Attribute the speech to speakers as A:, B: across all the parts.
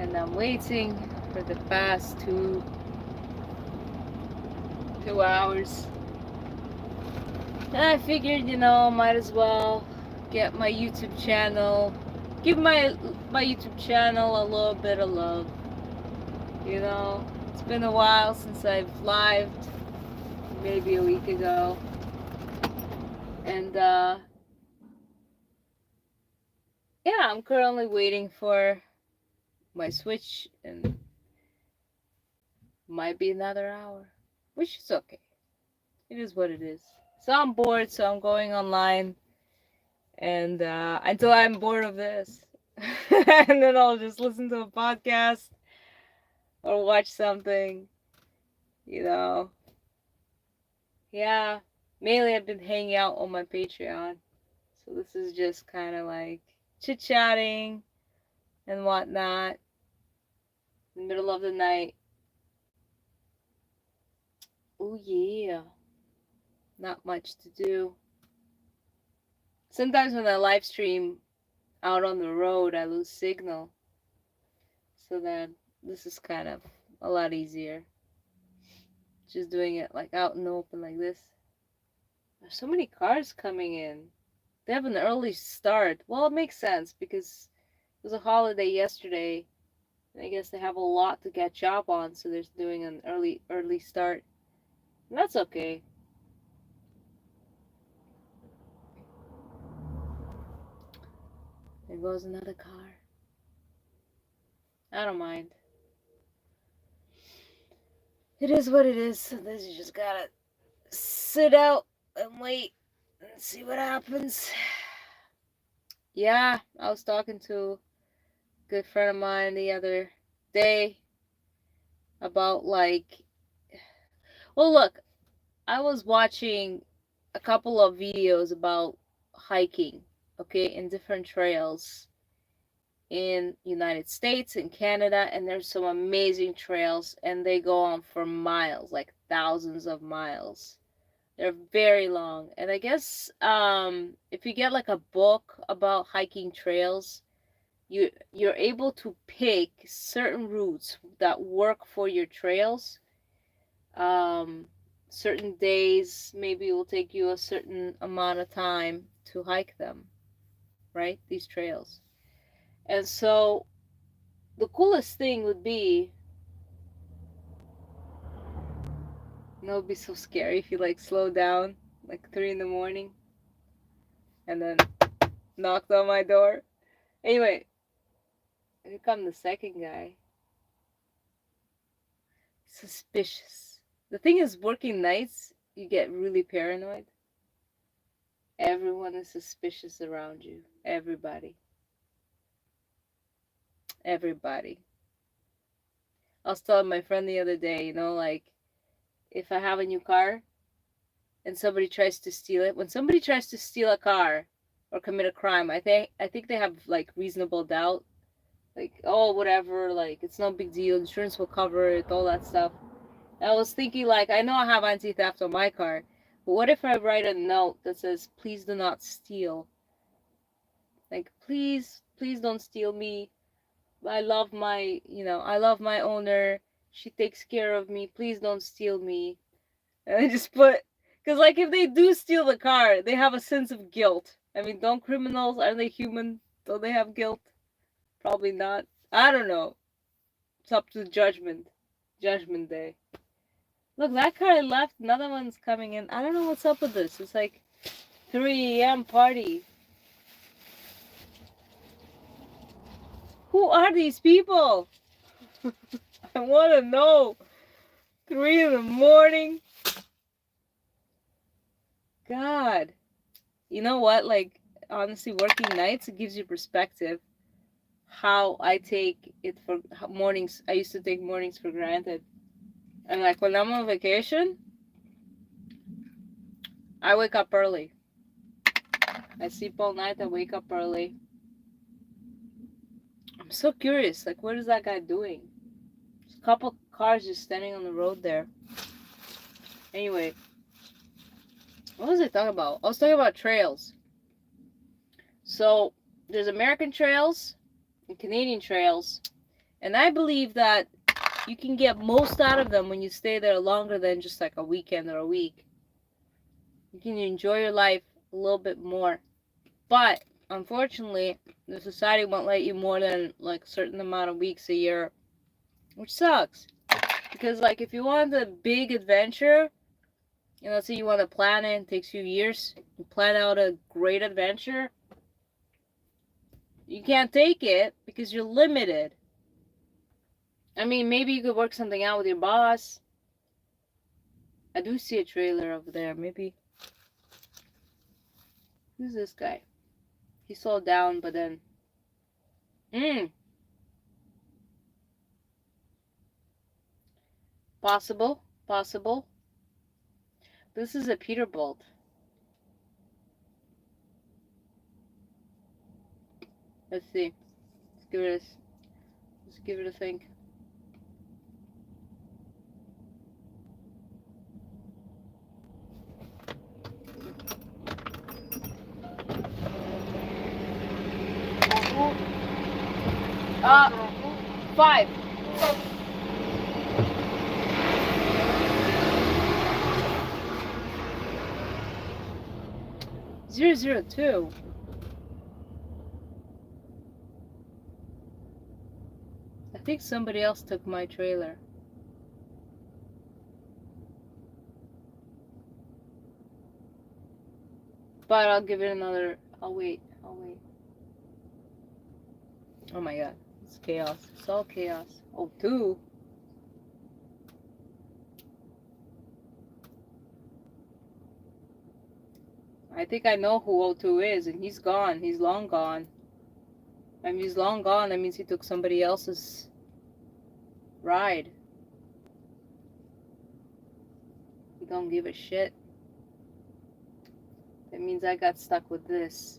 A: and I'm waiting for the past two hours. And I figured, might as well get my YouTube channel, give my YouTube channel a little bit of love. It's been a while since I've lived, maybe a week ago, and yeah, I'm currently waiting for my Switch, and might be another hour, which is okay. It is what it is. So I'm bored, so I'm going online, and until I'm bored of this, and then I'll just listen to a podcast or watch something, you know. Yeah, mainly I've been hanging out on my Patreon, so this is just kind of like chit chatting and whatnot in the middle of the night. Oh yeah, not much to do. Sometimes when I live stream out on the road, I lose signal, so then this is kind of a lot easier. Just doing it like out in the open like this. There's so many cars coming in. They have an early start. Well, it makes sense because it was a holiday yesterday, and I guess they have a lot to catch up on, so they're doing an early start. And that's okay. There goes another car. I don't mind. It is what it is. Sometimes you just gotta sit out and wait and see what happens. Yeah, I was talking to a good friend of mine the other day about well, look, I was watching a couple of videos about hiking, okay, in different trails in United States and Canada, and there's some amazing trails, and they go on for miles, like thousands of miles. They're very long, and I guess if you get like a book about hiking trails, you're able to pick certain routes that work for your trails. um Certain days maybe it will take you a certain amount of time to hike them, right, these trails. And so the coolest thing would be, it would be so scary if you like slow down like 3 in the morning and then knocked on my door. Anyway, here come the second guy. Suspicious. The thing is, working nights, you get really paranoid. Everyone is suspicious around you. Everybody. Everybody. I was telling my friend the other day, like, if I have a new car and somebody tries to steal it, when somebody tries to steal a car or commit a crime, I think they have like reasonable doubt. Like, oh, whatever, like it's no big deal, insurance will cover it, all that stuff. I was thinking, like, I know I have anti-theft on my car, but what if I write a note that says, please do not steal? Like, please don't steal me. I love my owner. She takes care of me. Please don't steal me. And I just put, because, like, if they do steal the car, they have a sense of guilt. I mean, don't criminals, are they human? Don't they have guilt? Probably not. I don't know. It's up to judgment. Judgment day. Look, that car left. Another one's coming in. I don't know what's up with this. It's like 3 a.m. party. Who are these people? I want to know. 3 in the morning. God. You know what? Like, honestly, working nights, it gives you perspective. How I take it for mornings. I used to take mornings for granted. And like when I'm on vacation, I wake up early. I sleep all night. I wake up early. I'm so curious. Like, what is that guy doing? There's a couple cars just standing on the road there. Anyway, what was I talking about? I was talking about trails. So there's American trails and Canadian trails, And I believe that you can get most out of them when you stay there longer than just like a weekend or a week. You can enjoy your life a little bit more. But unfortunately, the society won't let you more than like a certain amount of weeks a year, which sucks. Because like if you want a big adventure, you know, let's say you want to plan it, it takes you years, you plan out a great adventure, you can't take it because you're limited. I mean, maybe you could work something out with your boss. I do see a trailer over there, maybe. Who's this guy? He slowed down, but then... Possible. Possible. This is a Peterbilt. Let's see. Let's give it a think. Uh, 5. 002. I think somebody else took my trailer. But I'll give it another... I'll wait. Oh my god. It's chaos. It's all chaos. Oh, 2. I think I know who O2 is, and he's gone. He's long gone. I mean, he's long gone. That means he took somebody else's ride. He don't give a shit. That means I got stuck with this.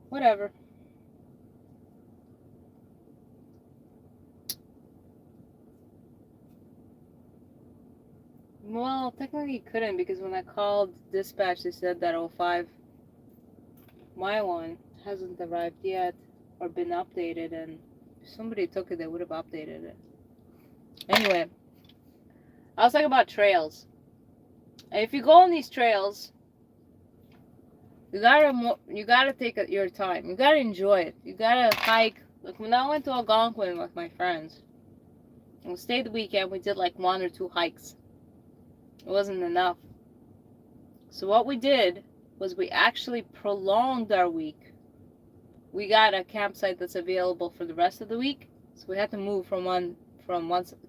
A: Whatever. Well, technically you couldn't, because when I called dispatch, they said that 05, my one, hasn't arrived yet or been updated, and if somebody took it, they would have updated it. Anyway, I was talking about trails. And if you go on these trails, you gotta take your time. You gotta enjoy it. You gotta hike. Like when I went to Algonquin with my friends, and we stayed the weekend, we did like 1 or 2 hikes. It wasn't enough. So what we did was we actually prolonged our week. We got a campsite that's available for the rest of the week, so we had to move from one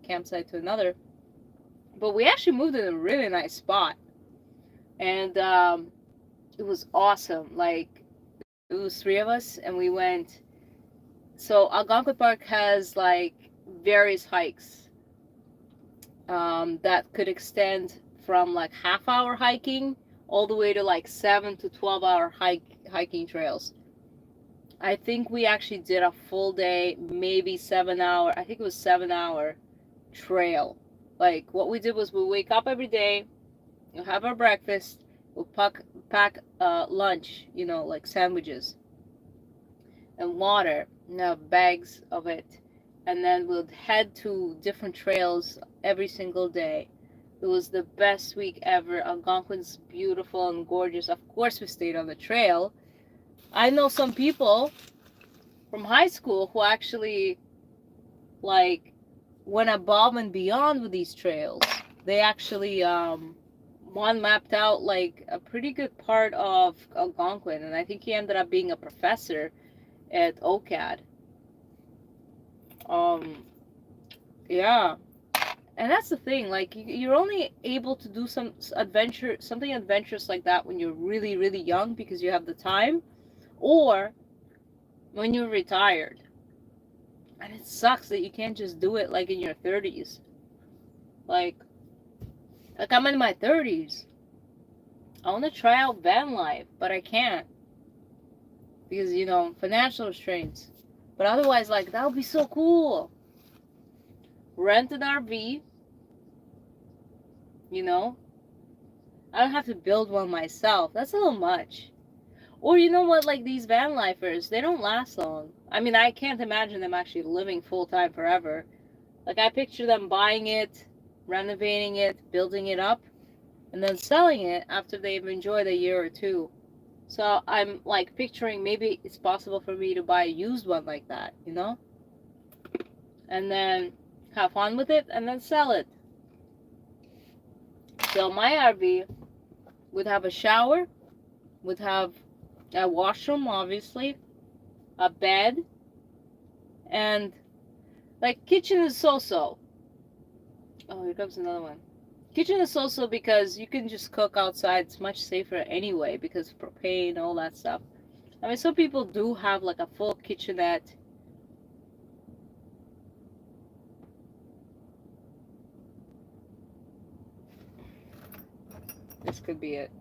A: campsite to another. But we actually moved in a really nice spot, and it was awesome. Like, it was 3 of us, and we went. So Algonquin Park has like various hikes that could extend from like half-hour hiking all the way to like 7 to 12-hour hiking trails. I think we actually did a full day, maybe 7-hour. I think it was 7-hour trail. Like, what we did was we wake up every day, we'll have our breakfast, we'll pack lunch, you know, like sandwiches and water, and have bags of it, and then we'll head to different trails every single day. It was the best week ever. Algonquin's beautiful and gorgeous. Of course, we stayed on the trail. I know some people from high school who actually like went above and beyond with these trails. They actually one mapped out like a pretty good part of Algonquin, and I think he ended up being a professor at OCAD. Yeah. And that's the thing, like, you're only able to do something adventurous like that when you're really, really young because you have the time, or when you're retired. And it sucks that you can't just do it, like, in your 30s. Like I'm in my 30s. I want to try out van life, but I can't. Because, you know, financial restraints. But otherwise, like, that would be so cool. Rent an RV. You know, I don't have to build one myself. That's a little much. Or you know what, like these van lifers, they don't last long. I mean, I can't imagine them actually living full time forever. Like, I picture them buying it, renovating it, building it up, and then selling it after they've enjoyed a year or two. So I'm like picturing maybe it's possible for me to buy a used one like that, you know? And then have fun with it and then sell it. So my RV would have a shower, would have a washroom, obviously, a bed, and like kitchen is so-so. Oh, here comes another one. Kitchen is so-so because you can just cook outside. It's much safer anyway because of propane, all that stuff. I mean, some people do have like a full kitchenette. This could be it.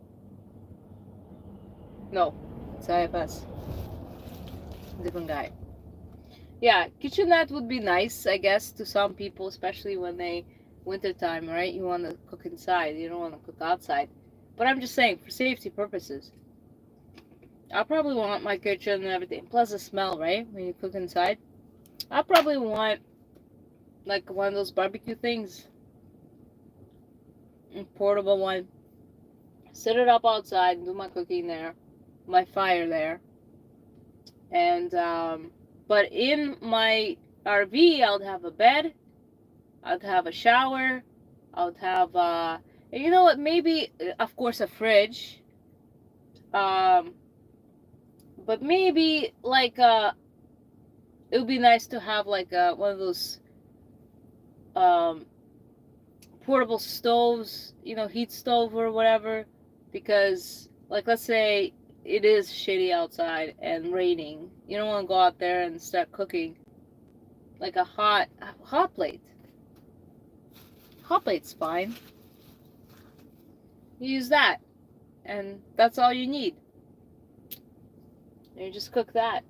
A: No, it's IFS. Different guy. Yeah, kitchenette would be nice, I guess, to some people, especially when they wintertime, right? You want to cook inside. You don't want to cook outside. But I'm just saying, for safety purposes, I'll probably want my kitchen and everything. Plus the smell, right? When you cook inside. I'll probably want like one of those barbecue things. A portable one. Set it up outside, do my cooking there. My fire there. And, but in my RV, I would have a bed. I'd have a shower. I would have, you know what, maybe, of course, a fridge. But maybe, like, it would be nice to have, like, one of those, portable stoves, you know, heat stove or whatever. Because, like, let's say it is shitty outside and raining. You don't want to go out there and start cooking. Like a hot plate. Hot plate's fine. You use that. And that's all you need. And you just cook that.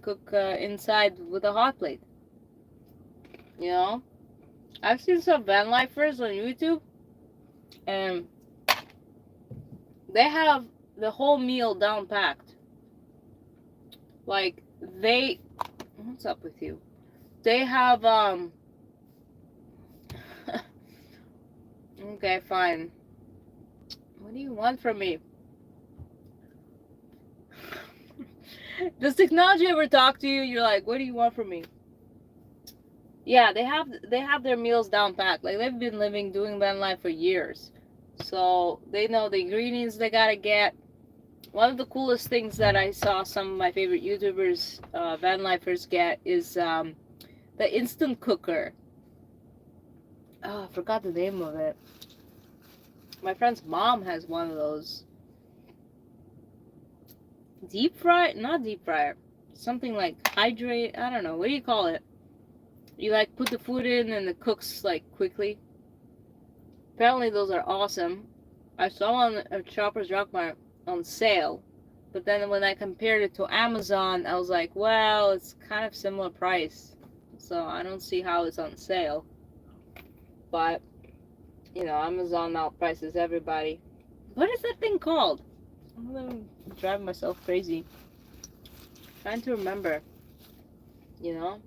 A: Cook inside with a hot plate. You know? I've seen some van lifers on YouTube. And they have the whole meal down packed. Like, what's up with you? They have, okay, fine. What do you want from me? Does technology ever talk to you? You're like, what do you want from me? Yeah, they have their meals down packed. Like, they've been doing van life for years. So they know the ingredients they gotta get. One of the coolest things that I saw some of my favorite YouTubers, van lifers get is the instant cooker. Oh, I forgot the name of it. My friend's mom has one of those. Deep fry? Not deep fryer. Something like hydrate. I don't know. What do you call it? You like put the food in and it cooks like quickly. Apparently those are awesome. I saw on a Shoppers Drug Mart on sale. But then when I compared it to Amazon, I was like, well, it's kind of similar price. So I don't see how it's on sale. But, you know, Amazon outprices everybody. What is that thing called? I'm driving myself crazy. Trying to remember. You know?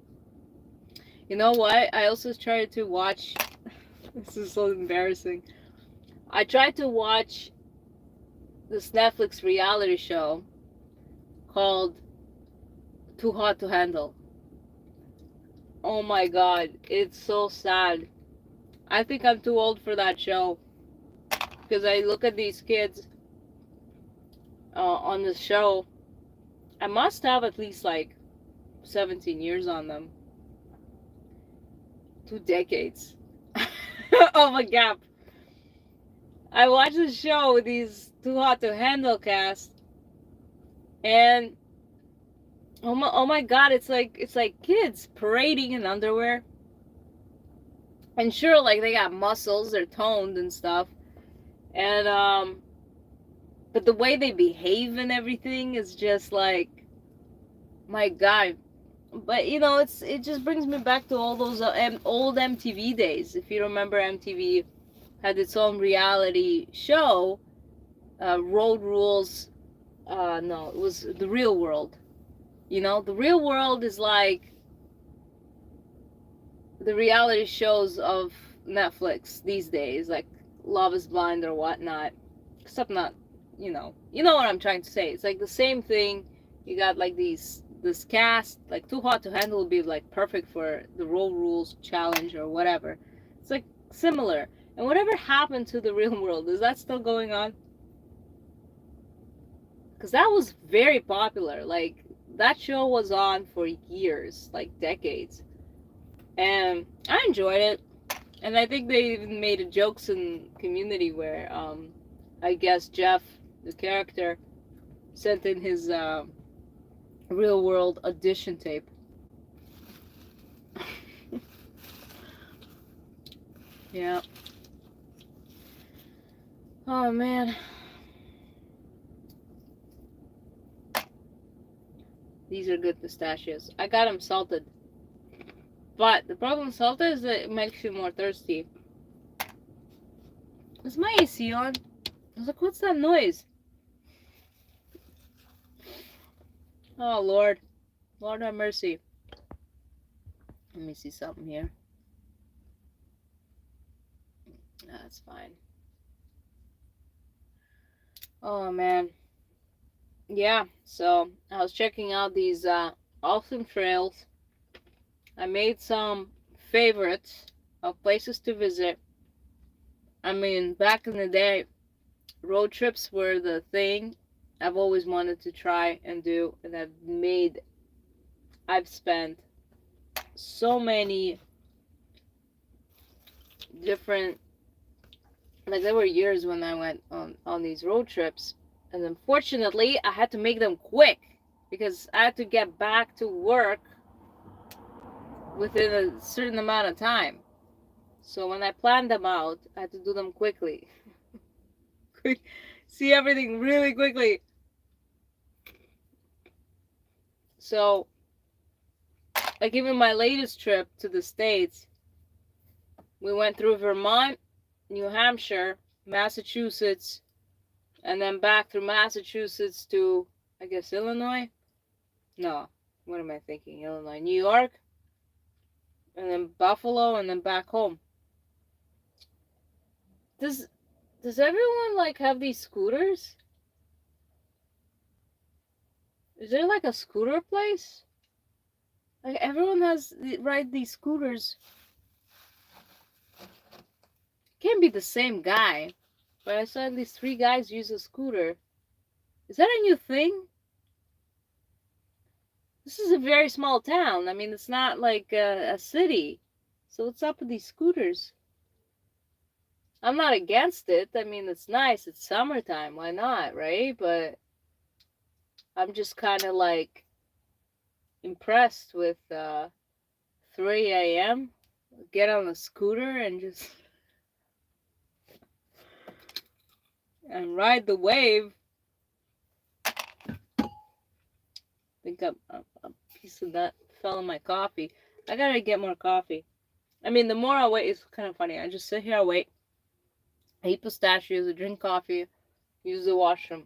A: You know what? I also tried to watch... This is so embarrassing. I tried to watch this Netflix reality show called Too Hot to Handle. Oh my god, it's so sad. I think I'm too old for that show. Because I look at these kids on the show. I must have at least like 17 years on them. 2 decades. Oh my gap. I watched the show with these Too Hot to Handle cast, and oh my god, it's like kids parading in underwear. And sure, like, they got muscles, they're toned and stuff, and but the way they behave and everything is just like, my god. But you know, it just brings me back to all those old MTV days. If you remember, MTV had its own reality show, Road Rules. No, it was The Real World. You know, the real world is like the reality shows of Netflix these days, like Love is Blind or whatnot. Except not, you know what I'm trying to say. It's like the same thing. You got like this cast, like Too Hot to Handle would be like perfect for the Role Rules challenge or whatever. It's like similar. And whatever happened to the real world? Is that still going on? Because that was very popular. Like that show was on for years, like decades, and I enjoyed it. And I think they even made a jokes in Community where, I guess Jeff, the character, sent in his real world audition tape. Yeah. Oh man. These are good pistachios. I got them salted. But the problem with salted is that it makes you more thirsty. Is my AC on? I was like, what's that noise? Oh Lord. Lord have mercy. Let me see something here. That's fine. Oh man. Yeah, so I was checking out these awesome trails. I made some favorites of places to visit. I mean, back in the day, road trips were the thing I've always wanted to try and do, and I've spent so many different, like there were years when I went on these road trips, and unfortunately I had to make them quick because I had to get back to work within a certain amount of time. So when I planned them out, I had to do them quickly. See everything really quickly. So, like even my latest trip to the States, we went through Vermont, New Hampshire, Massachusetts, and then back through Massachusetts to, I guess, Illinois? No, what am I thinking? Illinois, New York, and then Buffalo, and then back home. Does everyone like have these scooters? Is there like a scooter place? Like everyone ride these scooters. Can't be the same guy, but I saw at least 3 guys use a scooter. Is that a new thing? This is a very small town. I mean, it's not like a city. So what's up with these scooters? I'm not against it. I mean, it's nice. It's summertime. Why not, right? But I'm just kind of like impressed with 3 a.m. Get on a scooter and just and ride the wave. I think a piece of that fell in my coffee. I gotta get more coffee. I mean, the more I wait, it's kind of funny. I just sit here, I wait. I eat pistachios, I drink coffee, use the washroom.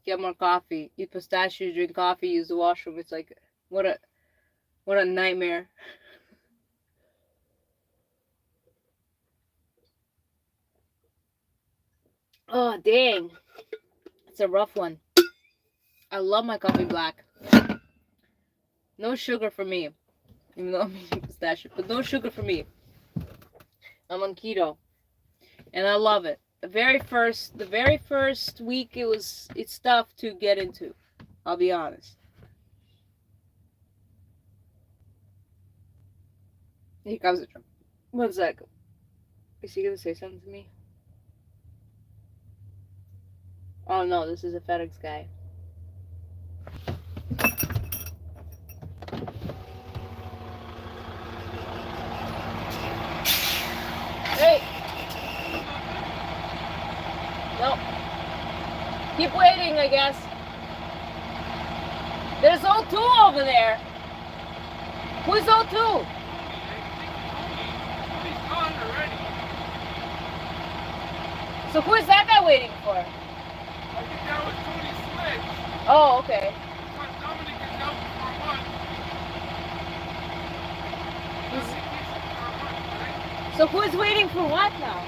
A: Get more coffee, eat pistachios, drink coffee, use the washroom. It's like, what a nightmare. Oh, dang. It's a rough one. I love my coffee black. No sugar for me. Even though I'm eating pistachio. But no sugar for me. I'm on keto. And I love it. The very first week it's tough to get into. I'll be honest. Here comes the drum. 1 sec. Is he gonna say something to me? Oh no, this is a FedEx guy. Hey! No. Keep waiting, I guess. There's O2 over there. Who's O2?
B: He's gone already.
A: So who is that guy waiting for?
B: I think that was Tony Slick.
A: Oh, okay.
B: Dominic is out for a
A: So who's waiting for what now?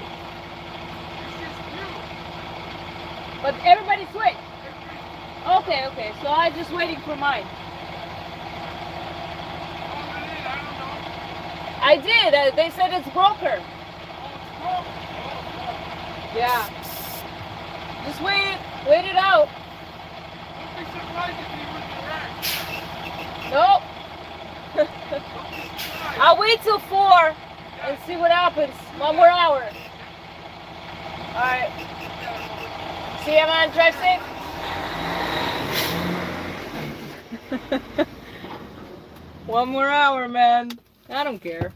A: But everybody's waiting. Okay, okay. So I'm just waiting for mine. I did. They said it's broker. Yeah. Just wait it out.
B: Don't be surprised if he was direct.
A: Nope. I'll wait till 4 and see what happens. 1 more hour. Alright. See you, man. Drive safe. 1 more hour, man. I don't care.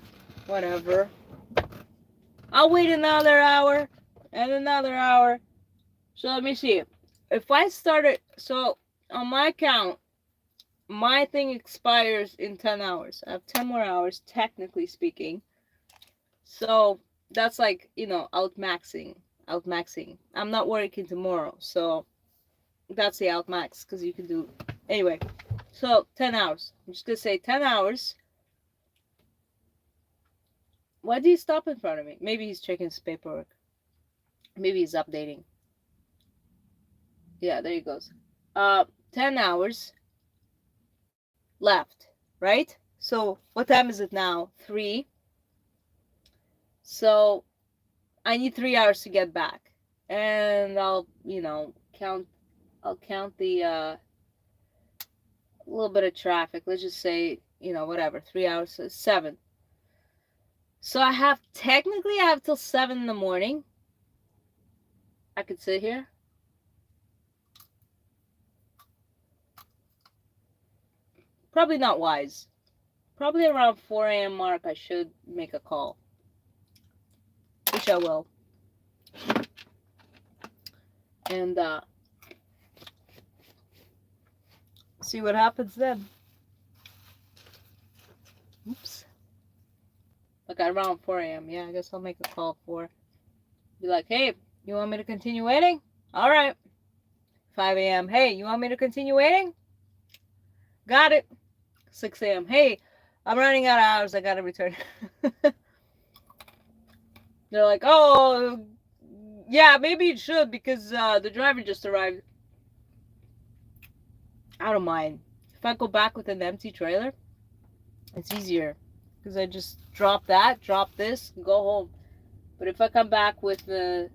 A: Whatever. I'll wait another hour and another hour. So let me see. If I started, so on my account, my thing expires in 10 hours. I have 10 more hours, technically speaking. So that's like, outmaxing. I'm not working tomorrow, so that's the outmax, because you can do, anyway. So 10 hours. I'm just going to say 10 hours. Why did he stop in front of me? Maybe he's checking his paperwork. Maybe he's updating. Yeah, there he goes. 10 hours left, right? So what time is it now? 3. So I need 3 hours to get back. And I'll count the little bit of traffic. Let's just say, whatever, 3 hours, so 7. So I have till 7 in the morning. I could sit here. Probably not wise. Probably around 4 a.m. mark, I should make a call. Which I will. And see what happens then. Oops. Like around 4 a.m. Yeah, I guess I'll make a call at 4. Be like, hey, you want me to continue waiting? All right. 5 a.m. Hey, you want me to continue waiting? Got it. 6 a.m. Hey, I'm running out of hours. I gotta return. They're like, oh, yeah, maybe you should, because the driver just arrived. I don't mind. If I go back with an empty trailer, it's easier, because I just drop this, and go home. But if I come back with the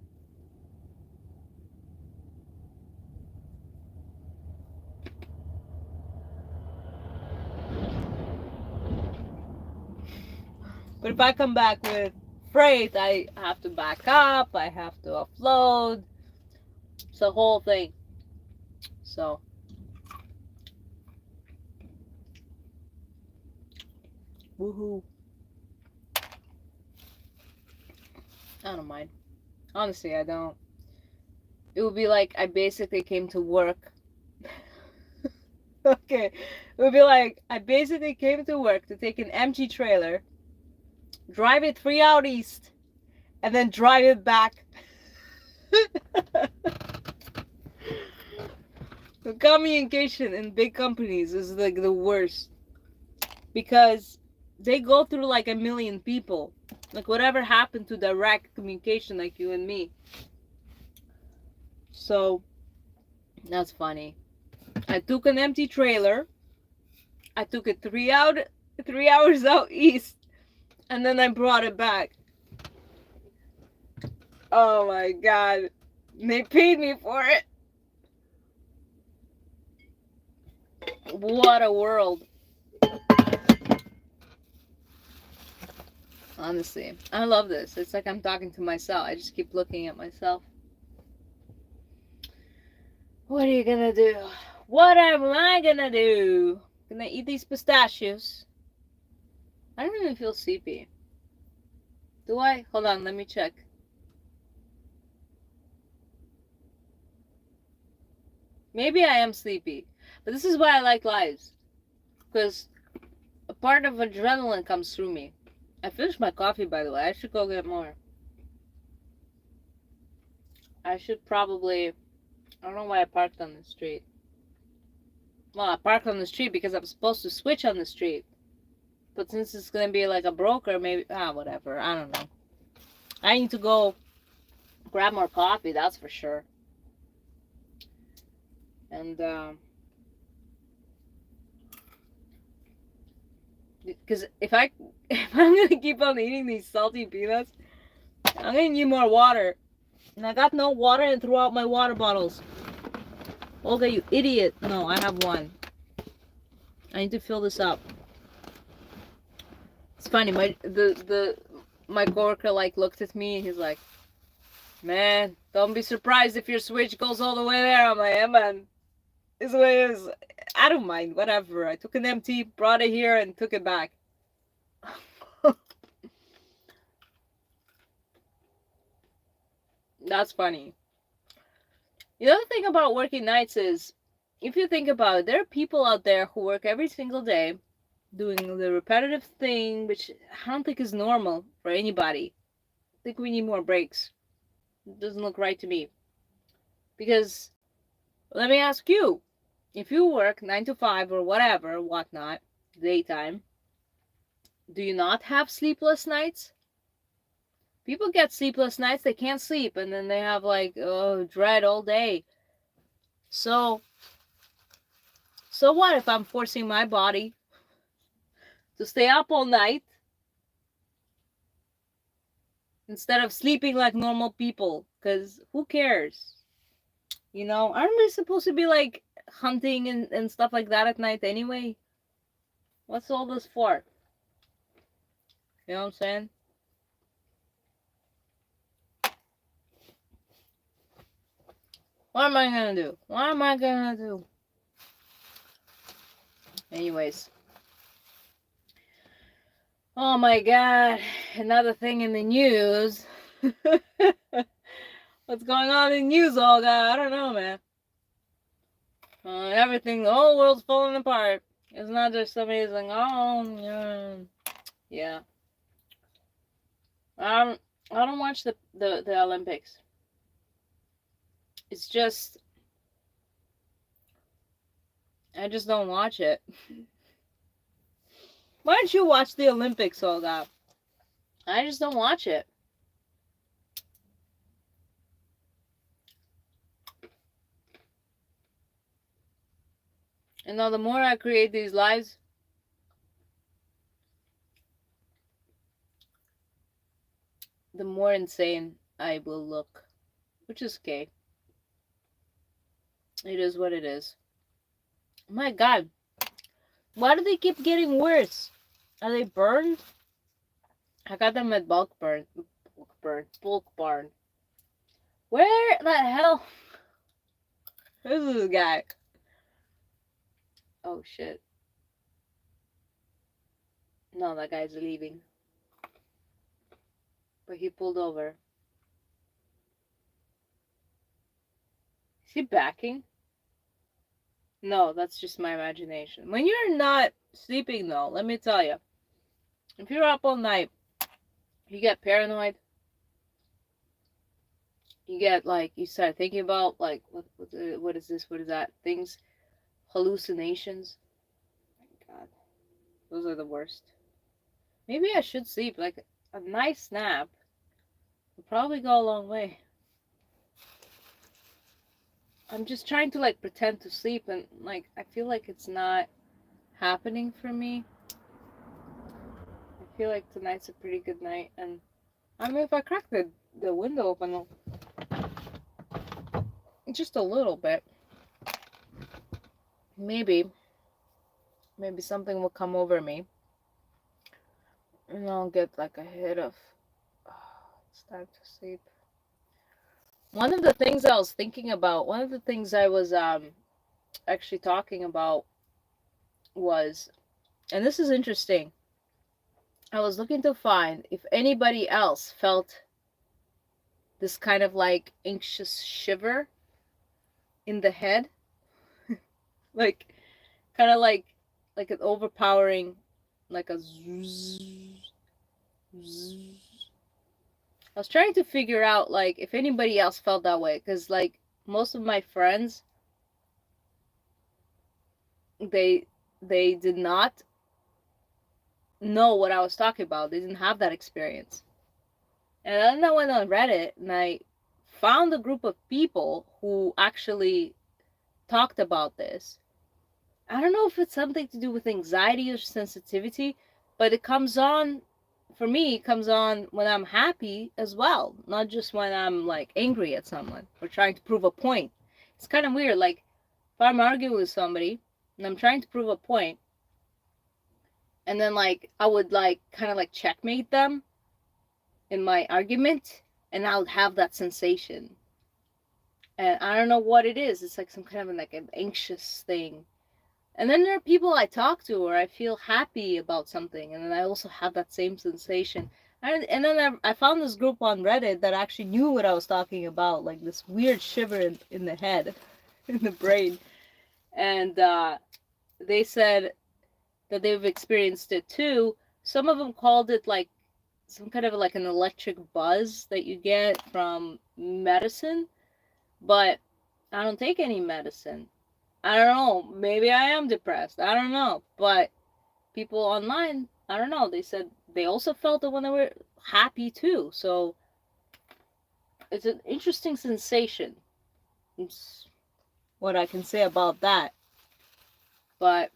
A: freight, I have to back up, I have to offload. It's the whole thing. So woohoo. I don't mind. Honestly, I don't. It would be like I basically came to work. Okay. It would be like I basically came to work to take an empty trailer, drive it 3 hours east, and then drive it back. The communication in big companies is like the worst, because they go through like a million people. Like whatever happened to direct communication, like you and me. So that's funny. I took an empty trailer. I took it 3 hours out east, and then I brought it back. Oh my god. They paid me for it. What a world. Honestly, I love this. It's like I'm talking to myself. I just keep looking at myself. What are you gonna do? What am I gonna do? Gonna eat these pistachios. I don't even feel sleepy. Do I? Hold on, let me check. Maybe I am sleepy. But this is why I like lives. Because a part of adrenaline comes through me. I finished my coffee, by the way. I should go get more. I should probably... I don't know why I parked on the street. Well, I parked on the street because I'm supposed to switch on the street. But since it's gonna be like a broker, maybe whatever. I don't know. I need to go grab more coffee. That's for sure. And because if I'm gonna keep on eating these salty peanuts, I'm gonna need more water. And I got no water and threw out my water bottles. Olga, you idiot! No, I have one. I need to fill this up. It's funny. My coworker like looked at me and he's like, "Man, don't be surprised if your switch goes all the way there." I'm like, "Yeah, man. This way is. I don't mind. Whatever." I took an empty, brought it here, and took it back. That's funny. The other thing about working nights is, if you think about it, there are people out there who work every single day doing the repetitive thing, which I don't think is normal for anybody. I think we need more breaks. It doesn't look right to me. Because, let me ask you, if you work 9 to 5 or whatever, whatnot, daytime, do you not have sleepless nights? People get sleepless nights, they can't sleep, and then they have like, dread all day. So what if I'm forcing my body to stay up all night instead of sleeping like normal people? Because who cares? You know, aren't we supposed to be like hunting and stuff like that at night anyway? What's all this for? You know what I'm saying? What am I gonna do? What am I gonna do? Anyways. Oh my god. Another thing in the news. What's going on in the news, Olga? I don't know, man. Everything, the whole world's falling apart. It's not just somebody's like, oh, yeah. I don't watch the Olympics. It's just, I just don't watch it. Why don't you watch the Olympics, Olga? I just don't watch it. And now the more I create these lives, the more insane I will look. Which is okay. It is what it is. My god. Why do they keep getting worse? Are they burned? I got them at Bulk Barn. Where the hell? Who's this guy? Oh shit. No, that guy's leaving. But he pulled over. Is he backing? No, that's just my imagination. When you're not sleeping though, let me tell you. If you're up all night, you get paranoid. You get like, you start thinking about like, what is this, what is that, things, hallucinations. Oh my god, those are the worst. Maybe I should sleep, like a nice nap would probably go a long way. I'm just trying to like pretend to sleep, and like I feel like it's not happening for me. I feel like tonight's a pretty good night, and I mean, if I crack the window open just a little bit, maybe something will come over me, and I'll get like a hit of, it's time to sleep. One of the things I was thinking about, one of the things I was actually talking about was, and this is interesting, I was looking to find if anybody else felt this kind of like anxious shiver in the head. Like, kind of like an overpowering, like a zzz, zzz. I was trying to figure out like if anybody else felt that way, because like most of my friends, they did not know what I was talking about. They didn't have that experience. And then I went on Reddit and I found a group of people who actually talked about this. I don't know if it's something to do with anxiety or sensitivity, but it comes on, for me, it comes on when I'm happy as well, not just when I'm like angry at someone or trying to prove a point. It's kind of weird. Like if I'm arguing with somebody and I'm trying to prove a point, and then like I would like kind of like checkmate them in my argument, and I would have that sensation. And I don't know what it is. It's like some kind of like an anxious thing. And then there are people I talk to where I feel happy about something, and then I also have that same sensation. And then I found this group on Reddit that actually knew what I was talking about, like this weird shiver in the head, in the brain. And they said that they've experienced it too. Some of them called it like some kind of like an electric buzz that you get from medicine, but I don't take any medicine. I don't know. Maybe I am depressed. I don't know. But people online, I don't know. They said they also felt it when they were happy too. So it's an interesting sensation. It's what I can say about that. But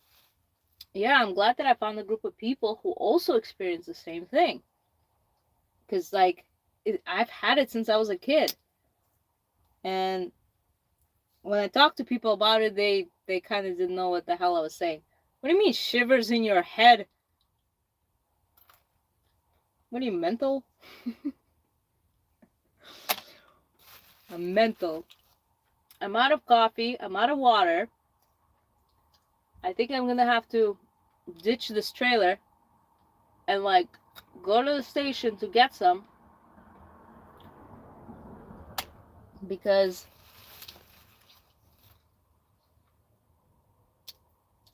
A: yeah, I'm glad that I found a group of people who also experience the same thing. Because like I've had it since I was a kid. And when I talked to people about it, they kind of didn't know what the hell I was saying. What do you mean shivers in your head? What are you, mental? I'm mental. I'm out of coffee. I'm out of water. I think I'm gonna have to ditch this trailer and like go to the station to get some, because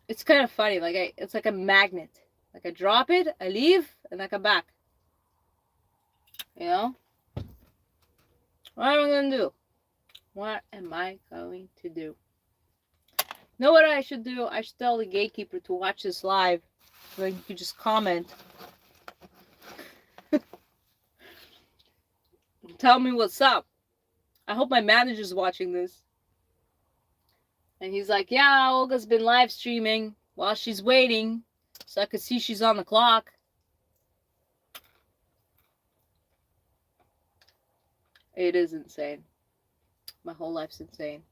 A: it's kind of funny. Like it's like a magnet. Like I drop it, I leave, and I come back. You know? What am I gonna do? What am I going to do? Know what I should do? I should tell the gatekeeper to watch this live, so you could just comment. Tell me what's up. I hope my manager's watching this. And he's like, yeah, Olga's been live streaming while she's waiting, so I could see she's on the clock. It is insane. My whole life's insane.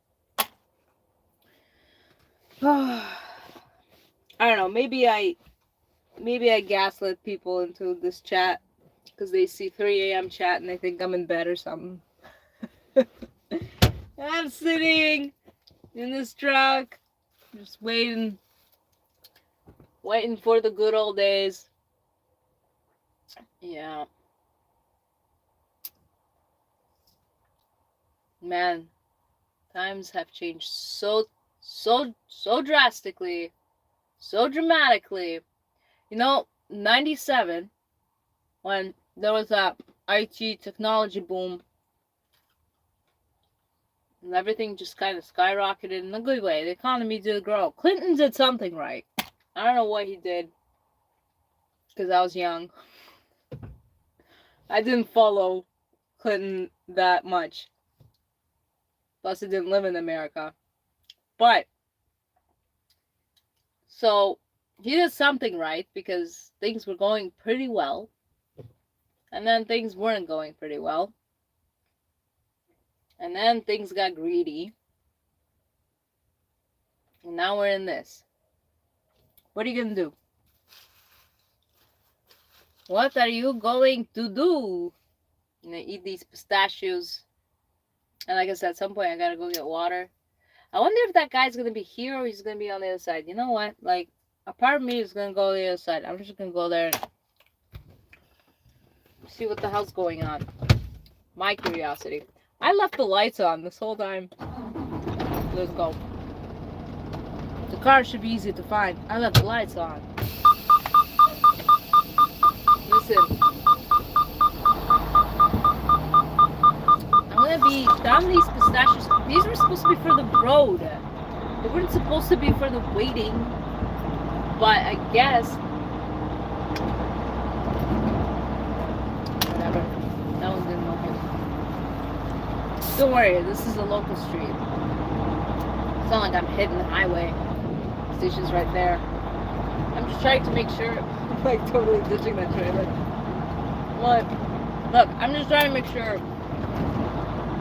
A: I don't know. Maybe I gaslit people into this chat because they see 3 a.m. chat and they think I'm in bed or something. I'm sitting in this truck, just waiting for the good old days. Yeah. Man, times have changed so drastically, so dramatically. You know, 97, when there was that IT technology boom, and everything just kind of skyrocketed in a good way. The economy did grow. Clinton did something right. I don't know what he did, because I was young. I didn't follow Clinton that much. Plus, I didn't live in America. But, so, he did something right, because things were going pretty well. And then things weren't going pretty well. And then things got greedy. And now we're in this. What are you going to do? What are you going to do? I'm going to eat these pistachios. And like I said, at some point I got to go get water. I wonder if that guy's going to be here or he's going to be on the other side. You know what? Like, a part of me is going to go to the other side. I'm just going to go there and see what the hell's going on. My curiosity. I left the lights on this whole time. Let's go. The car should be easy to find. I left the lights on. Listen. I'm gonna be down these pistachios. These were supposed to be for the road. They weren't supposed to be for the waiting. But I guess Don't worry, this is a local street. It's not like I'm hitting the highway. Station's right there. I'm just trying to make sure I'm like totally ditching that trailer. Look, I'm just trying to make sure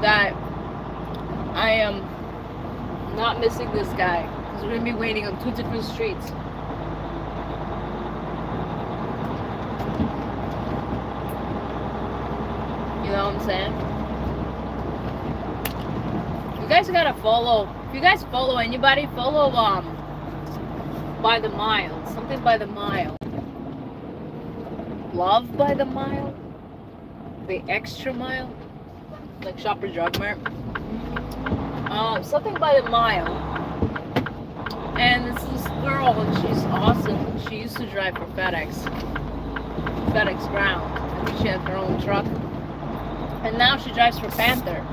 A: that I am not missing this guy. Because we're going to be waiting on 2 different streets. You know what I'm saying? You guys gotta follow. If you guys follow anybody, follow by the mile. Something by the mile. Love by the mile. The extra mile. Like Shoppers Drug Mart. Something by the mile. And it's this girl, and she's awesome. She used to drive for FedEx Ground. I think she had her own truck. And now she drives for Panther.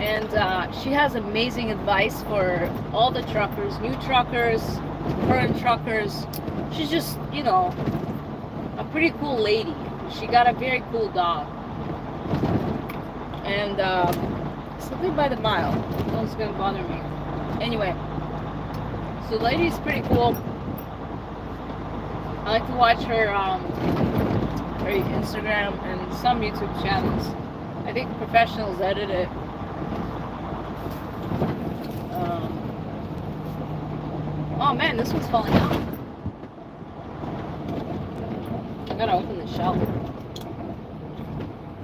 A: And she has amazing advice for all the truckers, new truckers, current truckers. She's just, you know, a pretty cool lady. She got a very cool dog. And something by the mile. No one's gonna bother me. Anyway, so the lady's pretty cool. I like to watch her Instagram and some YouTube channels. I think professionals edit it. Oh man, this one's falling out. I gotta open the shelf.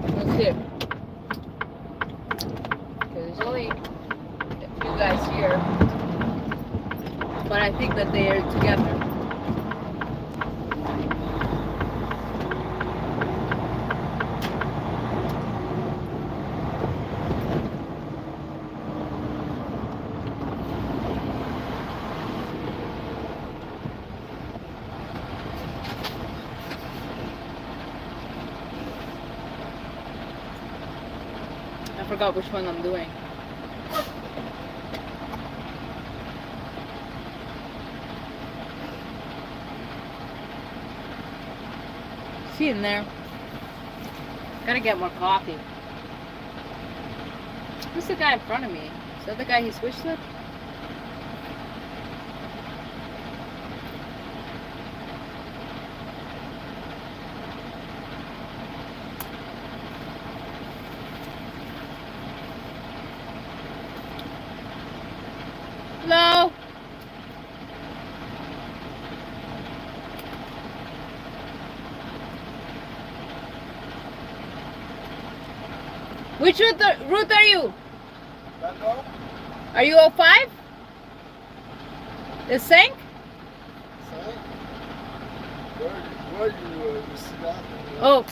A: Let's see it. Okay, there's only a few guys here, but I think that they are together. I forgot which one I'm doing. See in there. Gotta get more coffee. Who's the guy in front of me? Is that the guy he switched with? Hello? Which route are you? Are you 05? The Sank?
B: Where you see that?
A: Oh.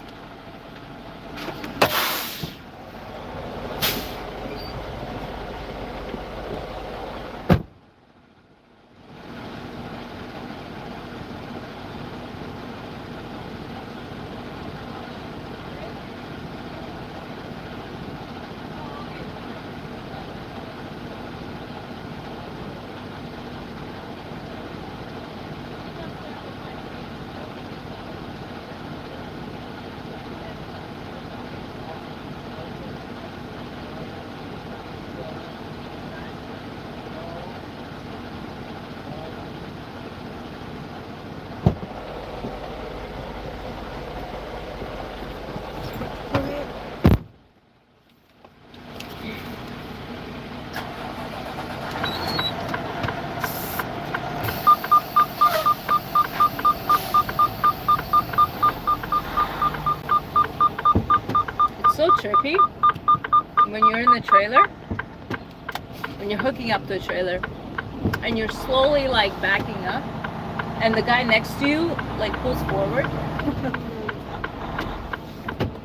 A: So trippy when you're in the trailer, when you're hooking up to a trailer and you're slowly like backing up and the guy next to you like pulls forward.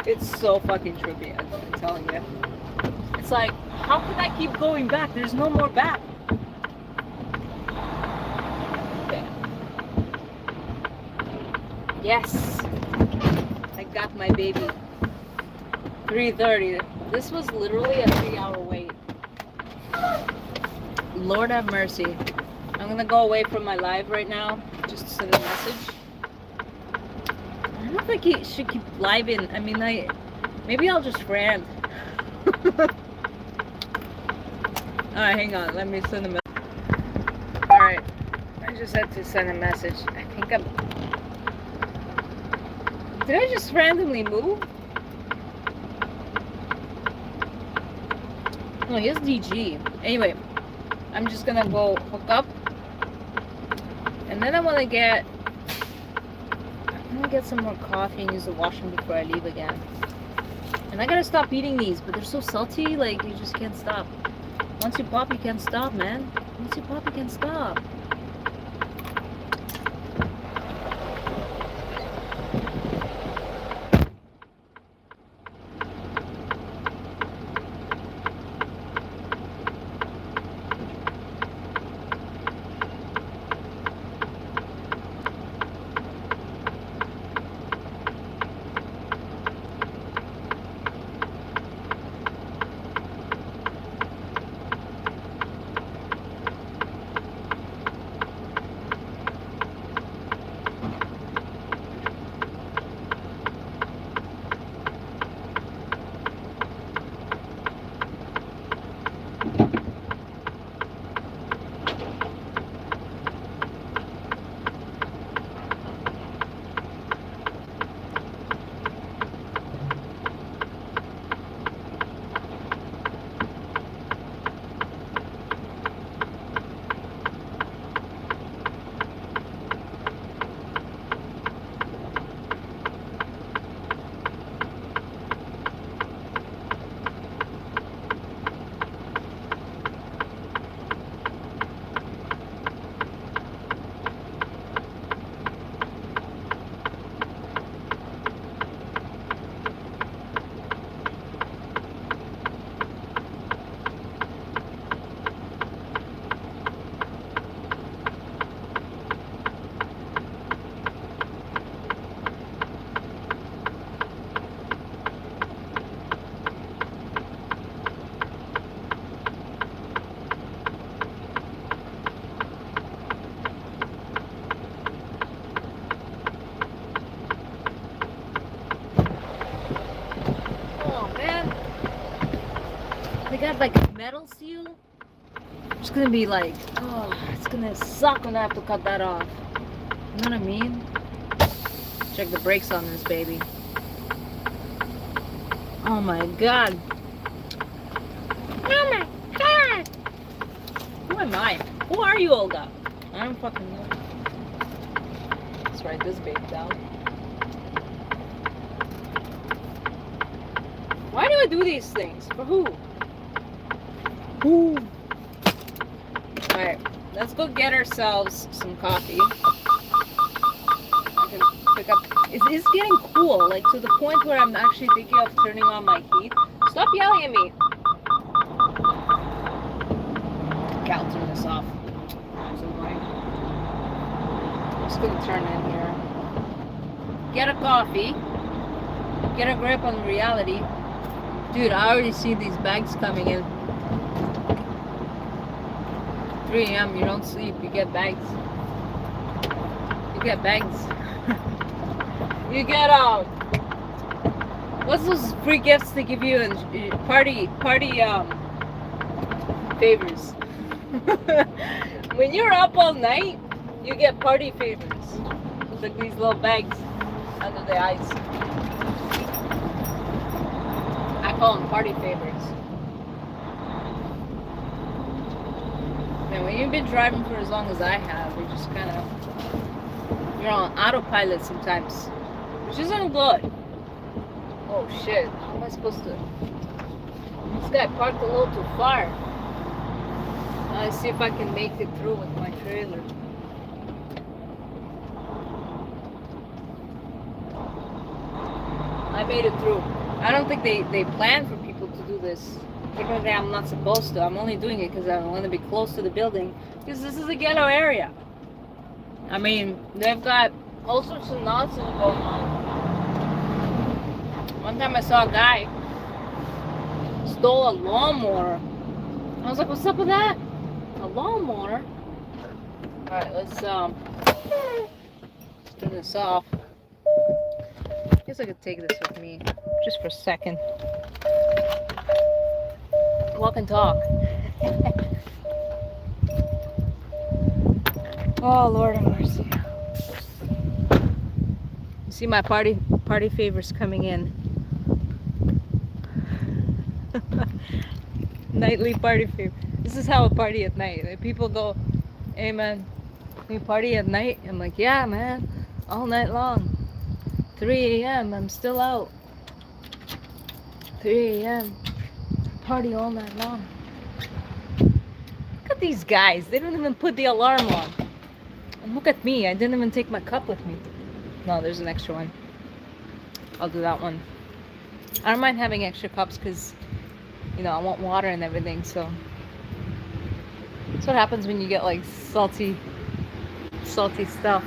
A: It's so fucking trippy, I'm telling you. It's like, how can I keep going back? There's no more back. Okay. Yes, I got my baby. 3:30. This was literally a 3-hour wait. Lord have mercy. I'm gonna go away from my live right now just to send a message. I don't think he should keep live in. I mean, maybe I'll just rant. Alright, hang on. Let me send a message. Alright. I just had to send a message. I think I'm... Did I just randomly move? No, here's DG. Anyway, I'm just gonna go hook up. And then I'm gonna get some more coffee and use the washroom before I leave again. And I gotta stop eating these, but they're so salty, like you just can't stop. Once you pop, you can't stop, man. Once you pop, you can't stop. They got like a metal seal. It's gonna be like, oh, it's gonna suck when I have to cut that off. You know what I mean? Check the brakes on this baby. Oh my god. Oh my god. Who am I? Who are you, Olga? I don't fucking know. Let's write this baby down. Why do I do these things? For who? Who? Alright, let's go get ourselves some coffee. I can pick up. It's getting cool, like to the point where I'm actually thinking of turning on my heat. Stop yelling at me. Okay, I'll turn this off. I'm just gonna turn in here. Get a coffee. Get a grip on reality. Dude, I already see these bags coming in. 3 a.m. You don't sleep. You get bags. You get bags. You get what's those free gifts they give you in party favors? When you're up all night, you get party favors. It's like these little bags under the eyes. I call them party favors. And when you've been driving for as long as I have, you're just kind of, you're on autopilot sometimes, which isn't good. Oh shit, how am I supposed to? This guy parked a little too far. Let's see if I can make it through with my trailer. I made it through. I don't think they plan for people to do this. Technically, I'm not supposed to. I'm only doing it because I want to be close to the building. Because this is a ghetto area. I mean, they've got all sorts of nonsense going on. One time I saw a guy stole a lawnmower. I was like, what's up with that? A lawnmower? Alright, let's turn this off. I guess I could take this with me just for a second. walk and talk. Oh, Lord have mercy. You see my party favors coming in. Nightly party favor. This is how I party at night. Like, people go, "Hey man, we party at night?" I'm like, "Yeah, man, all night long. 3 a.m. I'm still out. 3 a.m. Party all night long." Look at these guys. They don't even put the alarm on. And look at me. I didn't even take my cup with me. No, there's an extra one. I'll do that one. I don't mind having extra cups because, you know, I want water and everything. So that's what happens when you get like salty stuff.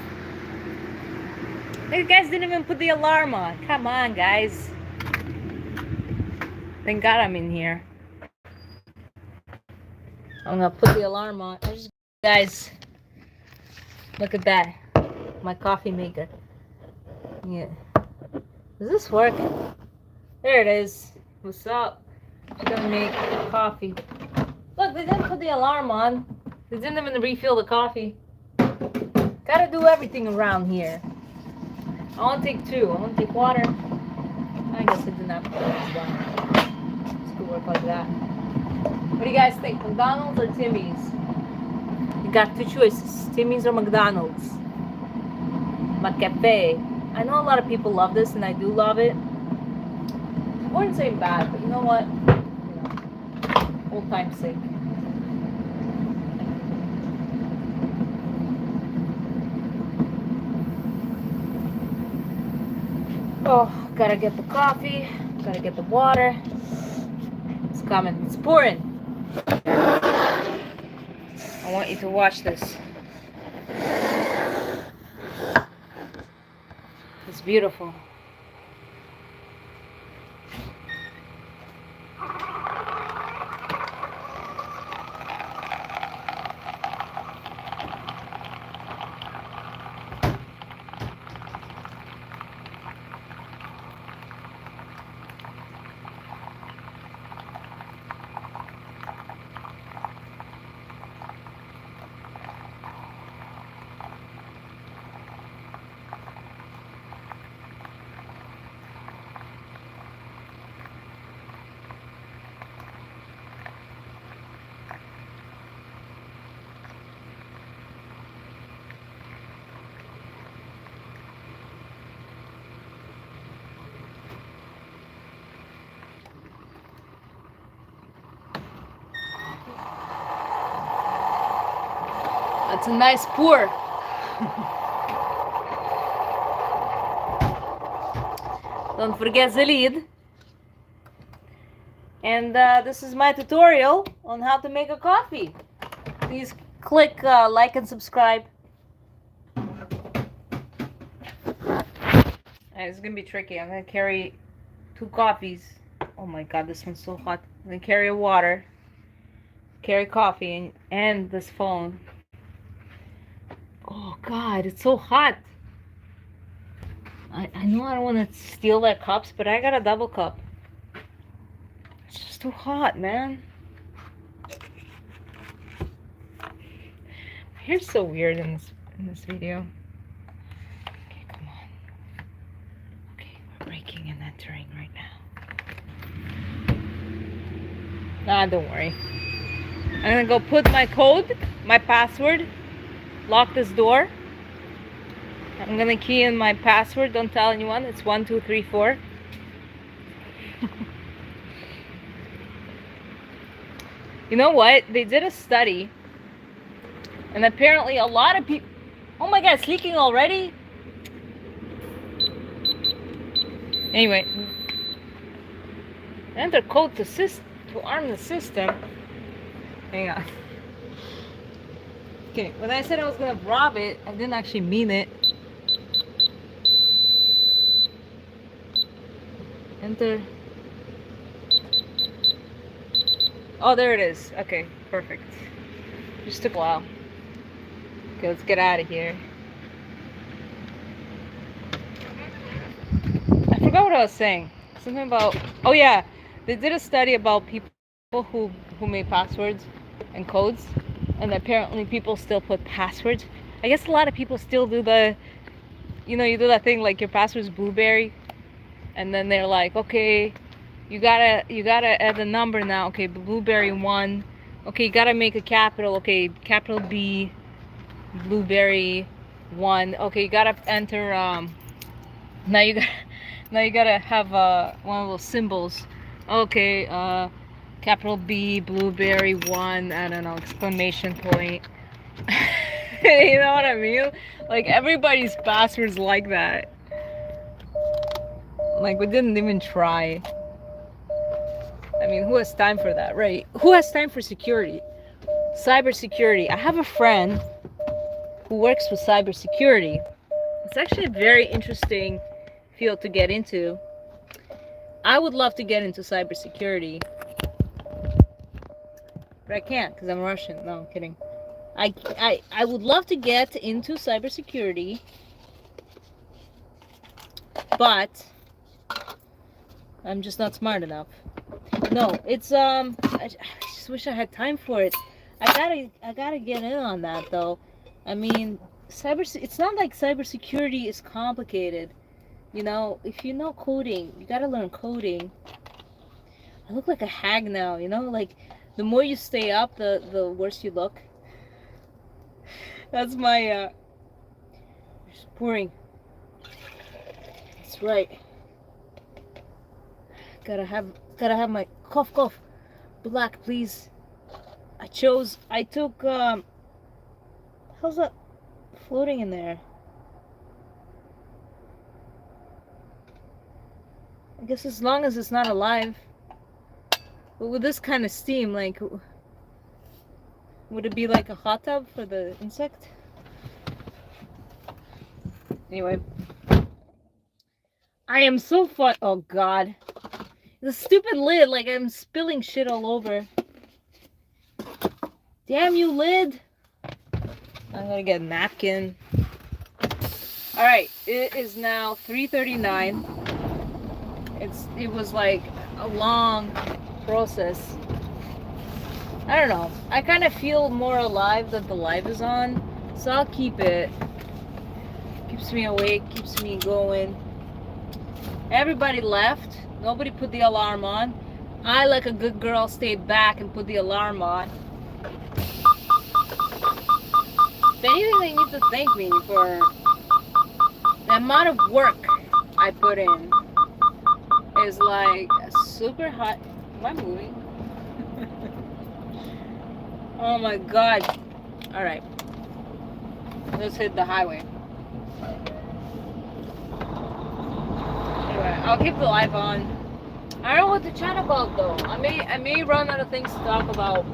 A: These guys didn't even put the alarm on. Come on, guys. Thank God I'm in here. I'm gonna put the alarm on. Guys, look at that. My coffee maker. Yeah. Does this work? There it is. What's up? I'm gonna make coffee. Look, they didn't put the alarm on. They didn't even refill the coffee. Gotta do everything around here. I want to take two. I want to take water. I guess I didn't have to put this down. This could work like that. What do you guys think? McDonald's or Timmy's? You got two choices. Timmy's or McDonald's. McCafe. I know a lot of people love this, and I do love it. I wouldn't say bad, but you know what? You know, old time's sake. Oh, gotta get the coffee. Gotta get the water. It's coming. It's pouring. I want you to watch this. It's beautiful. That's a nice pour. Don't forget the lid. And this is my tutorial on how to make a coffee. Please click like and subscribe. It's gonna be tricky. I'm gonna carry 2 coffees. Oh my god, this one's so hot. I'm gonna carry water, carry coffee, and this phone. Oh god, it's so hot. I know I don't want to steal their cups, but I got a double cup. It's just too hot, man. My hair's so weird in this video. Okay, come on. Okay, we're breaking and entering right now. Nah, don't worry. I'm gonna go put my code, my password, lock this door. I'm gonna key in my password. Don't tell anyone. It's 1234. You know what? They did a study, and apparently a lot of people. Oh my god, it's leaking already. Anyway, enter code to arm the system. Hang on. Okay, when I said I was gonna rob it, I didn't actually mean it. Enter. Oh, there it is. Okay, perfect. Just took a while. Okay, let's get out of here. I forgot what I was saying. Something about. Oh yeah, they did a study about people people who made passwords and codes, and apparently people still put passwords. I guess a lot of people still do the, you do that thing like your password's blueberry, and then they're like, okay, you gotta add the number now. Okay, blueberry 1. Okay, you gotta make a capital. Okay, capital B, blueberry 1. Okay, you gotta enter now you got now you gotta have one of those symbols. Okay, capital B, blueberry 1, I don't know, exclamation point. You know what I mean? Like everybody's passwords like that. Like we didn't even try. I mean, who has time for that, right? Who has time for security? Cybersecurity. I have a friend who works with cybersecurity. It's actually a very interesting field to get into. I would love to get into cybersecurity, but I can't because I'm Russian. No, I'm kidding. I would love to get into cybersecurity, but I'm just not smart enough. No, it's I just wish I had time for it. I gotta get in on that though. I mean, it's not like cybersecurity is complicated. You know, if you know coding, you gotta learn coding. I look like a hag now, like the more you stay up, the worse you look. That's my it's pouring. That's right. Gotta have my cough. Black, please. I took how's that floating in there? I guess as long as it's not alive. But with this kind of steam, like, would it be like a hot tub for the insect? Anyway. I am so fun. Oh, God. The stupid lid, like I'm spilling shit all over. Damn you, lid. I'm gonna get a napkin. Alright, it is now 3:39. It was like a long process. I don't know. I kind of feel more alive that the live is on, so I'll keep it. Keeps me awake, keeps me going. Everybody left. Nobody put the alarm on. I, like a good girl, stayed back and put the alarm on. If anything, they need to thank me for the amount of work I put in. Is like super hot. Am I moving? Oh my God. Alright. Let's hit the highway. Anyway, I'll keep the live on. I don't know what to chat about though. I may run out of things to talk about.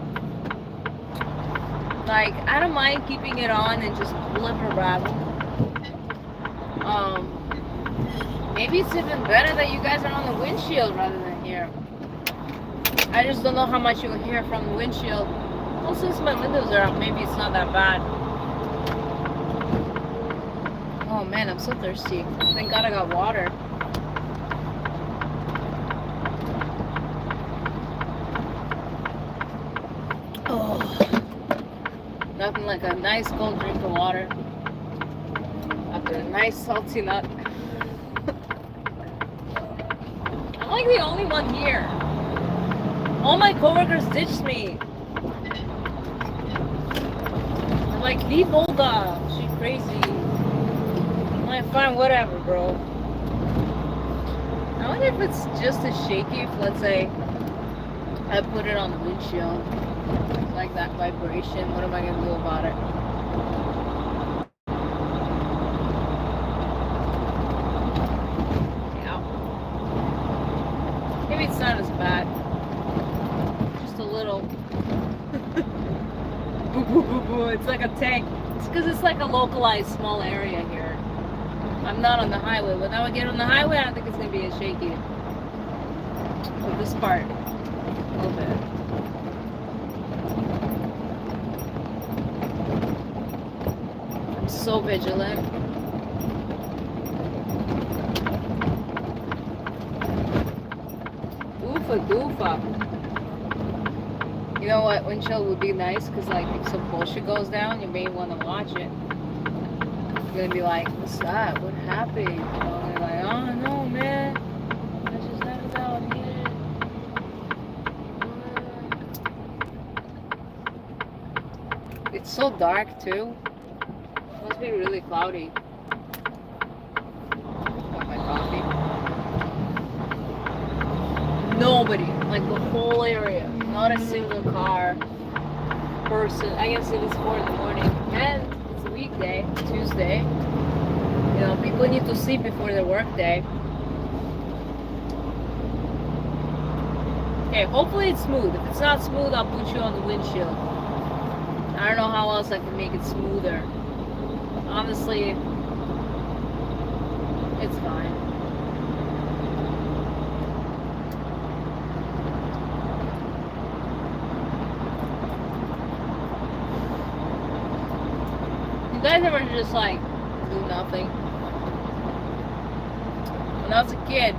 A: Like, I don't mind keeping it on and just blibber babble. Maybe it's even better that you guys are on the windshield rather than here. I just don't know how much you'll hear from the windshield. Well, since my windows are up, maybe it's not that bad. Oh man, I'm so thirsty. Thank God I got water. Oh, nothing like a nice cold drink of water after a nice salty nut. I'm like the only one here. All my coworkers ditched me. I'm like, leave Olga. She's crazy. I'm like, fine, whatever, bro. I wonder if it's just as shaky if, let's say, I put it on the windshield. It's like that vibration. What am I going to do about it? Maybe it's not as bad. Just a little. Boo, boo, boo, boo. It's like a tank. It's because it's like a localized small area here. I'm not on the highway. When I get on the highway, I don't think it's going to be as shaky. But this part, a little bit. I'm so vigilant. Oofa doofa. You know what? Windshield would be nice because, like, if some bullshit goes down, you may want to watch it. You're gonna be like, what's that? What happened? You know, and you're like, oh no, man. I just never down here. It's so dark too. It must be really cloudy. Got my coffee. Nobody, like the whole area, not a single car, person. I guess it is 4 in the morning, and it's a weekday, Tuesday. You know, people need to sleep before their work day. Okay, hopefully it's smooth. If it's not smooth, I'll put you on the windshield. I don't know how else I can make it smoother. Honestly, it's fine. You guys ever just like do nothing? When I was a kid,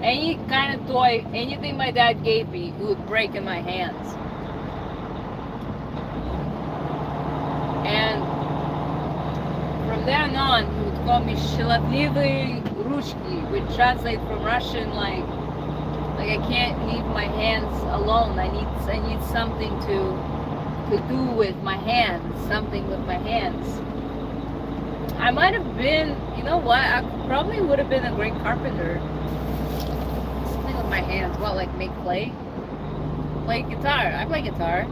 A: any kind of toy, anything my dad gave me, it would break in my hands. And from then on, he would call me Shilatlivy Ruchki, which translates from Russian like I can't leave my hands alone. I need something to do with my hands, something with my hands. I might have been, you know what? I probably would have been a great carpenter. Something with my hands. What, like make clay? Play guitar. I play guitar.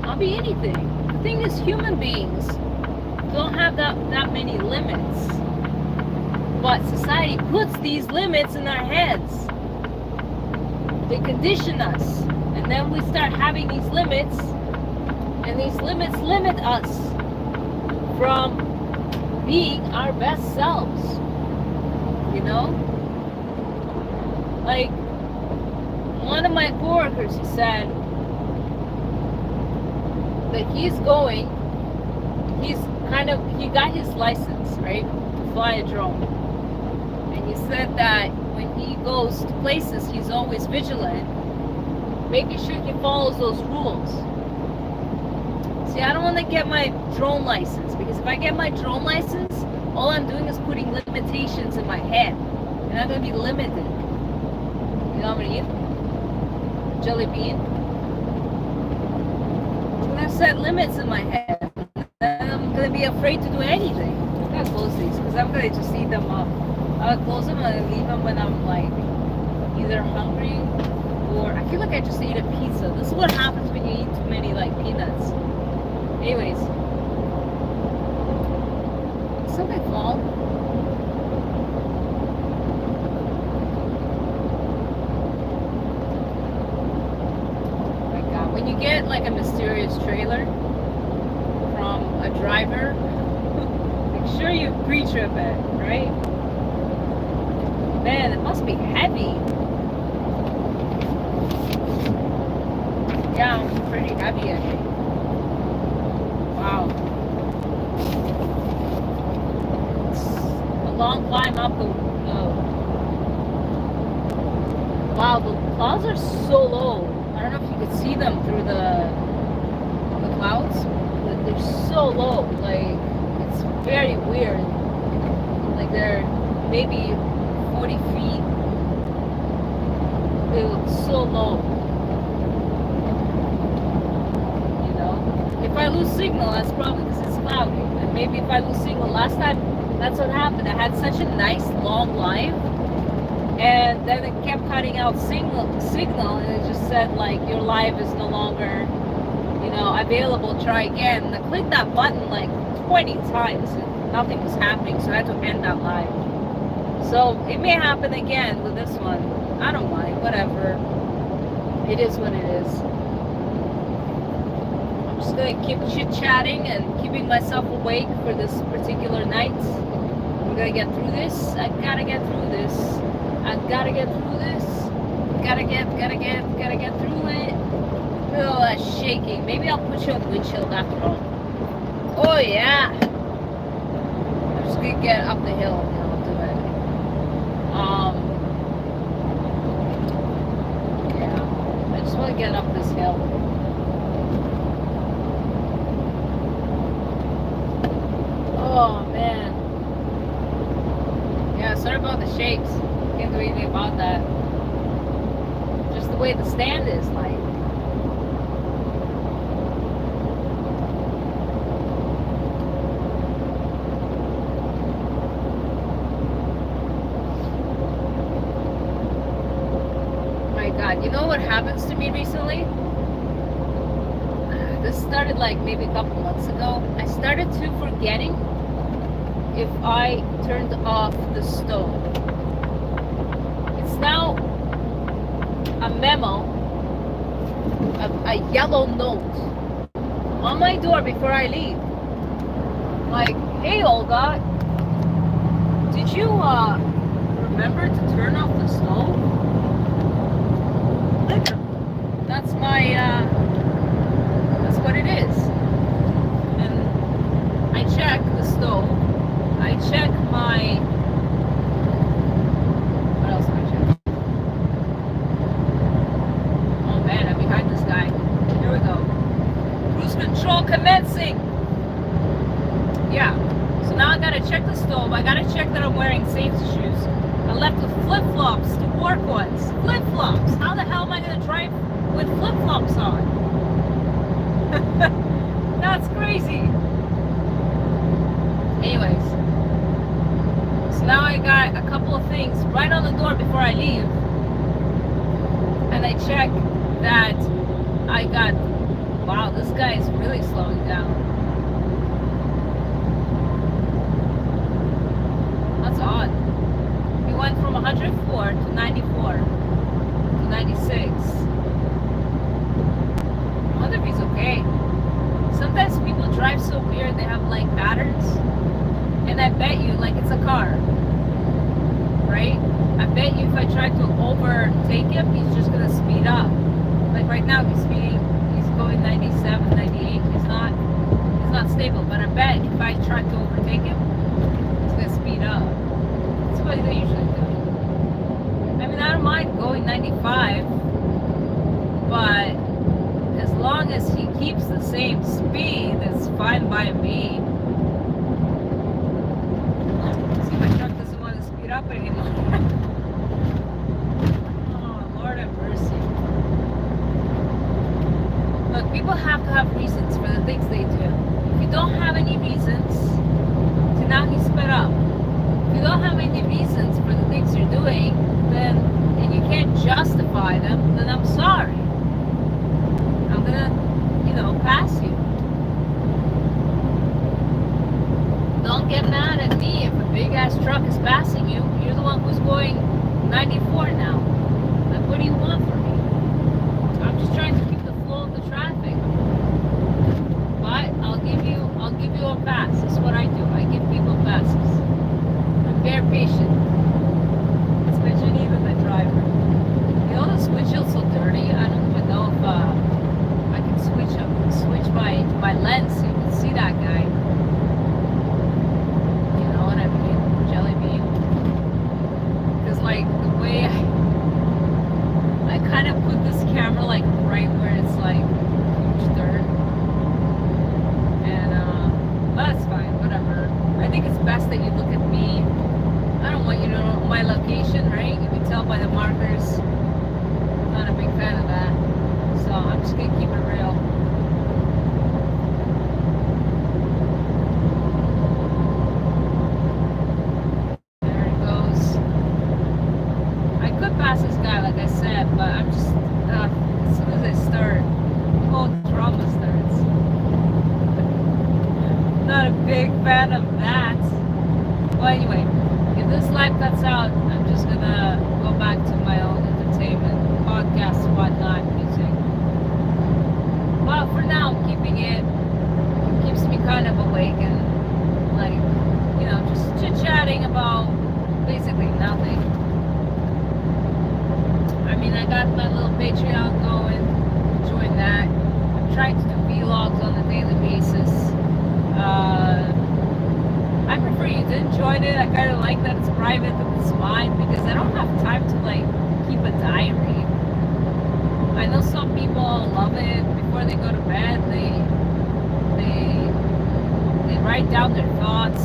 A: I'll be anything. The thing is, human beings don't have that many limits. But society puts these limits in our heads. They condition us. And then we start having these limits. And these limits limit us from being our best selves. You know? Like, one of my coworkers, he said that he got his license, right? To fly a drone. And he said that when he goes to places, he's always vigilant, making sure he follows those rules. See, I don't want to get my drone license, because if I get my drone license, all I'm doing is putting limitations in my head. And I'm going to be limited. You know what I'm going to eat? Jelly bean. I'm going to set limits in my head. And I'm going to be afraid to do anything. I'm going to close these, because I'm going to just eat them up. I'll close them and leave them when I'm like either hungry or I feel like I just ate a pizza. This is what happens when you eat too many like peanuts. Anyways, something fall. Oh my god, when you get like a mysterious trailer from a driver, make sure you pre-trip it, right? Man, it must be heavy. Yeah, it's pretty heavy, I think. Wow. It's a long climb up the... Wow, the clouds are so low. I don't know if you could see them through the clouds, but they're so low. Like, it's very weird. Like, they're maybe 40 feet. They look so low. You know? If I lose signal, that's probably because it's cloudy. And maybe if I lose signal, last time, that's what happened. I had such a nice long live, and then it kept cutting out signal, and it just said, like, your live is no longer, you know, available, try again. And I clicked that button like 20 times, and nothing was happening, so I had to end that live. So it may happen again with this one. I don't mind, whatever. It is what it is. I'm just gonna keep chit-chatting and keeping myself awake for this particular night. We're gonna get through this. I gotta get through this. I gotta get through this. Gotta get through it. Oh, that's shaking. Maybe I'll put you on the windshield after all. Oh yeah. I'm just gonna get up the hill. do it. Yeah, I just want to get up this hill. Oh man. Yeah, sorry about the shakes. Can't do anything about that. Just the way the stand is, like. My God, you know what happens to me recently? This started like maybe a couple months ago. I started to forgetting if I turned off the stove. It's now a memo, a yellow note on my door before I leave. Like, hey Olga, did you remember to turn off the stove? That's my that's what it is. And I check the stove. I check my, what else do I check? Oh man, I'm behind this guy. Here we go. Cruise control commencing. Yeah. So now I gotta check the stove. I gotta check that I'm wearing safety shoes. I left with flip-flops, the work ones. Flip-flops. How the hell am I gonna drive with flip-flops on? That's crazy. Anyways. So now I got a couple of things right on the door before I leave. And I check that I got, wow, this guy is really slowing down. That's odd. He went from 104 to 94 to 96. I wonder if he's okay. Sometimes people drive so weird, they have like patterns. And I bet you, like it's a car, right? I bet you if I try to overtake him, he's just gonna speed up. Like right now, he's speeding, he's going 97, 98. He's not stable. But I bet if I try to overtake him, he's gonna speed up. That's what they usually do. I mean, I don't mind going 95, but as long as he keeps the same speed, it's fine by me. See, my truck doesn't want to speed up anymore. Oh, Lord have mercy. Look, people have to have reasons for the things they do. If you don't have any reasons, so now he sped up. If you don't have any reasons for the things you're doing, then, and you can't justify them, then I'm sorry. I'm gonna, pass you. Don't get mad at me if a big ass truck is passing you. You're the one who's going 94 now. Like, what do you want from me? I'm just trying to keep the flow of the traffic. But I'll give you a pass. That's what I do. I give people passes. I'm very patient. Especially even the driver. You know, this windshield's so dirty. I don't even know if I can switch my lens so you can see that guy. You know what I mean? Jelly bean. Because like the way I kind of put this camera like right where it's like huge dirt. And but that's fine, whatever. I think it's best that you look at me. I don't want you to know my location, right? You can tell by the markers. I'm not a big fan of that. So I'm just gonna keep it real. There it goes. I could pass this guy, like I said, but I'm just, as soon as I start, the whole drama starts. Not a big fan of that. Well, anyway, if this live cuts out, I'm just gonna go back to my own entertainment, podcasts, whatnot, music. But for now, I'm keeping it. It keeps me kind of awake and, like, just chit-chatting about basically nothing. I mean, I got my little Patreon going. Join that. I'm trying to do vlogs on a daily basis. I I prefer you didn't join it. I kind of like that it's private and it's mine because I don't have time to like keep a diary. I know some people love it. Before they go to bed, they they write down their thoughts,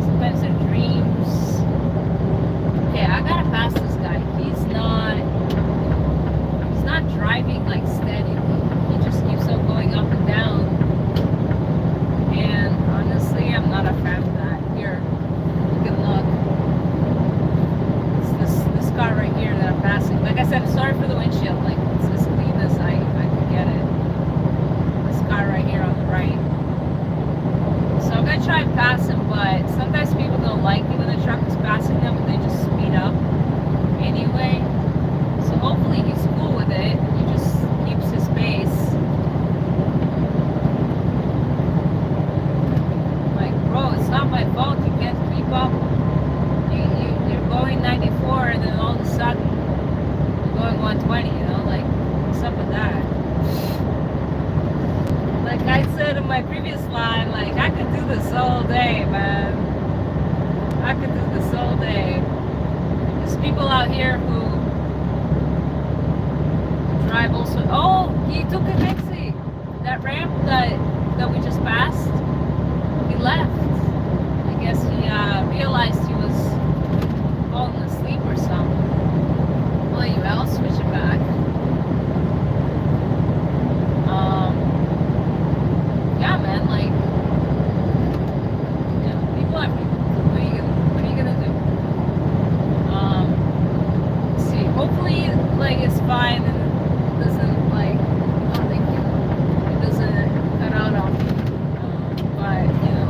A: sometimes their dreams. Okay, I gotta pass this guy. He's not driving like steady. He just keeps on going up and down. And honestly, I'm not a fan of that. Here, you can look. It's this car right here that I'm passing. Like I said, sorry for the windshield. Like it's as clean as I can get it. This car right here on the right. So I'm gonna try and pass him, but sometimes people don't like it when the truck is passing them and they just speed up anyway. So hopefully he's cool with it. He just keeps his pace. Like, bro, it's not my fault. You can't keep up. You're going 94 and then all of a sudden you're going 120, you know? Like, what's up with that? Like I said in my previous line, like, I could do this all day, man. I could do this all day. There's people out here who drive also. Oh, he took an exit. That ramp that we just passed, he left. I guess he realized he was falling asleep or something. Well, anyway, I'll switch it back. Yeah, man, like, yeah, people are people. What are you gonna do? Let's see. Hopefully, like, it's fine and it doesn't like. Oh, thank you. It doesn't cut out on me. But you know,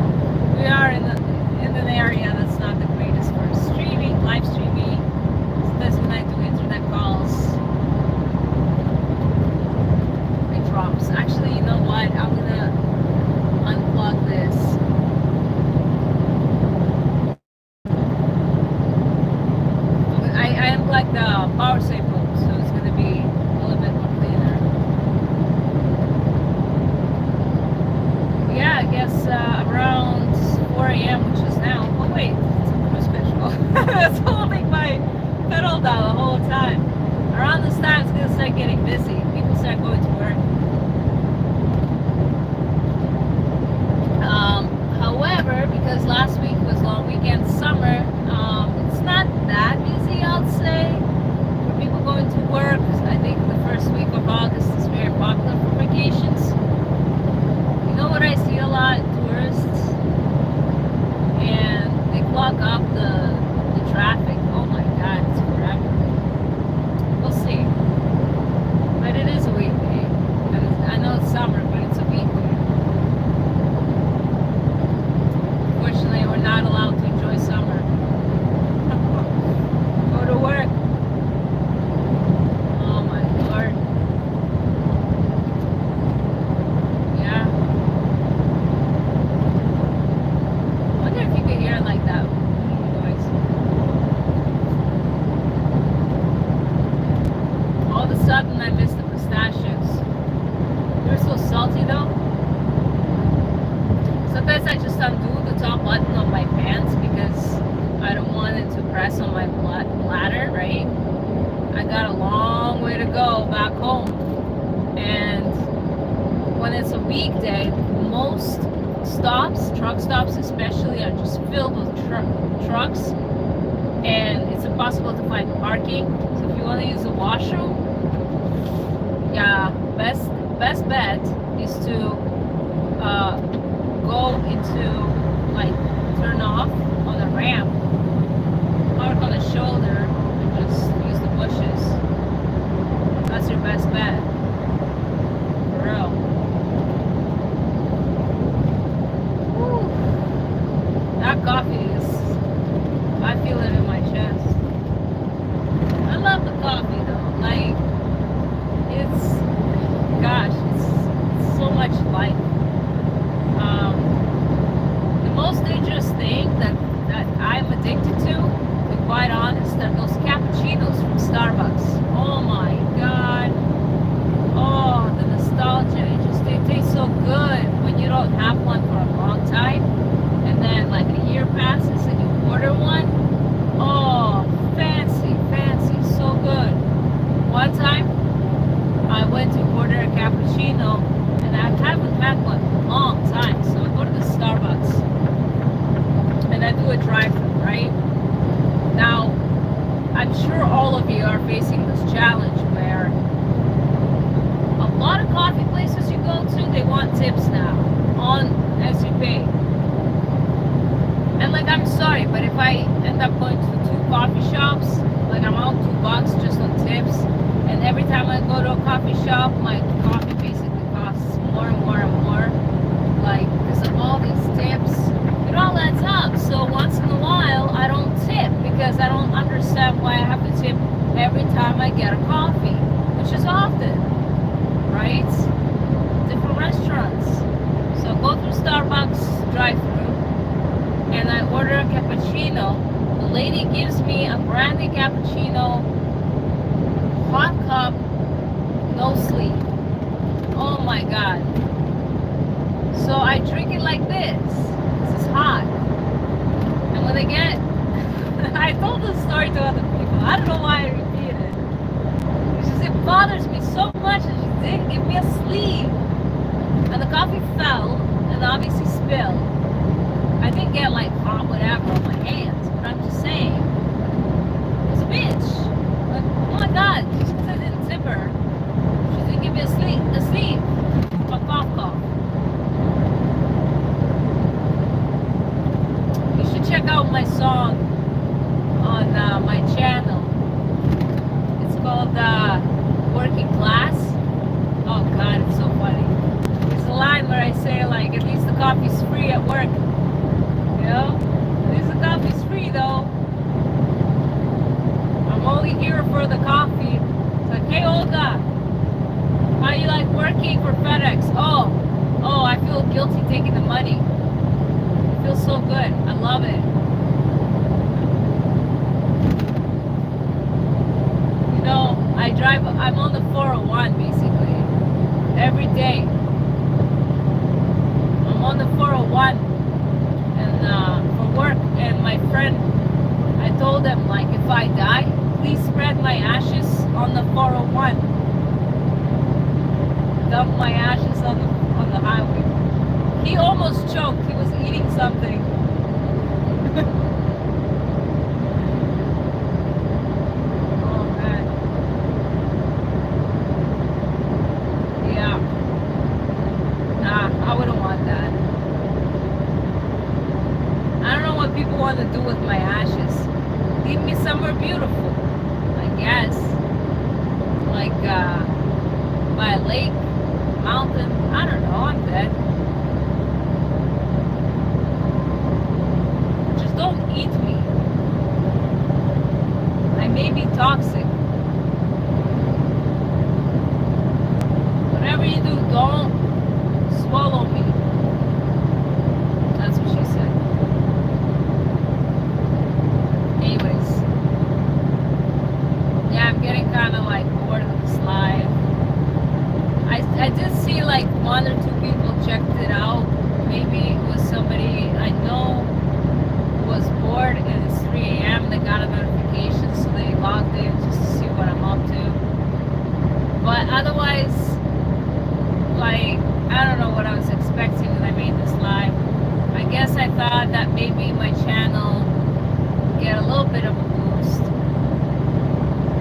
A: we are in an area that's not the greatest for streaming, live streaming. Sometimes when I do internet calls, it drops. Actually, you know what? I'm gonna unplug this. I unplugged the power save mode, so it's gonna be a little bit more cleaner. Yeah, I guess around 4 a.m., which is now. Oh wait, it's a cruise control. That's holding my pedal down the whole time. Around this time, it's gonna start getting busy. People start going to work. However, because last week was long weekend summer, it's not that busy, I'd say, for people going to work. I think the first week of August is very popular for vacations. You know what I see a lot? Tourists, and they clog up the traffic. Oh my God, it's forever. We'll see. But it is a weekday. I know it's summer, but it's a weekday. Unfortunately, we're not allowed to enjoy summer. Go to work. Oh my Lord. Yeah. I wonder if you could hear it like that noise. All of a sudden, I missed the pistachios. They're so salty though. Sometimes I just undo the top button of my pants because I don't want it to press on my bladder, right? I got a long way to go back home. And when it's a weekday, most stops, truck stops especially, are just filled with trucks. And it's impossible to find parking. So if you want to use the washroom, yeah, best bet is to go into, like, turn off on the ramp, park on the shoulder, and just use the bushes. That's your best bet. For real. Woo. That coffee is, I feel it in my chest. I love the coffee though. Like, it's, gosh, it's so much life. The most dangerous thing that I'm addicted to be quite honest, are those cappuccinos from Starbucks. Oh my God. Oh, the nostalgia. They taste so good when you don't have one for a long time. And then, want tips now on as you pay. And like, I'm sorry, but if I end up going to 2 coffee shops, like I'm out $2 just on tips, and every time I go to a coffee shop, my coffee basically costs more and more and more, like because of all these tips. It all adds up. So once in a while, I don't tip because I don't understand why I have to tip every time I get a coffee, which is often, right? Different restaurants. So I go through Starbucks drive-through and I order a cappuccino. The lady gives me a brandy cappuccino, hot cup, no sleep. Oh my god. So I drink it like this. This is hot. And when I get I told this story to other people. I don't know why I repeat it. It's just it bothers me so much that she didn't give me a sleeve. And the coffee fell and obviously spilled. I didn't get like hot whatever on my hands, but I'm just saying. It's a bitch. Like, oh my god, just because I didn't tip her, she didn't give me a sleeve. A cough. You should check out my song on my channel. It's called Working Class. Oh god, it's so funny. There's a line where I say like, at least the coffee's free at work. You know? At least the coffee's free though. I'm only here for the coffee. It's like, hey Olga, how you like working for FedEx? Oh, I feel guilty taking the money. It feels so good. I love it. You know, I'm on the 401 basically. Every day. I'm on the 401 and for work, and my friend, I told them like, if I die, please spread my ashes on the 401. Dump my ashes on the highway. He almost choked. He was eating something. Oh man. Yeah. Nah, I wouldn't want that. I don't know what people want to do with my ashes. Leave me somewhere beautiful, I guess. Like by a lake, mountain. I don't know. I'm dead. Just don't eat me. I may be toxic. Whatever you do, don't swallow me. That's what she said. Anyways. Yeah, I'm getting kind of like bored of this live. I did see like 1 or 2 people checked it out. Maybe it was somebody I know who was bored and it's 3 a.m. They got a notification, so they logged in just to see what I'm up to. But otherwise, like, I don't know what I was expecting when I made this live. I guess I thought that maybe my channel would get a little bit of a boost.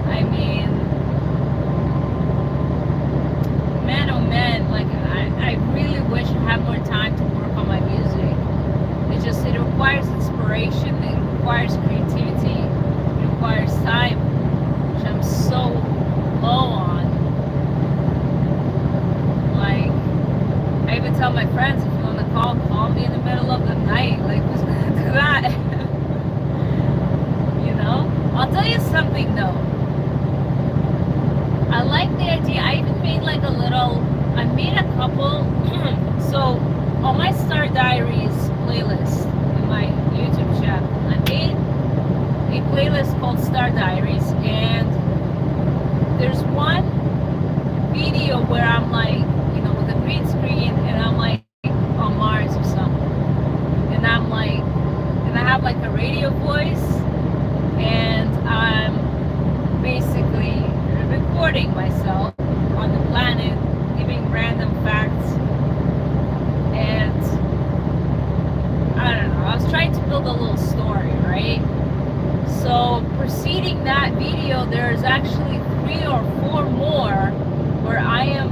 A: I mean, man oh man, like I really wish I had more time to work on my music. It requires inspiration, it requires creativity, it requires time, which I'm so low on. Like, I even tell my friends, if you want to call me in the middle of the night. Like, who's gonna do that? You know? I'll tell you something though. I like the idea. I even made like I made a couple. So on my Star Diaries playlist in my YouTube channel, I made a playlist called Star Diaries, and there's one video where I'm like, you know, with a green screen, and I'm like on Mars or something, and I'm like, and I have like a radio voice, and I'm basically recording myself on the planet, giving random facts, and I don't know, I was trying to build a little story, right? So preceding that video, there's actually 3 or 4 more where I am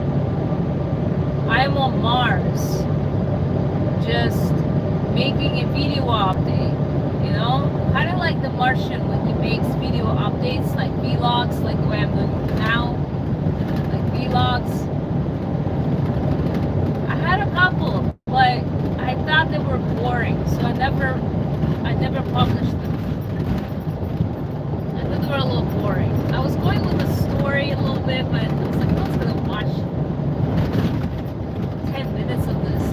A: I'm on Mars, just making a video update, you know? Kind of like the Martian when he makes video updates, like vlogs, like the way I'm doing now, like vlogs. I had a couple, but I thought they were boring, so I never published them. I thought they were a little boring. I was going with the story a little bit, but I was like, I was gonna watch 10 minutes of this.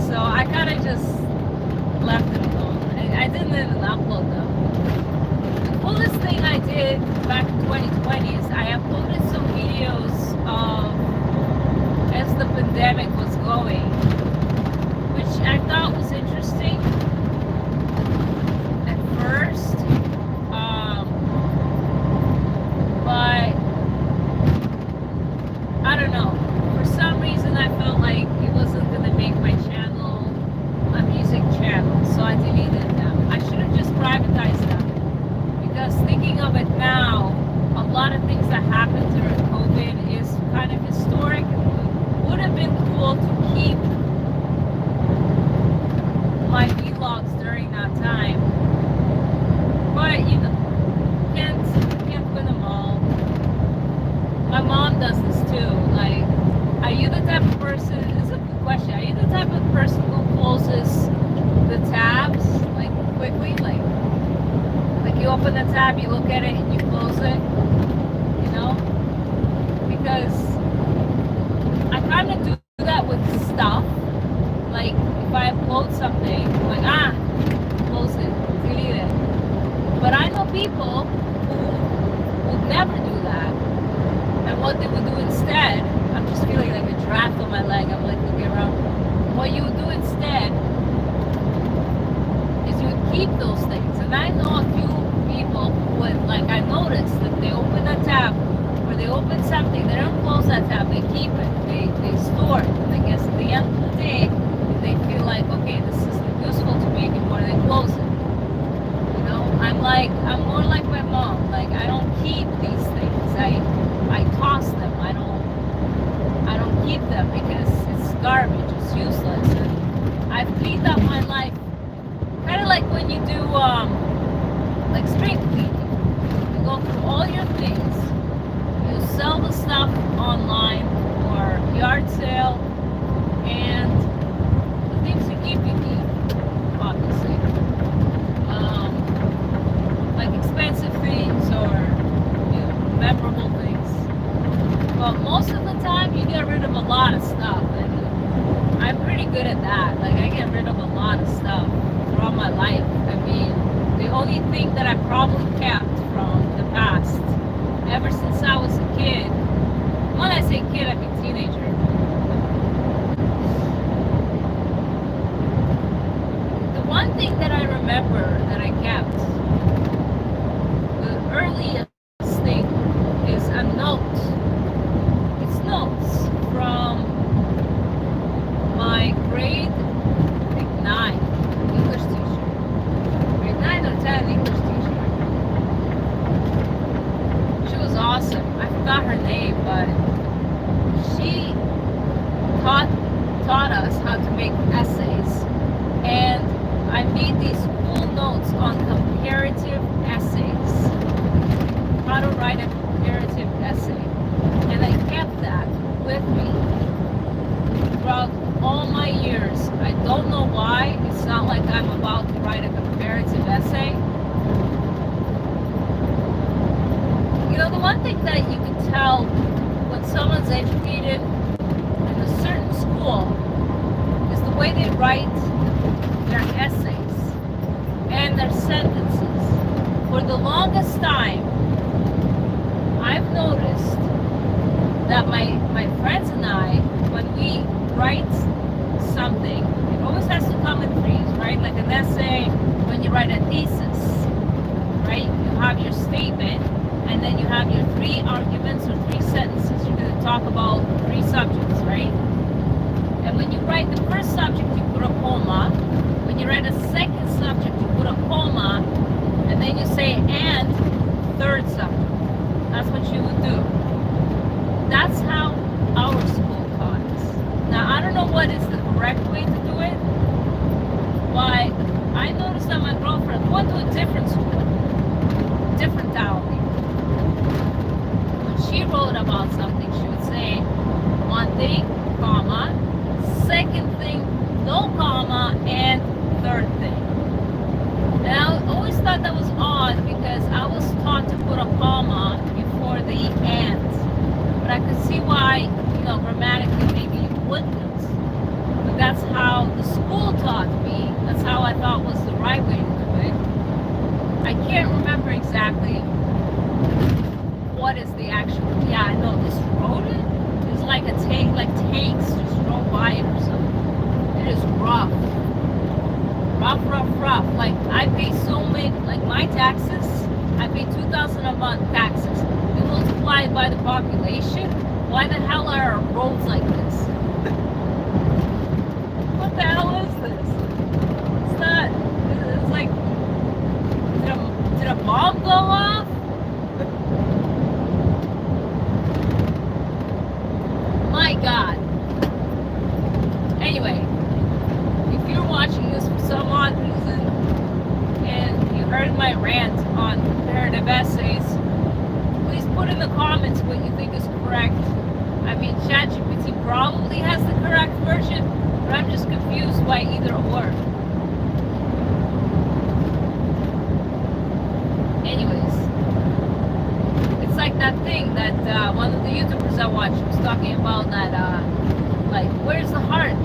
A: So I kind of just left them alone. I didn't even upload them. The coolest thing I did back in 2020 is I uploaded some videos of as the pandemic was going, which I thought was interesting at first, but I don't know. For some reason, I felt like it wasn't gonna make my channel a music channel, so I deleted them. I should have just privatized them, because thinking of it now, a lot of things that happened during COVID is kind of historic. It would have been cool to keep my vlogs during that time, but you know, can't win them all. My mom does this too. Like, are you the type of person? This is a good question. Are you the type of person who closes the tabs like quickly? Like you open the tab, you look at it, and you close it. You know, because I kind of do that with stuff. Like if I upload something, I'm like close it, delete it. But I know people who would never do that. And what they would do instead, I'm just feeling like a draft on my leg. I'm like looking around. What you would do instead is you would keep those things. And I know a few people who would, like, I noticed that they open a tab or they open something, they don't close that tab, they keep it, they store it. And I guess at the end of the day, they feel like, okay, this isn't useful to me anymore, they close it. You know, I'm more like my mom. Like, I don't keep these things. I toss them. I don't keep them because it's garbage. It's useless. And I've cleaned up my life, kind of like when you do like spring cleaning. You go through all your things. You sell the stuff online or yard sale, and the things you keep, obviously. Like expensive things or memorable things. But most of the time you get rid of a lot of stuff, and I'm pretty good at that. Like I get rid of a lot of stuff throughout my life. I mean, the only thing that I probably kept from the past, ever since I was a kid, when I say kid, I mean teenager. The one thing that I remember that I kept, the earliest thing, is a note. It's notes from my grade, I think 9 English teacher. Grade 9 or 10 English teacher. She was awesome. I forgot her name, but she taught us how to make essays. And I made these cool notes on comparative essays. How to write a comparative essay. And I kept that with me throughout all my years. I don't know why. It's not like I'm about to write a comparative essay. You know, the one thing that you can tell when someone's educated in a certain school is the way they write their essays and their sentences. For the longest time, I've noticed that my friends and I, when we write something, it always has to come in threes, right? Like an essay, when you write a thesis, right? You have your statement, and then you have your 3 arguments or 3 sentences. You're going to talk about 3 subjects, right? And when you write the first subject, you put a comma. When you write a second subject, you put a comma, and then you say and third subject. That's what you would do. That's how our thing, comma, second thing, no comma, and third thing. And I always thought that was odd because I was taught to put a comma before the and. But I could see why, grammatically maybe you wouldn't. But that's how the school taught me. That's how I thought was the right way to do it. I can't remember exactly what is the actual. Yeah, I know this road is like a tank, like tanks just drove by it or something. It is rough. Rough. Like I pay so many, like my taxes, I pay $2,000 a month taxes. You multiply it by the population. Why the hell are our roads like this? What the hell is this? It's not. It's like, did a bomb go off? My God. Anyway, if you're watching this for some odd reason and you heard my rant on comparative essays, please put in the comments what you think is correct. I mean, ChatGPT probably has the correct version, but I'm just confused by either or. Anyways, it's like that thing that one of the YouTubers I watched was talking about that, like, where's the heart?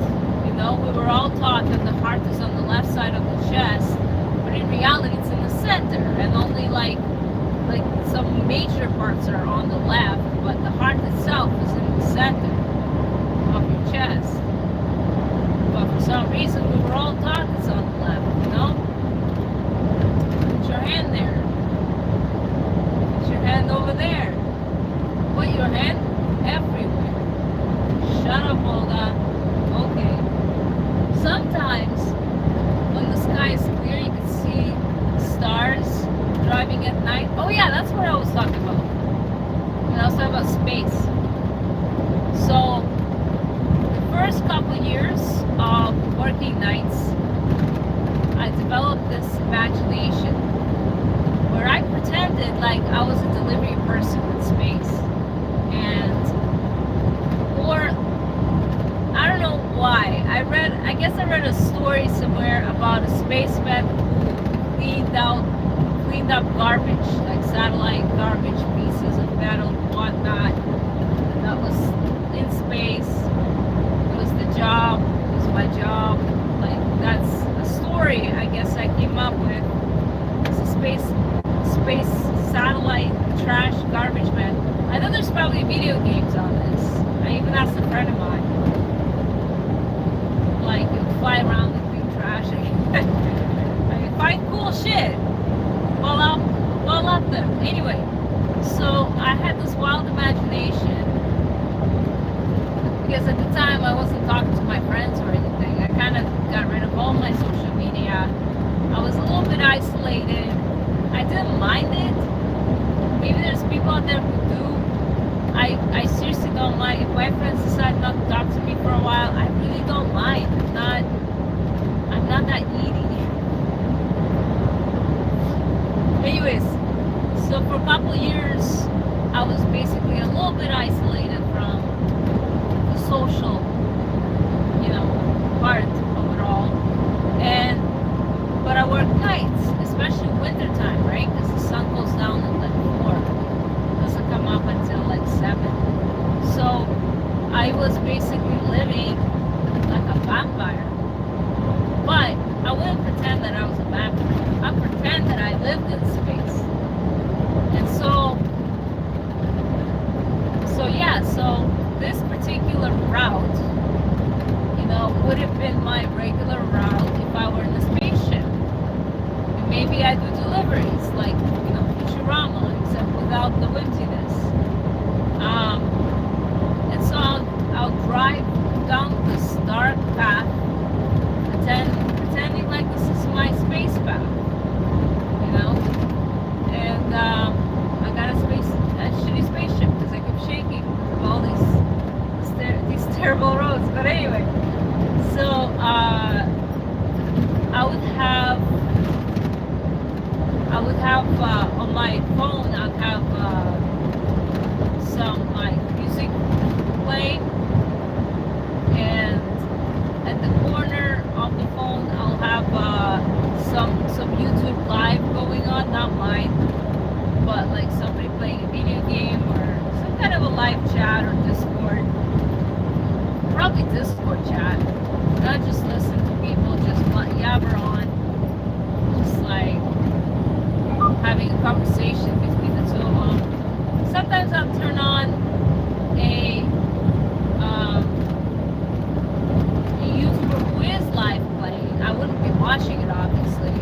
A: We were all taught that the heart is on the left side of the chest, but in reality it's in the center, and only like some major parts are on the left, but the heart itself is in the center of your chest. But for some reason we were all taught it's on the left, Put your hand there. Put your hand over there. Put your hand everywhere. Shut up, Olga. Okay. Sometimes when the sky is clear you can see stars driving at night. Oh yeah, that's what I was talking about. When I was talking about space. So the first couple years of working nights, I developed this imagination where I pretended like I was a delivery person in space. Or I don't know why. I guess I read a story somewhere about a spaceman who cleaned up garbage, like satellite garbage, pieces of metal, whatnot. That was in space. It was the job. It was my job. Like, that's a story I guess I came up with. It's a space satellite trash garbage man. I know there's probably video games on this. I even asked a friend of mine. Like, you would fly around and clean trash. I could find cool shit while up there. Anyway, so I had this wild imagination because at the time I wasn't talking to my friends or anything. I kind of got rid of all my social media. I was a little bit isolated. I didn't mind it. Maybe there's people out there who do. I seriously don't mind. If my friends decide not to talk to me for a while, I really don't mind. I'm not that needy. Anyways, so for a couple of years, I was basically a little bit isolated from the social, part of it all. But I work nights, especially winter time, right? Because the sun goes down at like 4. It doesn't come up until like 7. So I was basically living like a vampire. But I wouldn't pretend that I was a vampire. I pretend that I lived in space. And so this particular route, would have been my regular route if I were in a spaceship. And maybe I do deliveries like, Futurama, except without the whimsiness. And so I'll drive down this dark path, pretending like this is my space path, and I got a shitty spaceship because I kept shaking all these terrible roads. But anyway, so I would have on my phone, I'd have some like music playing, probably Discord chat. Not just listen to people just yabber on, just like having a conversation between the two of them. Sometimes I'll turn on a YouTuber who is live playing. I wouldn't be watching it, obviously.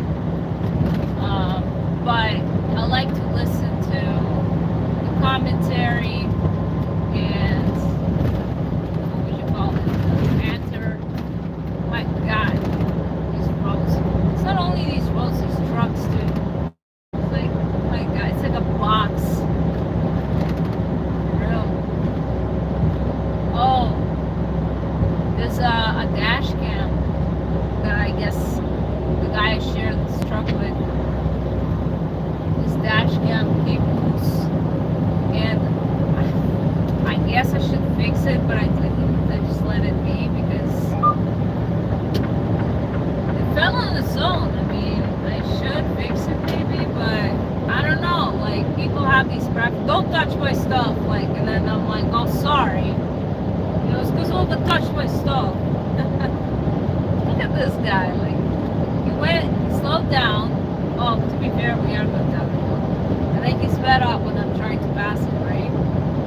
A: But I like to listen to the commentary and what would you call it? The banter. My God, these roads. It's not only these roads, these trucks too. It's like, my God, it's like a box. Real. Oh, there's a dash cam that I guess the guy I shared this truck with. This dash cam came loose, and I guess I should fix it, but I didn't. I just let it be because it fell on its own. I mean, I should fix it maybe, but I don't know. Like, people have these practices. Don't touch my stuff. Like, and then I'm like, oh, sorry. You know, it's because all the touch my stuff. Look at this guy. Like, he slowed down. Oh, to be fair, we are going down the road. I think he sped up when I'm trying to pass him, right?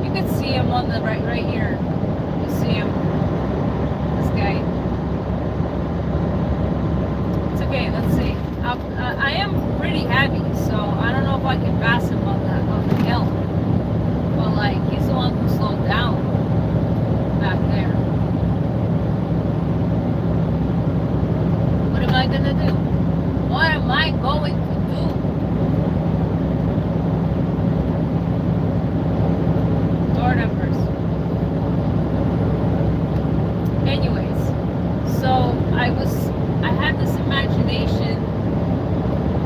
A: You can see him on the right here. You see him. This guy. It's okay. Let's see. I am pretty heavy, so I don't know if I can pass him on the hill. But like, he's the one who slowed down back there. What am I gonna do? What am I going to do? Lord have mercy. Anyways, so I had this imagination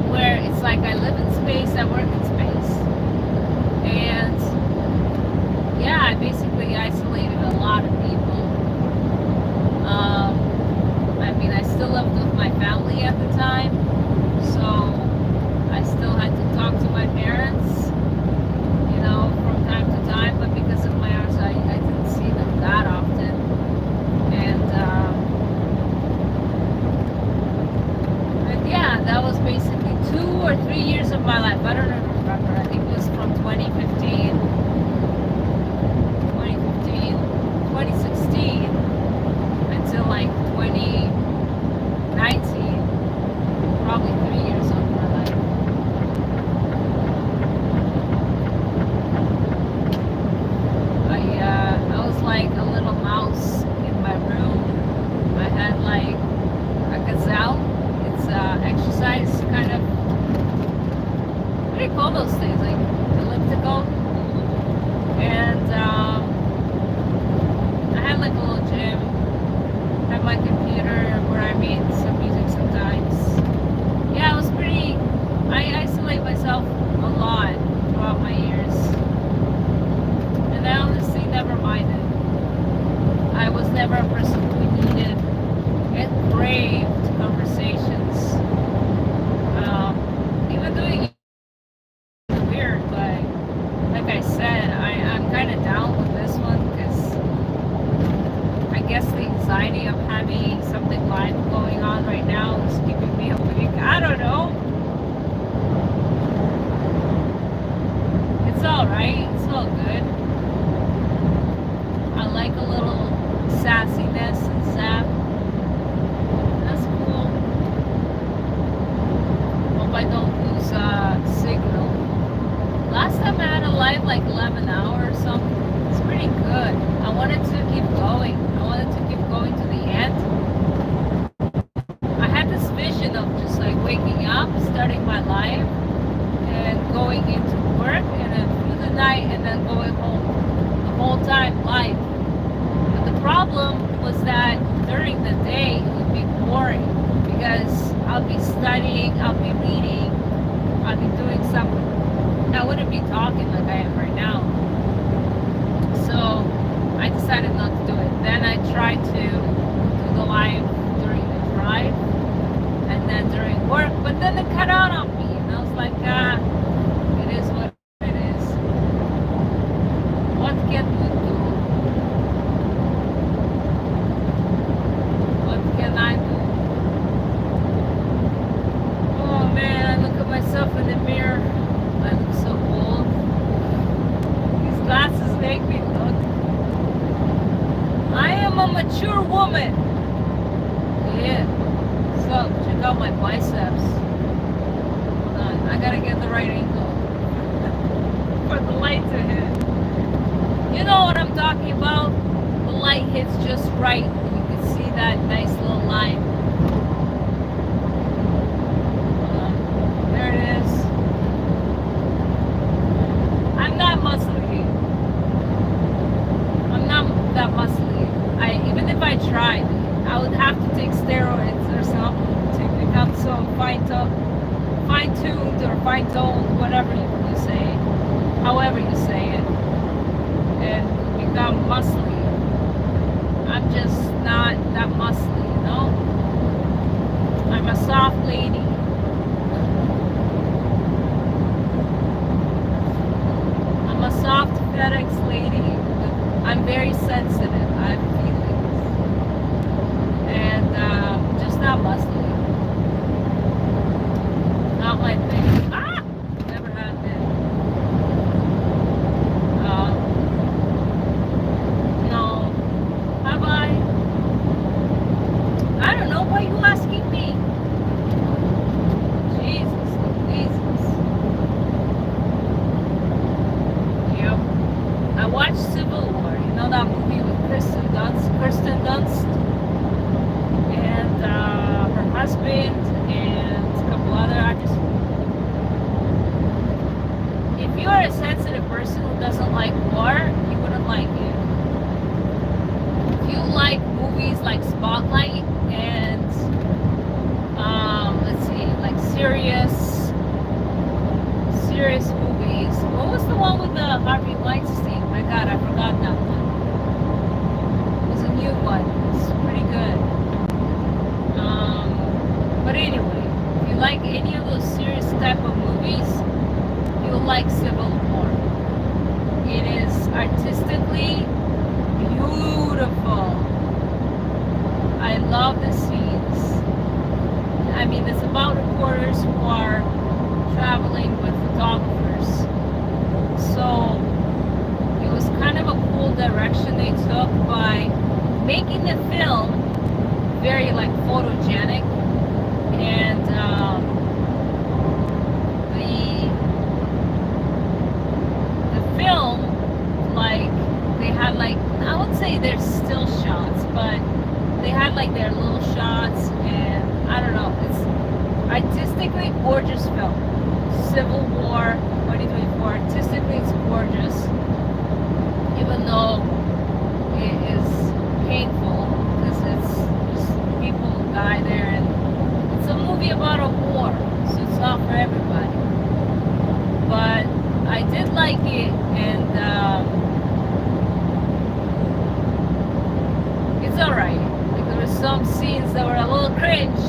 A: where it's like I live in space, I work in space. And yeah, I basically isolated a lot of people. I mean, I still lived with my family at the time, so I still had to talk to my parents, you know, from time to time, but because of my hours, I didn't see them that often. And yeah, that was basically 2 or 3 years of my life. I don't even remember. I think it was from 2016, 2016 until like 2019, probably 3 years of my life. I was like a little mouse in my room. I had like a gazelle. It's exercise kind of, what do you call those things? Like elliptical. And I had like a little gym. I had my computer where I made some music sometimes. Yeah, it was pretty, I isolate myself a lot throughout my years. And I honestly never minded. I was never a person who needed and craved conversations. Even doing it is weird, but like I said, I'm kind of down with this one because I guess the anxiety of having something live going on right now is keeping me awake. I don't know. It's alright. It's all good. I like a little sassiness and sap. That's cool. Hope I don't lose signal. Last time I had a live like 11 hours or something. It's pretty good. I wanted to keep going. I wanted to keep going to the end. I had this vision of just like waking up, starting my life, and going into work, and then through the night, and then going home. The whole time live. But the problem was that during the day it would be boring because I'll be studying, I'll be reading, I'll be doing something. I wouldn't be talking like I am right now. So I decided not to do it. Then I tried to do the live during the drive and then during work, but then it cut out on me, and I was like, it is what it is. What can we do? am a mature woman. Yeah. So, check out my biceps. Hold on, I gotta get the right angle for the light to hit. You know what I'm talking about? The light hits just right. You can see that nice little line. There it is. I'm not muscly. I'm not that muscly. Even if I tried, I would have to take steroids or something to become so fine-tuned or fine-toned, whatever you say, however you say it, and become muscly. I'm just not that muscly, you know? I'm a soft lady. I'm a soft FedEx lady. I'm very sensitive. I have feelings. And just not muscly. Not my thing. Ah! Never had been. No. Have I don't know. Why are you asking me? Jesus. Jesus. Yep. I watched Civil War. You know that movie with Kirsten Dunst, and her husband, and a couple other actors. If you are a sensitive person who doesn't like war, you wouldn't like it. If you like movies like Spotlight and let's see, like serious movies. What was the one with the Harvey Weinstein? My God, I forgot that one. It was a new one. It's pretty good. But anyway, if you like any of those serious type of movies, you'll like Civil War. It is artistically beautiful. I love the scenes. I mean, it's about reporters who are traveling with photographers. So it was kind of a cool direction they took by making the film very like photogenic, and the film, like, they had like, I would say they're still shots, but they had like their little shots, and I don't know, it's artistically gorgeous film. Civil War 2024, artistically it's gorgeous, even though it is painful because it's just people who die there, and it's a movie about a war, so it's not for everybody. But I did like it, and it's alright. Like, there were some scenes that were a little cringe,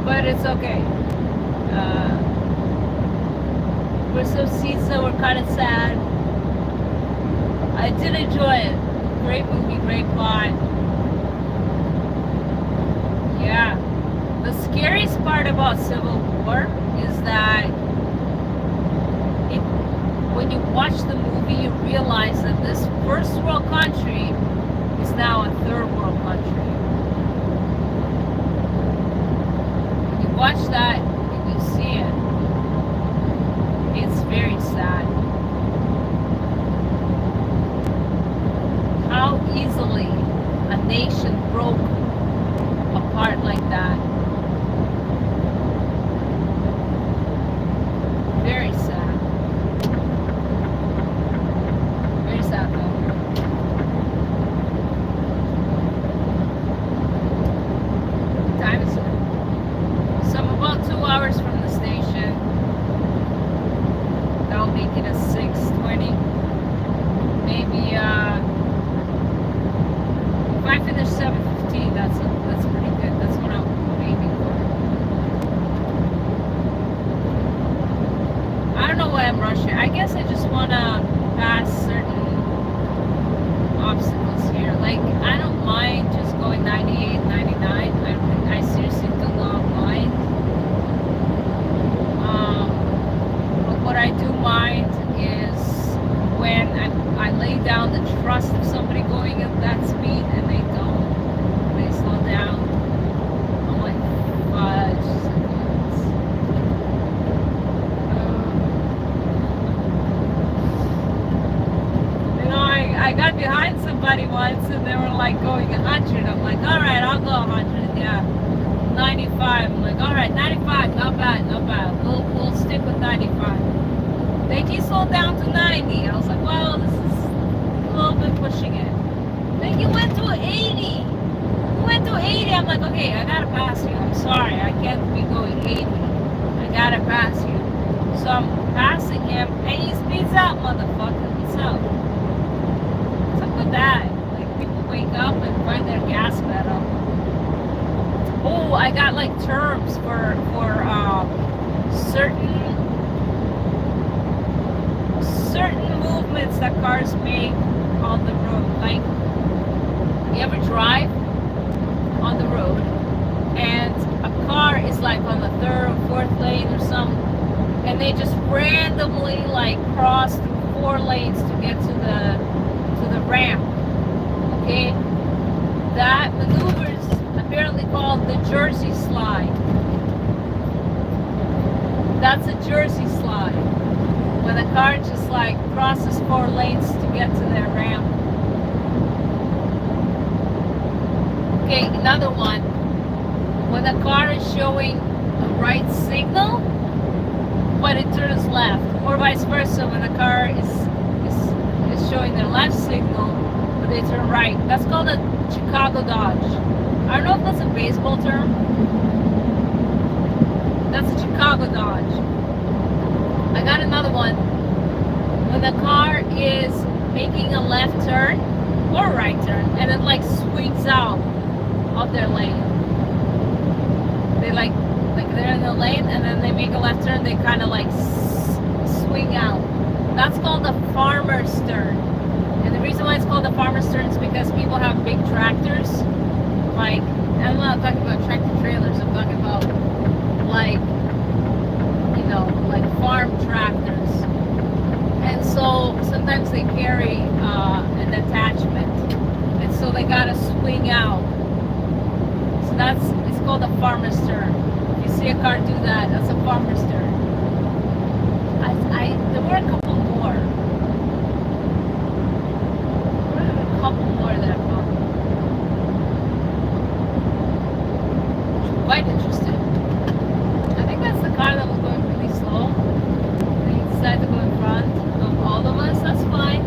A: but it's okay. There were some scenes that were kind of sad. I did enjoy it. Great movie, great plot. Yeah. The scariest part about Civil War is that when you watch the movie, you realize that this first world country is now a third world country. When you watch that and you see it, it's very sad. How easily a nation broke apart like that. Very sad. Very sad though. What time is it? So I'm about 2 hours from the station. That'll make it a 6:20. Maybe if I finish 7:15, that's pretty good. That's what I'm aiming for. I don't know why I'm rushing. I guess I just want to pass certain obstacles here. Like, I don't mind just going 98, 99. I seriously do not mind. But what I do mind is when I lay down the trust of somebody going at that speed and they don't. They slow down. I'm like, fudge. You know, I got behind somebody once and they were like going 100. I'm like, all right, I'll go 100. Yeah. 95. I'm like, all right, 95. Not bad, not bad. We'll stick with 95. He slowed down to 90. I was like, well, this is a little bit pushing it. Then you went to 80. You went to 80. I'm like, okay, I gotta pass you. I'm sorry, I can't be going 80. I gotta pass you. So I'm passing him, and he speeds out, motherfucker. What's up? What's up with that? Like, people wake up and find their gas pedal. Oh, I got like terms for certain movements that cars make on the road. Like, you ever drive on the road and a car is like on the third or fourth lane or something, and they just randomly like cross through 4 lanes to get to the ramp. Okay, that maneuver is apparently called the Jersey slide. That's a Jersey slide, when a car just like crosses 4 lanes to get to their ramp. Okay, another one. When a car is showing a right signal, but it turns left, or vice versa. When a car is showing their left signal, but they turn right. That's called a Chicago Dodge. I don't know if that's a baseball term. That's a Chicago Dodge. I got another one. When the car is making a left turn or a right turn, and it like swings out of their lane. They like they're in the lane, and then they make a left turn. They kind of like swing out. That's called a farmer's turn. And the reason why it's called a farmer's turn is because people have big tractors. Like, I'm not talking about tractor trailers. I'm talking about like, you know, like farm tractors. And so sometimes they carry an attachment, and so they gotta swing out. So it's called a farmer's turn. If you see a car do that, that's a farmer's turn. There were a couple more. There were a couple more that I found. Quite interesting. I think that's the car that was going really slow. They decided to go in front of all of us. That's fine.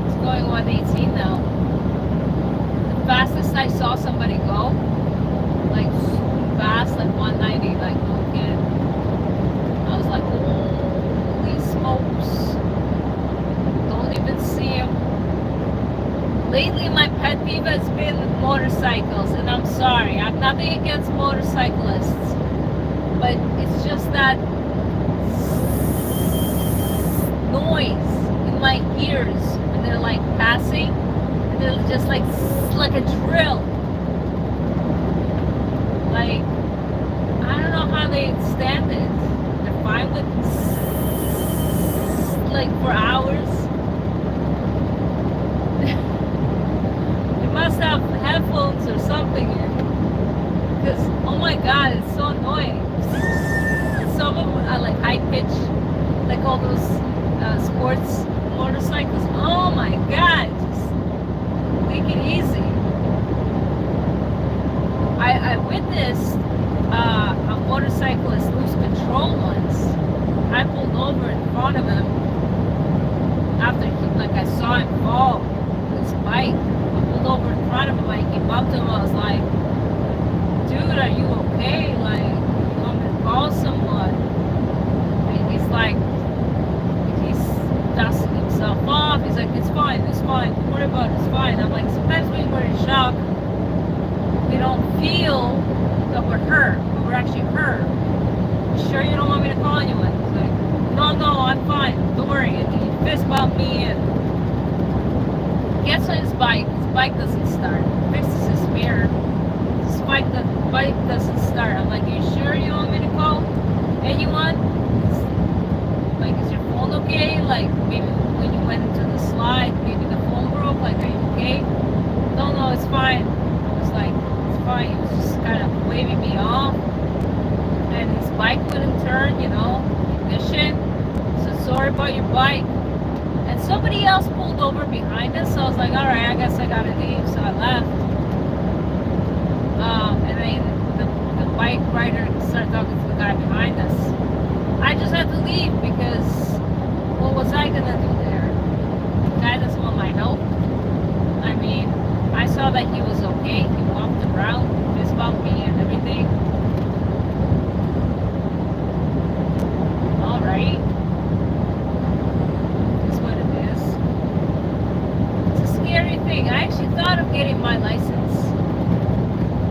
A: It's going 118 now. The fastest I saw somebody go, like super fast, like 190, like no kid. I was like, holy smokes. Don't even see him. Lately, my pet peeve has been motorcycles, and I'm sorry, I'm nothing against motorcyclists, but it's just that noise in my ears when they're like passing, and they're just like a drill. Like, I don't know how they stand it. They're fine with like for hours. They must have headphones or something in, because oh my god, it's so annoying. Some of them are like high pitch, like all those sports motorcycles. Oh my god, just take it easy. I witnessed a motorcyclist lose control once. I pulled over in front of him after I saw him fall with his bike. I pulled over in front of him. I came up to him. I was like, dude, are you okay? Like, you want me to call someone? And he's like, he's dusting himself off. He's like, it's fine, don't worry about it, it's fine. I'm like, sometimes when we're in shock, we don't feel that we're hurt, but we're actually hurt. You sure you don't want me to call anyone? He's like, no, I'm fine, don't worry. And he fist bumped me and gets on his bike doesn't start. Fixes his mirror. His bike doesn't start. I'm like, are you sure you don't want me to call anyone? Like, is your phone okay? Like, maybe when you went into the slide, maybe the phone broke. Like, are you okay? No, no, it's fine. I was like, it's fine. He was just kind of waving me off, and his bike wouldn't turn, ignition. So sorry about your bike. And somebody else pulled over behind us, so I was like, all right, I guess I gotta leave. So I left. And then the bike rider started talking to the guy behind us. I just had to leave because what was I gonna do there? The guy doesn't want my help. I mean, I saw that he was okay. He walked around, fist bumped me and everything. All right. That's what it is. It's a scary thing. I actually thought of getting my license.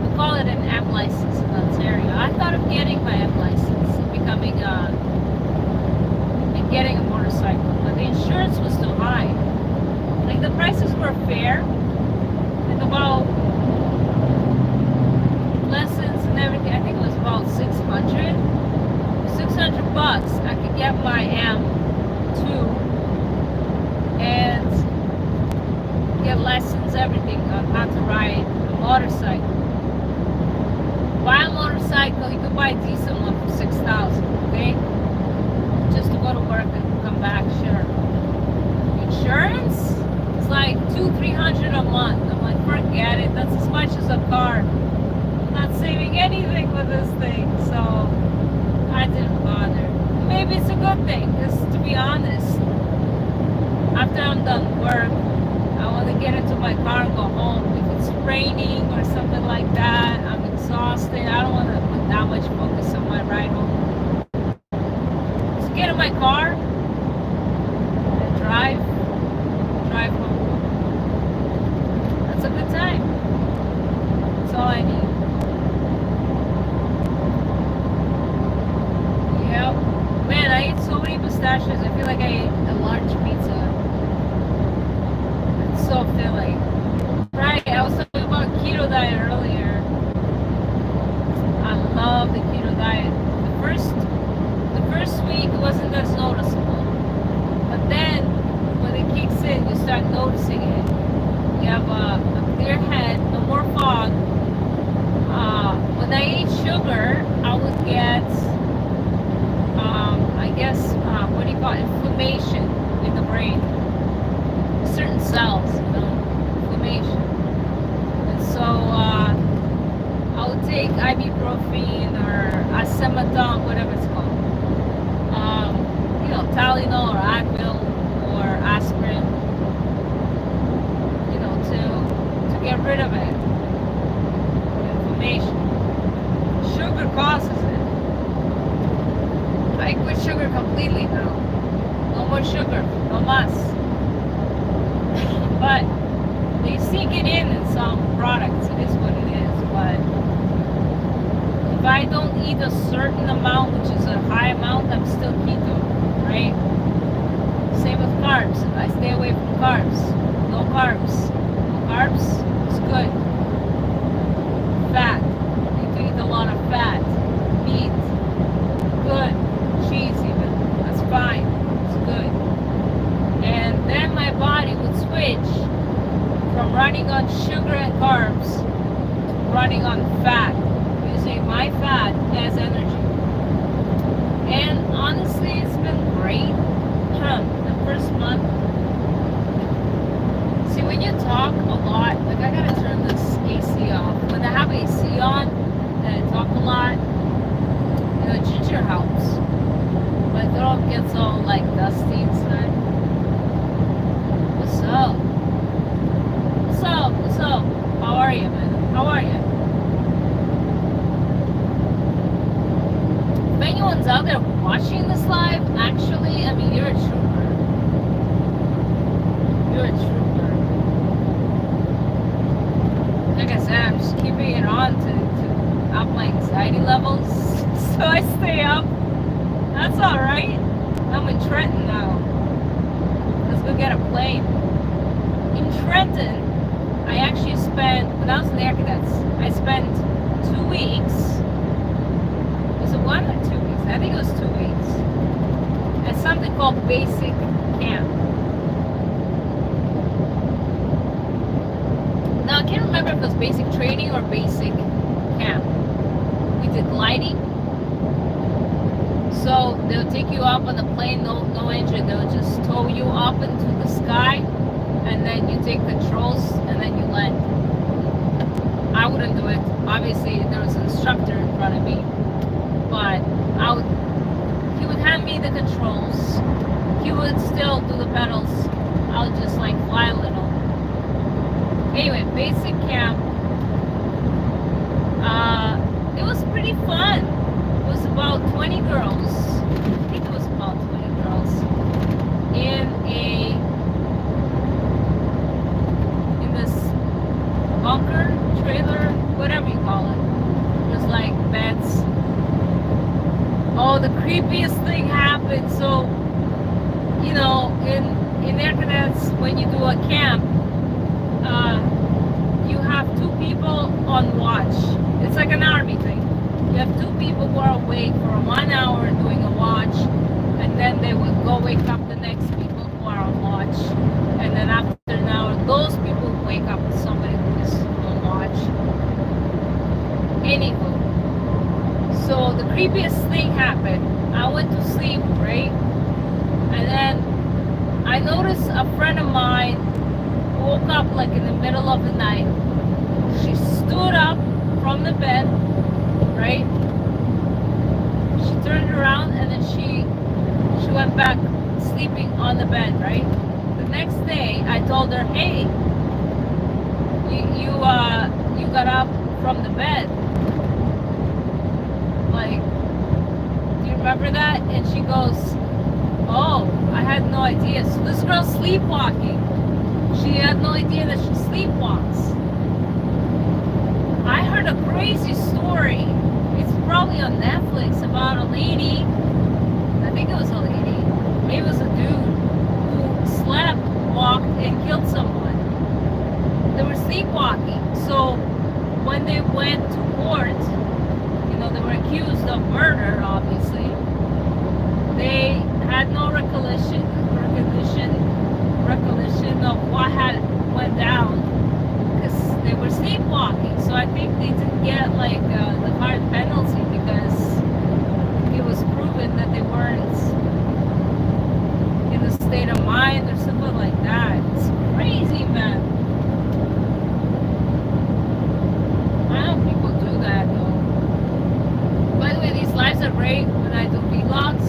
A: We call it an M license in Ontario. I thought of getting my M license and becoming and getting a motorcycle, but the insurance was too high. Like, the prices were fair, like about lessons and everything. I think it was about 600 bucks. I could get my M2 and get lessons, everything on how to ride a motorcycle. Buy a motorcycle, you could buy a decent one for 6,000, okay? Just to go to work and come back, sure. Insurance is like $200-300 a month. I'm like, forget it. That's as much as a car. I'm not saving anything with this thing, so I didn't bother. Maybe it's a good thing, because to be honest, after I'm done work, I want to get into my car and go home. If it's raining or something like that, I'm exhausted. I don't want to put that much focus on my ride home. So get in my car and drive home. That's a good time. That's all I need. Yep. Man, I ate so many pistachios. I feel like I ate a large pizza. It's so filling. Right, I was talking about keto diet earlier. I love the keto diet. The first week wasn't as noticeable. But then when it kicks in, you start noticing it. You have a clear head, no more fog. When I ate sugar, I would get I guess, what do you call it? Inflammation in the brain. Certain cells, inflammation. And so, I would take ibuprofen or acetamol, whatever it's called. Tylenol or Advil or aspirin, to get rid of it. Inflammation. Sugar causes it. I quit sugar completely now. No more sugar. No mas. But they sneak it in some products. It is what it is. But if I don't eat a certain amount, which is a high amount, I'm still keto, right? Same with carbs. If I stay away from carbs, no carbs. No carbs, it's good. Fat. You need to eat a lot of fat. Meat. Good. Cheese even. That's fine. It's good. And then my body would switch from running on sugar and carbs to running on fat, using my fat as energy. And honestly, it's been great. The first month. See, when you talk a lot, like, I gotta turn this AC off. When I have AC on and I talk a lot, ginger helps. My throat gets all like dusty inside. What's up? What's up? What's up? How are you, man? How are you? If anyone's out there watching this live, actually, I mean, you're a trooper. You're a trooper. Like I said, I'm just keeping it on to up my anxiety levels so I stay up. That's alright. I'm in Trenton now. Let's go get a plane. In Trenton, I actually spent, when I was in the Air Cadets, I spent 2 weeks. Was it 1 or 2 weeks? I think it was 2 weeks. At something called basic camp. remember if it was basic training or basic camp. We did gliding. So they'll take you up on the plane, no engine. They'll just tow you up into the sky, and then you take controls, and then you land. I wouldn't do it. Obviously, there was an instructor in front of me, but he would hand me the controls. He would still do the pedals. I would just like fly a little. Anyway, basic camp. It was pretty fun. It was about 20 girls. I think it was about 20 girls in this bunker, trailer, whatever you call it. Just like beds. Oh, the creepiest thing happened. So, you know, in Air Cadets, when you do a camp, you have 2 people on watch. It's like an army thing. You have 2 people who are awake for 1 hour doing a watch, and then they will go wake up the next people who are on watch, and then after an hour, those people wake up with somebody who is on watch. Anywho, so the creepiest thing happened. I went to sleep, right? And then I noticed a friend of mine woke up like in the middle of the night. She stood up from the bed, right? She turned around and then she went back sleeping on the bed, right? The next day I told her, hey, you got up from the bed. Like, do you remember that? And she goes, oh, I had no idea. So this girl's sleepwalking. She had no idea that she sleepwalks. I heard a crazy story. It's probably on Netflix about a lady. I think it was a lady. Maybe it was a dude who slept, walked, and killed someone. They were sleepwalking. So when they went to court, you know, they were accused of murder, obviously. They had no recollection of what had went down because they were sleepwalking. So I think they didn't get like the hard penalty because it was proven that they weren't in the state of mind or something like that. It's crazy, man. I know people do that though. By the way, these lives are great when I do vlogs.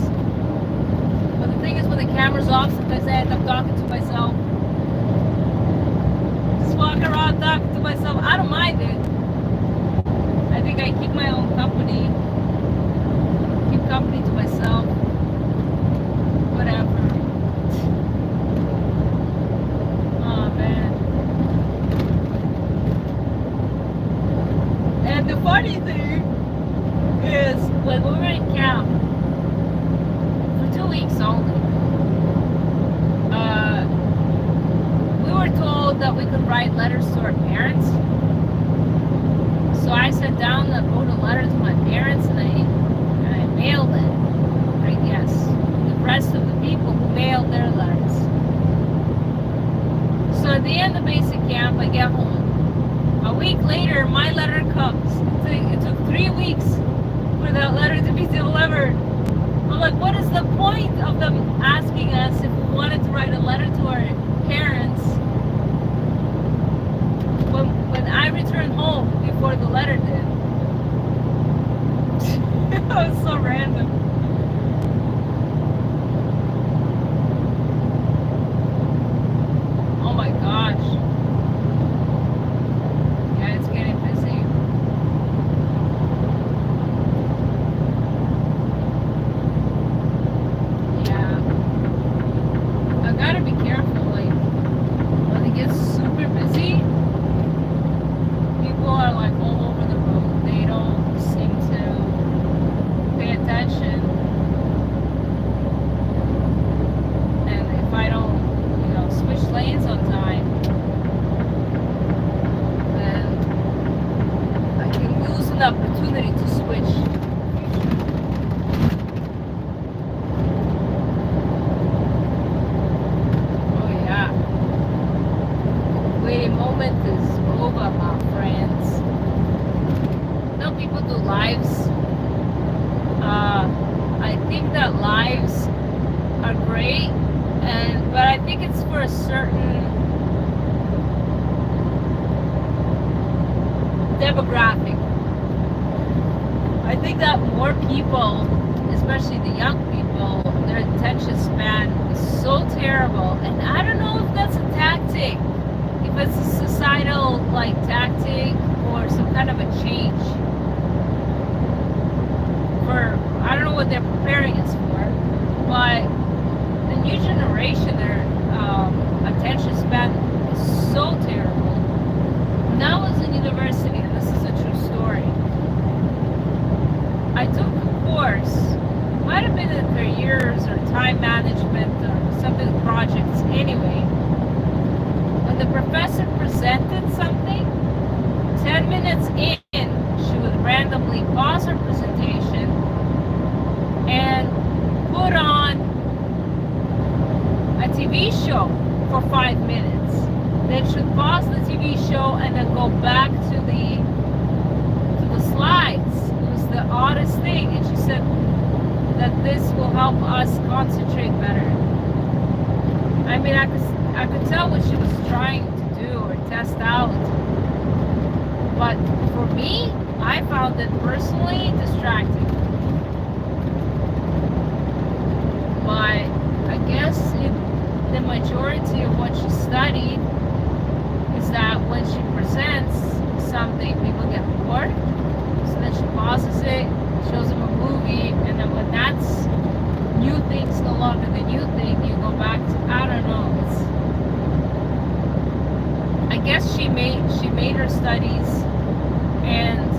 A: But the thing is, when the camera's off, sometimes I end up talking to myself. Just walking around talking to myself. I don't mind it. I think I keep my own company. Keep company to myself. Whatever. Oh, man. And the funny thing is, when we were in camp, for 2 weeks only, we were told that we could write letters to our parents. So I sat down and wrote a letter to my parents, and I mailed it. Right? Yes, the rest of the people who mailed their letters. So at the end of basic camp, I get home. A week later, my letter comes. It took 3 weeks for that letter to be delivered. I'm like, what is the point of them asking us if we wanted to write a letter to our parents when I returned home before the letter did? That was so random. Oh my gosh. Yeah, it's getting busy. I gotta be careful, like, when it gets super busy, people are like all over the road. They don't seem to pay attention. And if I don't, you know, switch lanes on time, then I can lose an opportunity to switch. waiting moment is over, my friends. No, people do lives. I think that lives are great, but I think it's for a certain demographic. I think that more people, especially the young people, their attention span is so terrible, and I don't know if that's a tactic, if it's a societal like tactic or some kind of a change. I don't know what they're preparing us for, but the new generation, their attention span is so terrible. When I was in university, and this is a true story, I took a course, might have been in careers or time management or something, projects anyway. When the professor presented something, 10 minutes in, she would randomly pause her presentation and put on a TV show for 5 minutes. Then she'd pause the TV show and then go back to the slides. It was the oddest thing, and she said that this will help us concentrate better. I mean, I could tell what she was trying to do or test out, but for me, I found it personally distracting. But I guess the majority of what she studied is that when she presents something, people get bored. So then she pauses it, shows them a movie, and then when that's new thing's no longer the new thing, you go back to, I don't know. I guess she made her studies and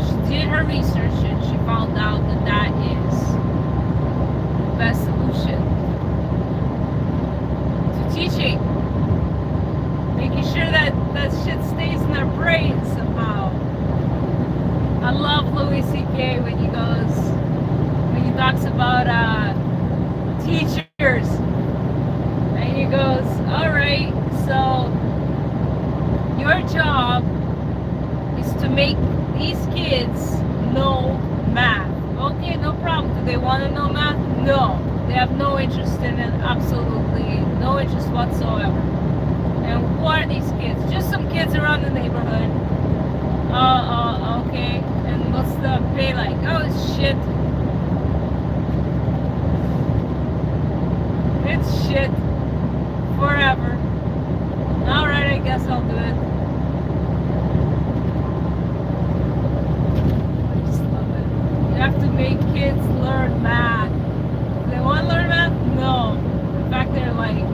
A: she did her research and she found out that that is the best solution to teaching, making sure that that shit stays in their brain somehow. I love Louis C.K. when he talks about teachers, and he goes, all right, so your job is to make these kids know math. Okay, no problem. Do they want to know math? No. They have no interest in it, absolutely no interest whatsoever. And who are these kids? Just some kids around the neighborhood. Okay. And what's the pay like? Oh, it's shit. It's shit. Forever. Alright, I guess I'll do it. I just love it. You have to make kids learn math. Do they want to learn math? No. In fact, they're like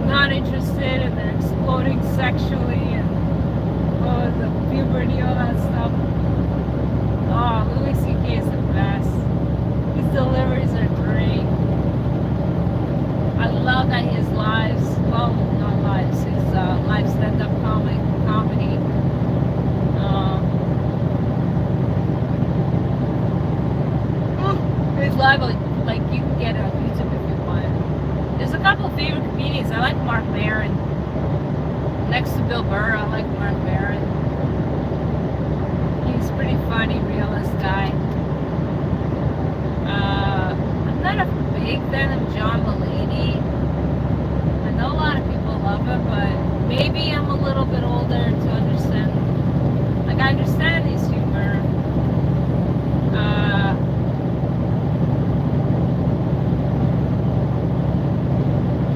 A: not interested and they're exploding sexually and the puberty, all that stuff. Oh, Louis C.K. is the best. His deliveries are great. I love that his lives, well, not lives, his live stand-up comedy. His live, like you can get it on YouTube if you want. There's a couple of favorite comedians. I like Mark Maron. Next to Bill Burr, I like Mark Maron. He's pretty funny, realist guy. I'm not a big fan of John Mulaney. I know a lot of people love him, but maybe I'm a little bit older to understand. Like, I understand his humor.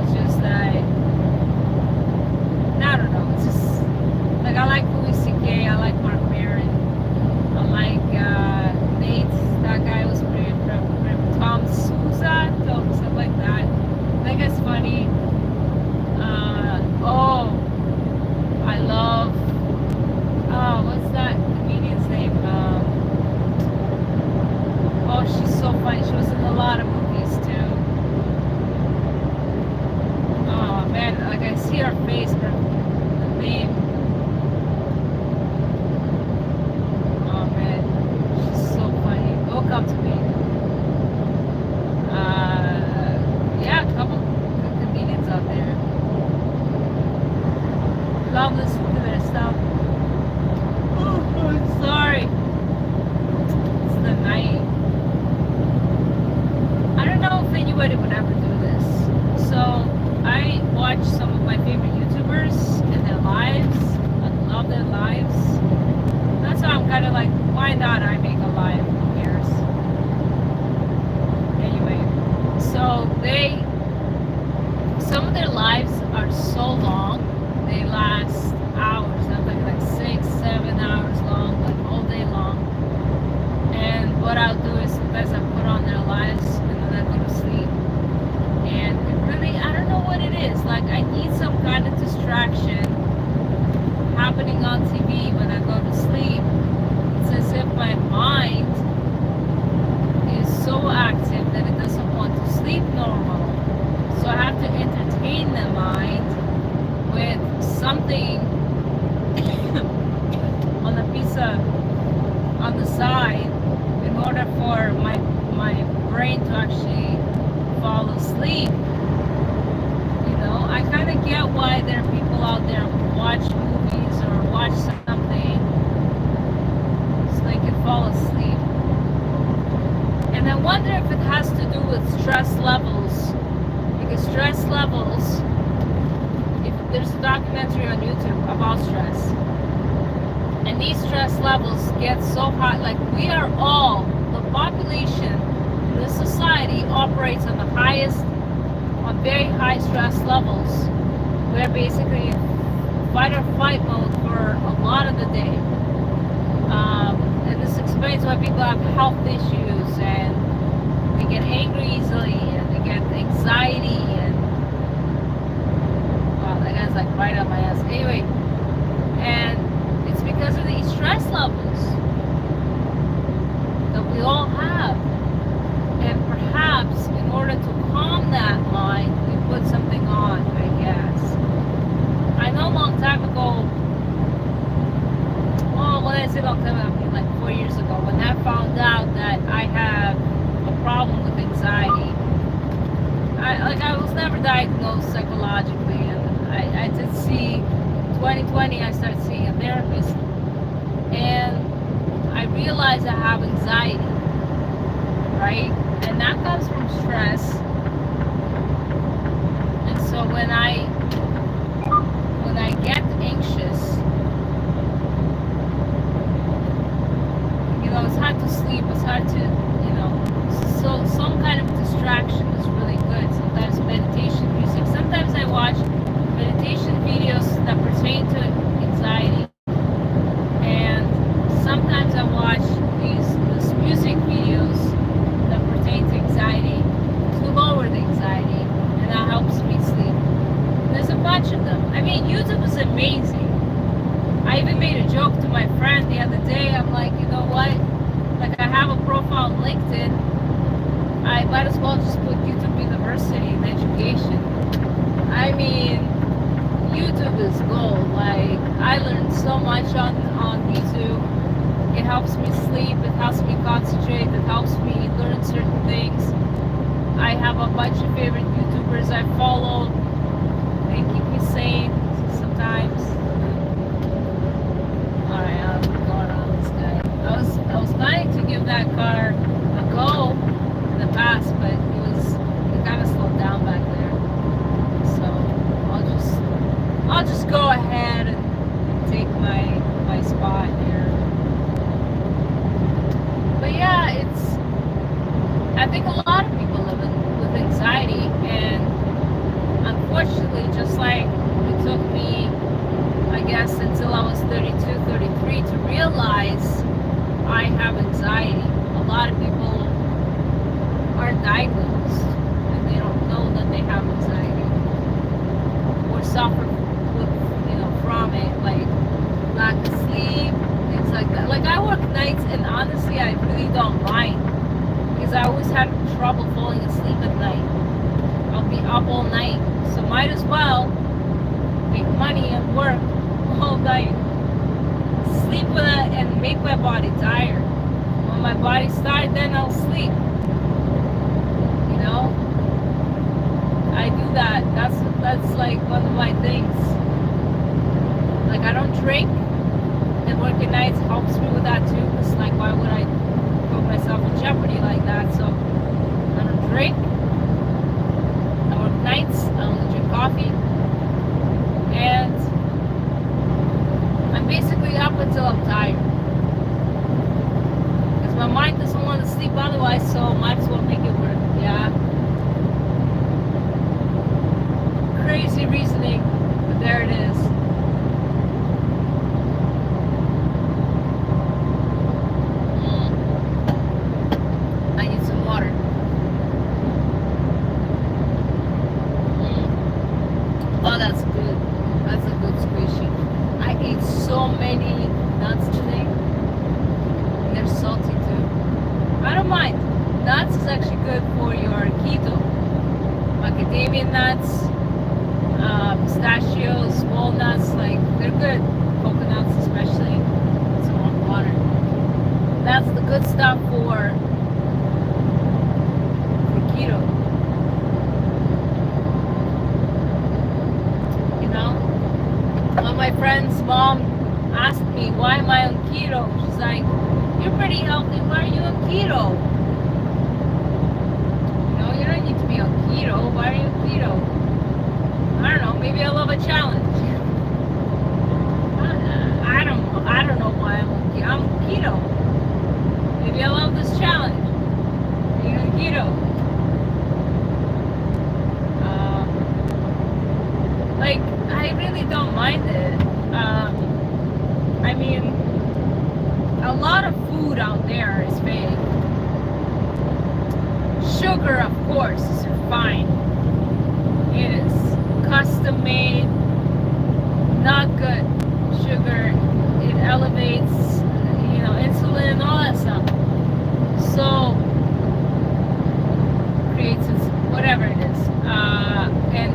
A: It's just that I don't know. It's just like I like Louis C.K. I like Mark Maron. I like Nate. That guy was pretty. Tom Souza, something like that. I think it's funny. I love. Oh, what's that comedian's name? Oh, she's so funny. She was in a lot of movies too. Oh man, like I see her face, but the name. Oh man, she's so funny. It'll come to me. Yeah, a couple good comedians out there. Stop listening to this. Stop. Oh, I'm sorry. It's the night. I don't know if anybody would ever do this. So I watch some of my favorite YouTubers and their lives. I love their lives. That's why I'm kind of like, why not I make a live? Who cares? Anyway, so some of their lives are so long. They last hours. I'm like 6, 7 hours long, like all day long. And what I'll do is sometimes I put on their lives and then I go to sleep. And it really, I don't know what it is. Like I need some kind of distraction happening on TV when I go to sleep. It's as if my mind is so active that it doesn't want to sleep normal. So I have to entertain the mind with something on a pizza on the side in order for my brain to actually fall asleep. You know, I kind of get why there are people out there who watch movies or watch something so they can fall asleep. And I wonder if it has to do with stress levels. Because stress levels, if there's a documentary on YouTube about stress, and these stress levels get so high, like we are all, the population in this society operates on the highest, on very high stress levels. We're basically in fight or flight mode for a lot of the day. And this explains why people have health issues and they get angry easily and they get anxiety and wow, that guy's like right on my ass. Anyway, and it's because of these stress levels that we all have. And perhaps in order to calm that mind, we put something on, I guess. I know a long time ago, well, when I say long time ago, I mean like 4 years ago, when I found out that I have a problem with anxiety. I was never diagnosed psychologically, and I did see 2020 I started seeing a therapist, and I realized I have anxiety, right? And that comes from stress. And so when I get anxious, you know, it's hard to sleep, it's hard to, you know, so some kind of distraction is really good. Sometimes meditation music. Sometimes I watch meditation videos that pertain to anxiety. And sometimes I watch these music videos that pertain to anxiety to lower the anxiety, and that helps me sleep. There's a bunch of them. I mean, YouTube is amazing. I even made a joke to my friend the other day. I'm like, you know what? Like, I have a profile on LinkedIn. I might as well just put YouTube University in education. I mean, YouTube is gold. Like, I learned so much on YouTube. It helps me sleep. It helps me concentrate. It helps me learn certain things. I have a bunch of favorite YouTubers I follow. They keep me sane sometimes. Alright, I'm going on this guy. I was planning to give that car a go in the past, but it kind of slowed down back there. So I'll just go ahead and take my spot here. But yeah, I think a lot of people live with anxiety, and unfortunately, just like it took me, I guess, until I was 32, 33 to realize I have anxiety. A lot of people aren't diagnosed and they don't know that they have anxiety or suffer with, from it, like lack of sleep, things like that. Like I work nights, and honestly I really don't mind because I always had trouble falling asleep at night. I'll be up all night, so might as well make money and work all night, sleep with it, and make my body tired. When my body's tired, then I'll sleep. You know, I do that. That's like one of my things. don't drink, and working nights helps me with that too. It's like, why would I put myself in jeopardy like that? So I don't drink. I work nights. I only drink coffee, and I'm basically up until I'm tired. Because my mind doesn't want to sleep otherwise, so I might as well make it work. Yeah. Crazy reasoning, but there it is. I need some water. Oh, that's good. That's a good squishy. I ate so many nuts today. And they're salty too. I don't mind. Nuts is actually good for your keto. Macadamia nuts, pistachios, walnuts, like they're good. Coconuts especially. Some more water. That's the good stuff for keto. You know? When my friend's mom asked me why am I on keto, she's like, "You're pretty healthy. Why are you on keto?" You know, you don't need to be on keto. Why are you on keto? I don't know. Maybe I love a challenge. I don't know why I'm on keto. I'm on keto. Maybe I love this challenge. Being on keto. Like, I really don't mind it. I mean, a lot of food out there is fake. Sugar, of course, is refined. It is custom made, not good. Sugar, it elevates, insulin, all that stuff. So, creates whatever it is. And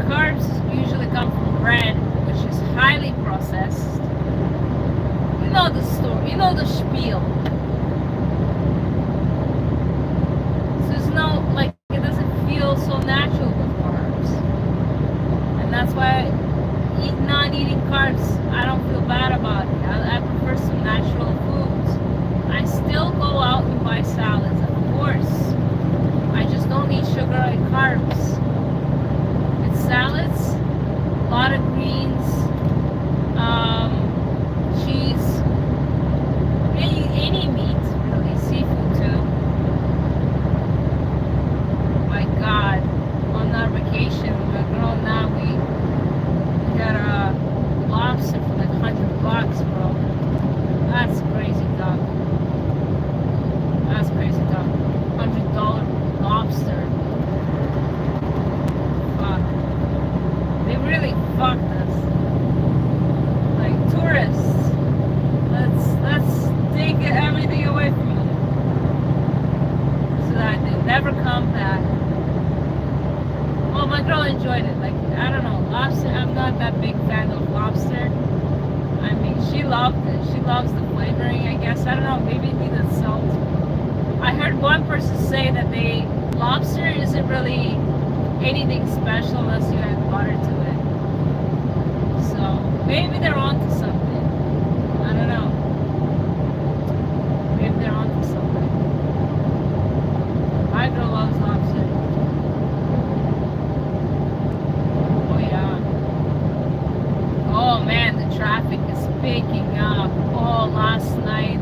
A: carbs usually come from bread, which is highly processed. You know the story, you know the spiel. So it's no, like, it doesn't feel so natural with carbs. And that's why not eating carbs, I don't feel bad about it. I prefer some natural foods. I still go out and buy salads, of course. I just don't eat sugar and carbs. It's salads, a lot of greens, cheese, any meat, really, seafood too. My God, on our vacation, my girl and I, we got a lobster for like $100, bro. That's crazy, dog. That's crazy, dog. $100 lobster. Fuck. They really fucked us. Like tourists. Let's take everything away from them. So that they never come back. Well, my girl enjoyed it. Like, I don't know, lobster, I'm not that big fan of lobster. I mean, she loved it. She loves the flavoring, I guess. I don't know, maybe it needed salt. I heard one person say that lobster isn't really anything special unless you add butter to it. So maybe they're onto something. I don't know. Maybe they're onto something. My girl loves lobster. Oh yeah. Oh man, the traffic is picking up. Oh, last night.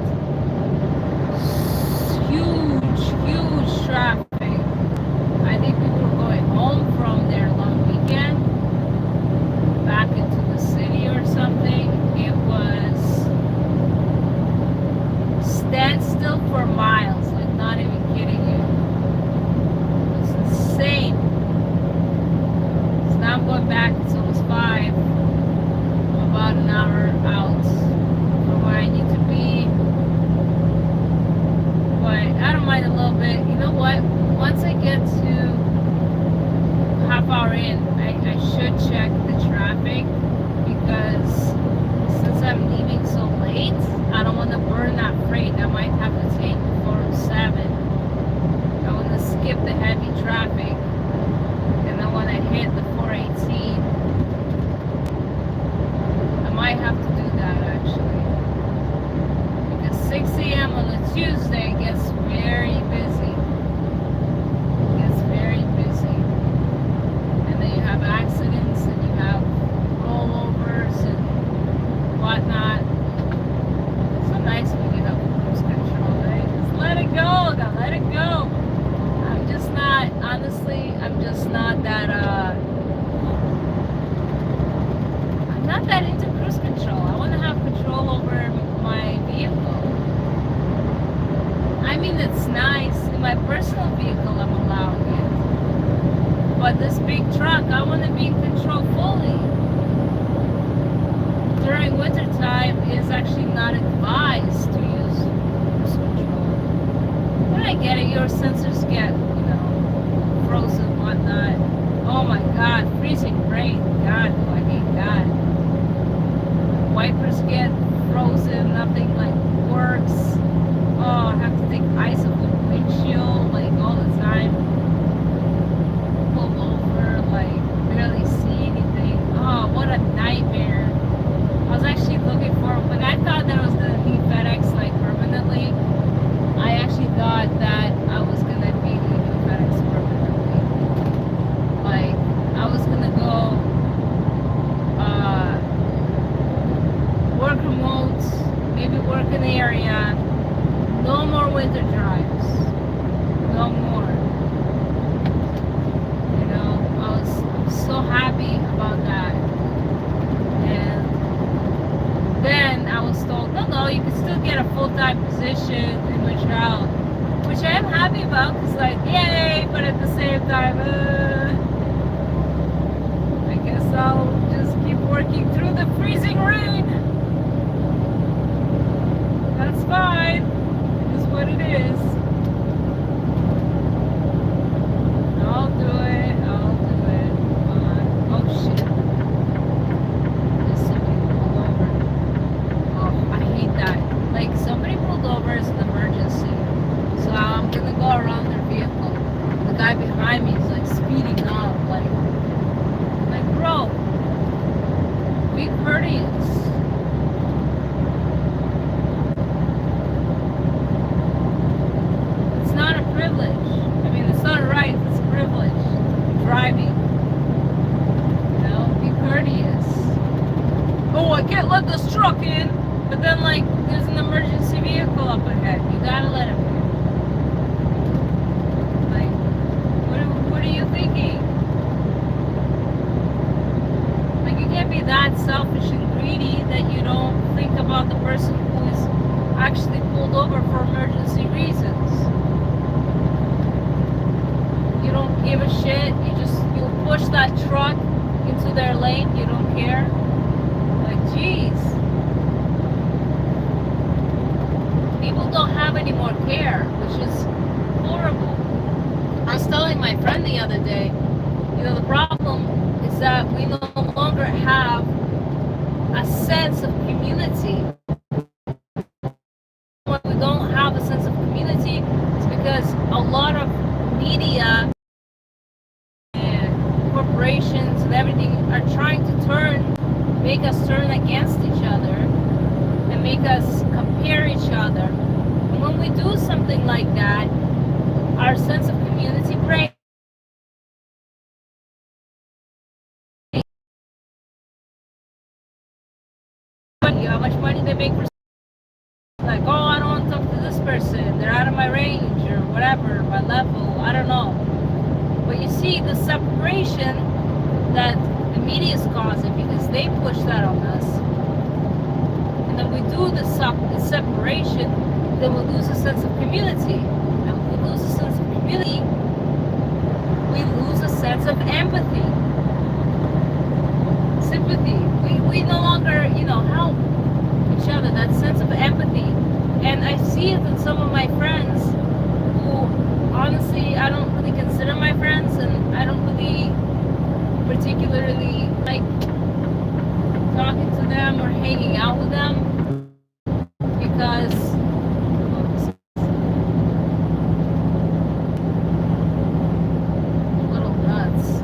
A: Huge traffic. I think people were going home from their long weekend back into the city or something. It was standstill for miles, like not even kidding you. It was insane. So now I'm going back, it's almost 5. I'm about an hour out from where I need to be. But I don't mind a little bit. You know what? Once I get to half hour in, I should check the traffic because since I'm leaving so late, I don't want to burn that freight. I might have to take the 407. I want to skip the heavy traffic and I want to hit the 418. being controlled fully. During winter time, it's actually not advised to use cruise control. But I get it, your sensors get, frozen, whatnot. Oh my god, freezing rain. God, do I hate that. Wipers get frozen, nothing like works. Oh, I have to take ice off the windshield like all the time. Pull over, like barely see anything. Oh, what a nightmare. I was actually looking for, when I thought that I was gonna leave FedEx like permanently, I actually thought that I was gonna be leaving FedEx permanently. Like, I was gonna go work remote, maybe work in the area. No more winter drives. No more. I was so happy about that. And then I was told, no, you can still get a full-time position in Montreal, which I am happy about, because like, yay, but at the same time, I guess I'll just keep working through the freezing rain. That's fine. It is what it is. I'll do it. Come on. Oh shit. There's somebody pulled over. Oh, I hate that. Like, somebody pulled over as an emergency. So I'm gonna go around their vehicle. The guy behind me is like speeding up. Like bro, be courteous. It's not a privilege. I mean, it's not a right, it's a privilege. Driving. Be courteous. Oh, I can't let this truck in. But then, like, there's an emergency vehicle up ahead. You gotta let him in. Like, what are you thinking? Like, you can't be that selfish and greedy that you don't think about the person who is actually pulled over for emergency reasons. You don't give a shit. You push that truck into their lane. You don't care. Like, jeez. People don't have any more care, which is horrible. I was telling my friend the other day, the problem is that we no longer have a sense of community. When we don't have a sense of community, it's because a lot of media and corporations and everything are trying to make us turn against each other and make us compare each other. And when we do something like that, our sense of community breaks. How much money they make for, like, oh, I don't want to talk to this person, they're out of my range or whatever, my level, I don't know. But you see the separation that the media is causing, because they push that on us. And then we do the separation, then we lose a sense of community. And when we lose a sense of community, we lose a sense of empathy, sympathy. We no longer, help each other, that sense of empathy. And I see it in some of my friends who, honestly, I don't really consider my friends, and I don't really particularly like talking to them or hanging out with them, because a little nuts.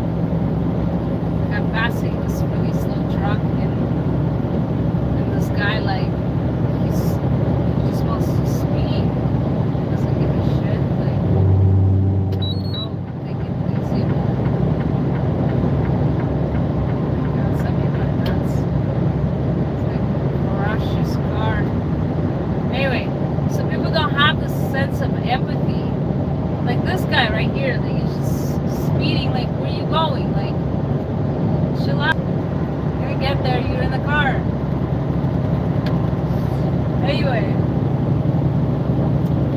A: I'm passing this really slow truck, and this guy, like, he just wants to speed. Doesn't give a shit. Like, bro, take it easy. God, some people are nuts. It's like crash his car. Anyway, so people don't have this sense of empathy. Like this guy right here, like, he's just speeding. Like, where are you going? Like, chill out. You're gonna get there. You're in the car. Anyway,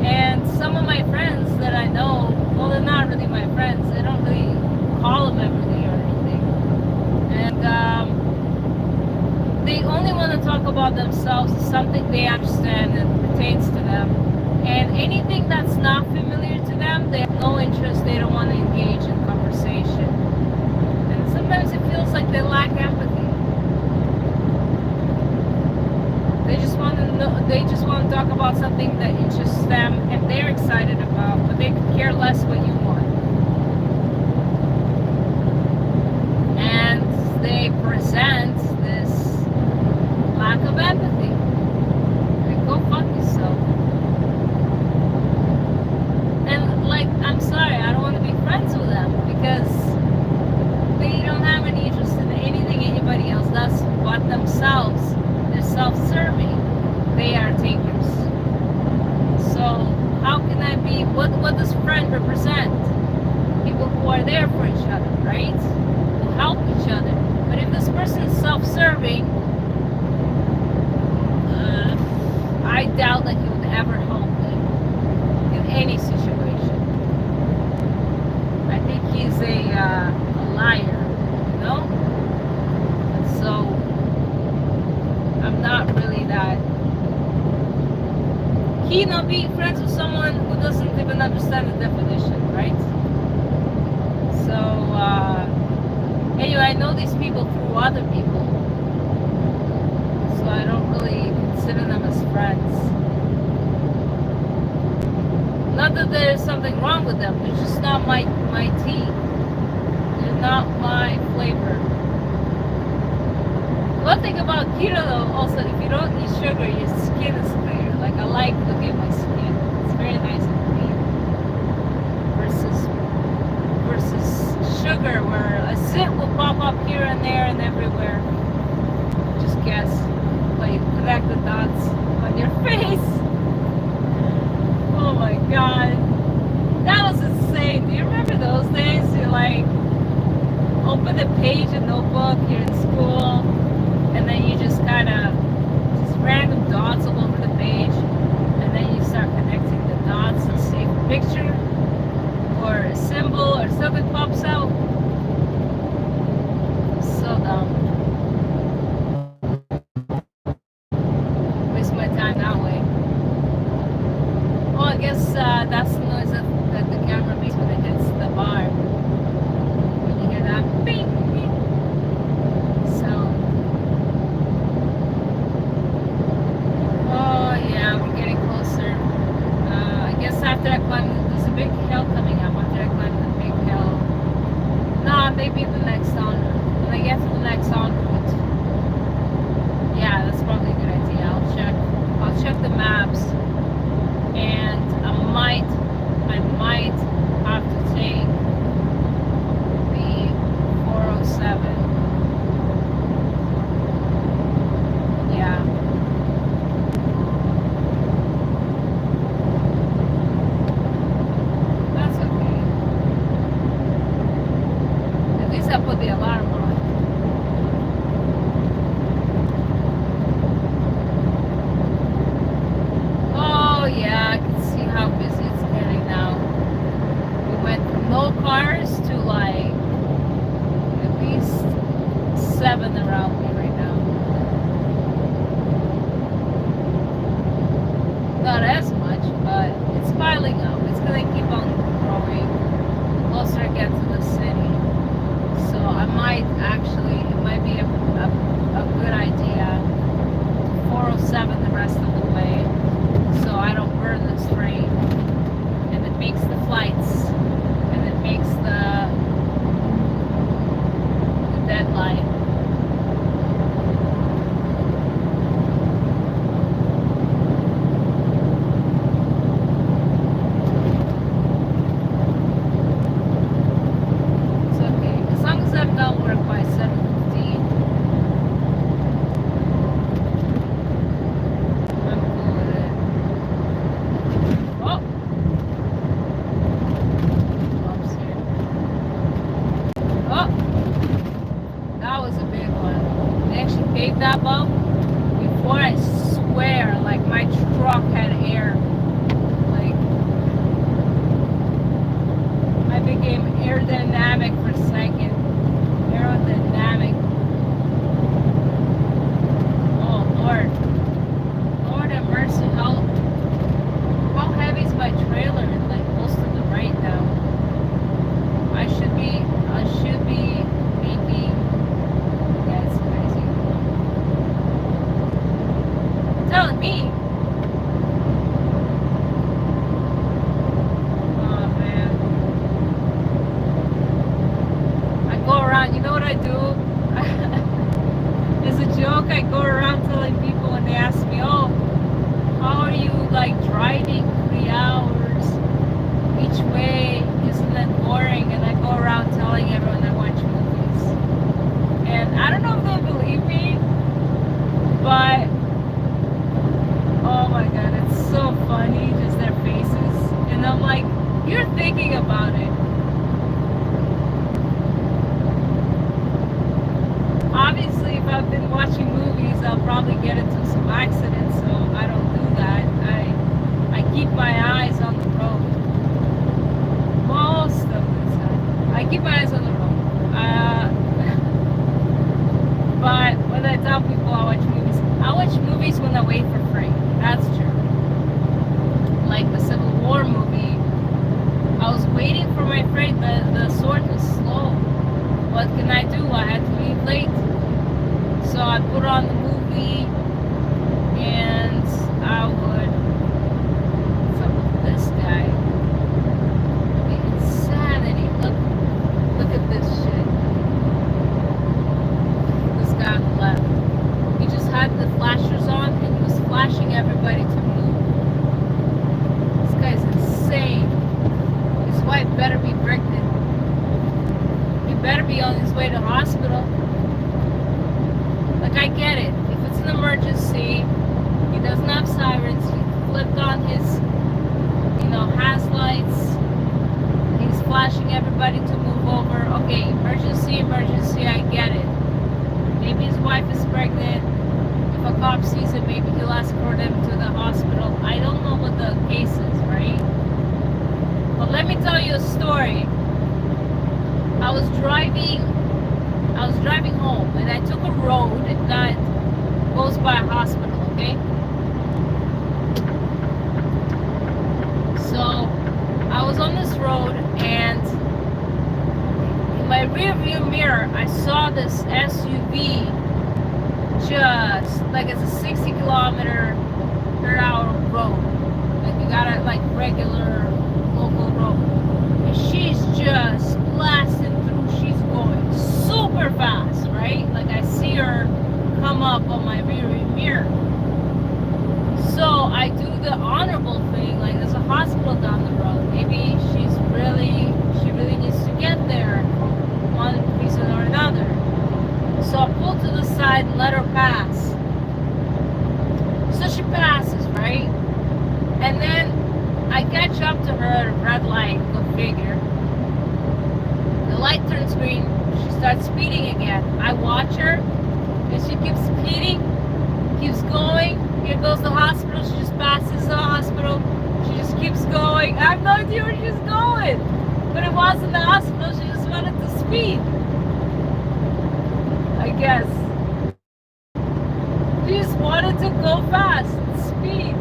A: and some of my friends that I know, well, they're not really my friends. I don't really call them every day or anything. they only want to talk about themselves, something they understand and pertains to them. And anything that's not familiar to them, they have no interest, they don't want to engage in conversation. And sometimes it feels like they lack empathy. They just want to know, they just want to talk about something that interests them and they're excited about, but they could care less what you want. And they present this lack of empathy. Like, go fuck yourself. And like, I'm sorry, I don't want to be friends with them because they don't have any interest in anything anybody else does but themselves. They're self-serving. They are takers. So how can I be, what does friend represent? People who are there for each other, right? Who help each other. But if this person is self-serving, I doubt that he would ever help me in any situation. I think he's a liar, you know? So I'm not really that keen on being friends with someone who doesn't even understand the definition, right? So anyway, I know these people through other people, so I don't really consider them as friends. Not that there's something wrong with them, they're just not my tea. They're not my flavor. One thing about keto though, also, if you don't eat sugar, your skin is clear. Like, I like looking at my skin. It's very nice and clean. Versus sugar, where a zit will pop up here and there and everywhere. Just guess. Like, connect the dots on your face. Oh my god. That was insane. Do you remember those days? You like open a page, a notebook, you're in school, and then you just kind of, just random dots all over the page, and then you start connecting the dots and see a picture or a symbol or something pops out. So dumb. Waste my time that way. Oh, I guess that's the noise that the camera makes when it hits the bar. When you hear that bing, bing sound. Oh yeah, we're getting closer. I guess after I climb, there's a big hill coming up. After I climb the big hill, nah, maybe the next en route. When I get to the next en route, yeah, that's probably a good idea. I'll check the maps, and I might have to take the 407. Yeah. That's okay. At least I put the alarm on. Oh yeah, I can see how busy it's getting now. We went from no cars to like at least 7 around me right now. Not as much, but it's piling up. It's gonna keep on growing the closer I get to the city. So I might actually, it might be a good idea to 407 the rest of the way, so I don't burn this train, and it makes the flights, and it makes the deadline. It's okay, as long as I'm done work by 7:15, I'm cool with it. Oh, bumps here. Oh, that was a big one. They actually paved that bump before, I swear, like my truck had air. Like, I became aerodynamic for a second. Aerodynamic. joke I go around telling people when they ask me, oh, how are you like driving 3 hours each way? Isn't that boring? And I go around telling everyone I watch movies. And I don't know if they'll believe me, but oh my god, it's so funny, just their faces. And I'm like, you're thinking about it. Obviously, if I've been watching movies, I'll probably get into some accidents, so I don't do that. I keep my eyes on the road. Most of the time. I keep my eyes on the road. But when I tell people I watch movies when I wait for free. That's true. Like the Civil War movie, I was waiting for my friend, the sword was slow. What can I do? I had to leave late. So I put on the movie and I would. What's up with this guy? The insanity. Look at this shit. This guy on the left. He just had the flashers on and he was flashing everybody to move. This guy's insane. His wife better be pregnant. He better be on his way to hospital. Like, I get it. If it's an emergency, he doesn't have sirens, he flipped on his, has lights, he's flashing everybody to move over. Okay, emergency, I get it. Maybe his wife is pregnant. If a cop sees it, maybe he'll escort him to the hospital. I don't know what the case is, right? But let me tell you a story. I was driving home and I took a road that goes by a hospital, okay? So I was on this road and in my rear view mirror I saw this SUV, just like it's a 60-kilometer/hour road. Like you got it like regular local road. And she's just blasting through. She's going super fast, right? Like I see her come up on my rear mirror. So I do the honorable thing, like there's a hospital down the road. Maybe she really needs to get there for one reason or another. So I pull to the side and let her pass. So she passes, right? And then I catch up to her at a red light, go figure. The light turns green, she starts speeding again. I watch her, and she keeps speeding, keeps going. Here goes the hospital, she just passes the hospital. She just keeps going. I have no idea where she's going. But it wasn't the hospital, she just wanted to speed. I guess. She just wanted to go fast and speed.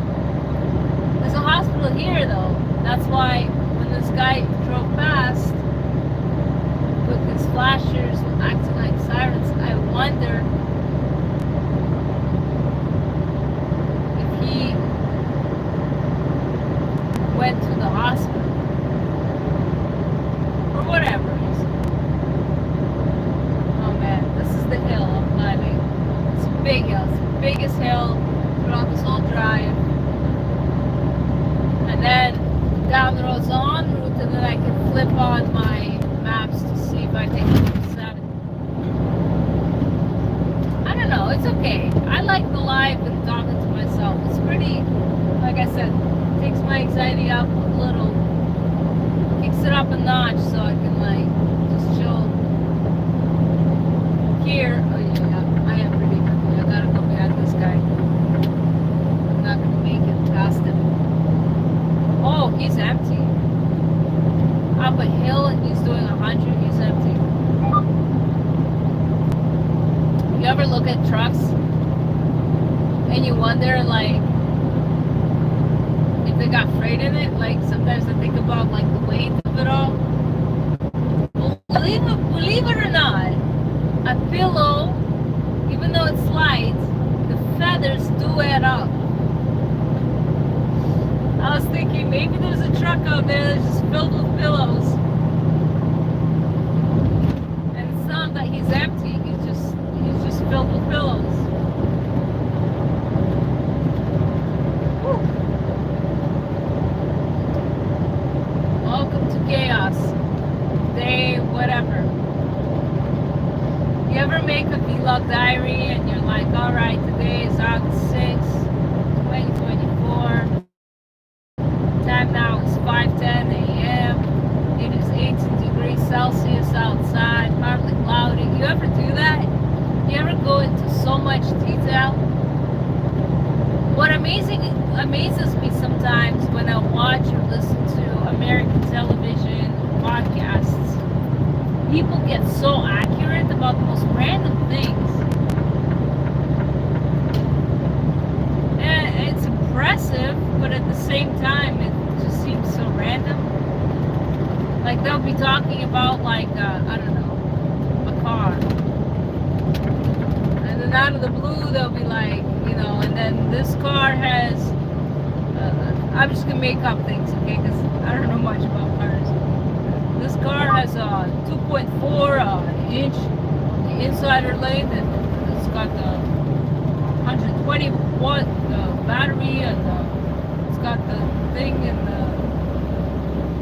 A: There's a hospital here though. That's why when this guy drove past with his flashers acting like sirens, I wonder if he went to the hospital for whatever reason. Oh man, this is the hill I'm climbing. It's a big hill. It's the biggest hill throughout this whole drive. And then down the road's en route, and then I can flip on my maps to see if I take 7. I don't know, it's okay. I like the live and talking to myself. It's pretty, like I said, takes my anxiety up a little, kicks it up a notch so I can like just chill here. Oh yeah, I am pretty quickly. I gotta go behind this guy. I'm not gonna make it past him. Oh, he's empty. Up a hill and he's doing 100, he's empty. You ever look at trucks and you wonder like if they got freight in it? Like sometimes I think about like the weight of it all. Well, believe it or not, a pillow, even though it's light, the feathers do add up. I was thinking maybe there's a truck out there that's just filled with pillows. And it's not that he's empty, he's just filled with pillows. diary and you're like, all right, today is August 6th, 2024. Time now is 5:10 a.m. It is 18 degrees Celsius outside, partly cloudy. You ever do that? You ever go into so much detail? What amazes me sometimes when I watch or listen to American television podcasts, people get so accurate about the most random things. And it's impressive, but at the same time, it just seems so random. Like they'll be talking about like, I don't know, a car. And then out of the blue, they'll be like, and then this car has, I'm just going to make up things, okay, because I don't know much about cars. This car has a 2.4 inch insider lane, and it's got the 120 watt battery, and it's got the thing, and the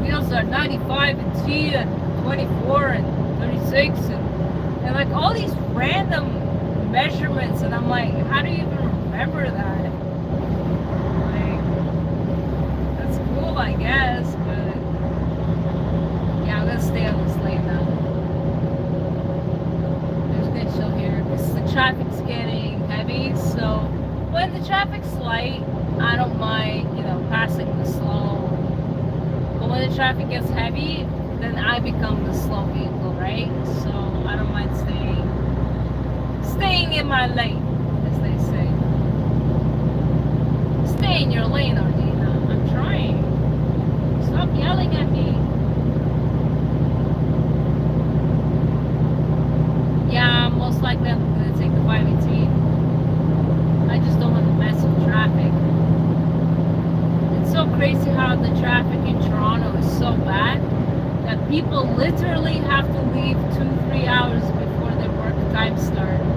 A: wheels are 95 and T and 24 and 36, and like all these random measurements, and I'm like, how do you even remember that? Like, that's cool, I guess, but yeah, I'm gonna stay on this lane now. There's good chill here because the traffic's getting heavy, so when the traffic's light, I don't mind, passing the slow. But when the traffic gets heavy, then I become the slow vehicle, right? So I don't mind staying in my lane, as they say. Stay in your lane, Ardina. I'm trying. Stop yelling at me. Yeah, most likely I'm gonna take the 518. I just don't want to mess with traffic. It's so crazy how the traffic in Toronto is so bad that people literally have to leave 2-3 hours before their work time starts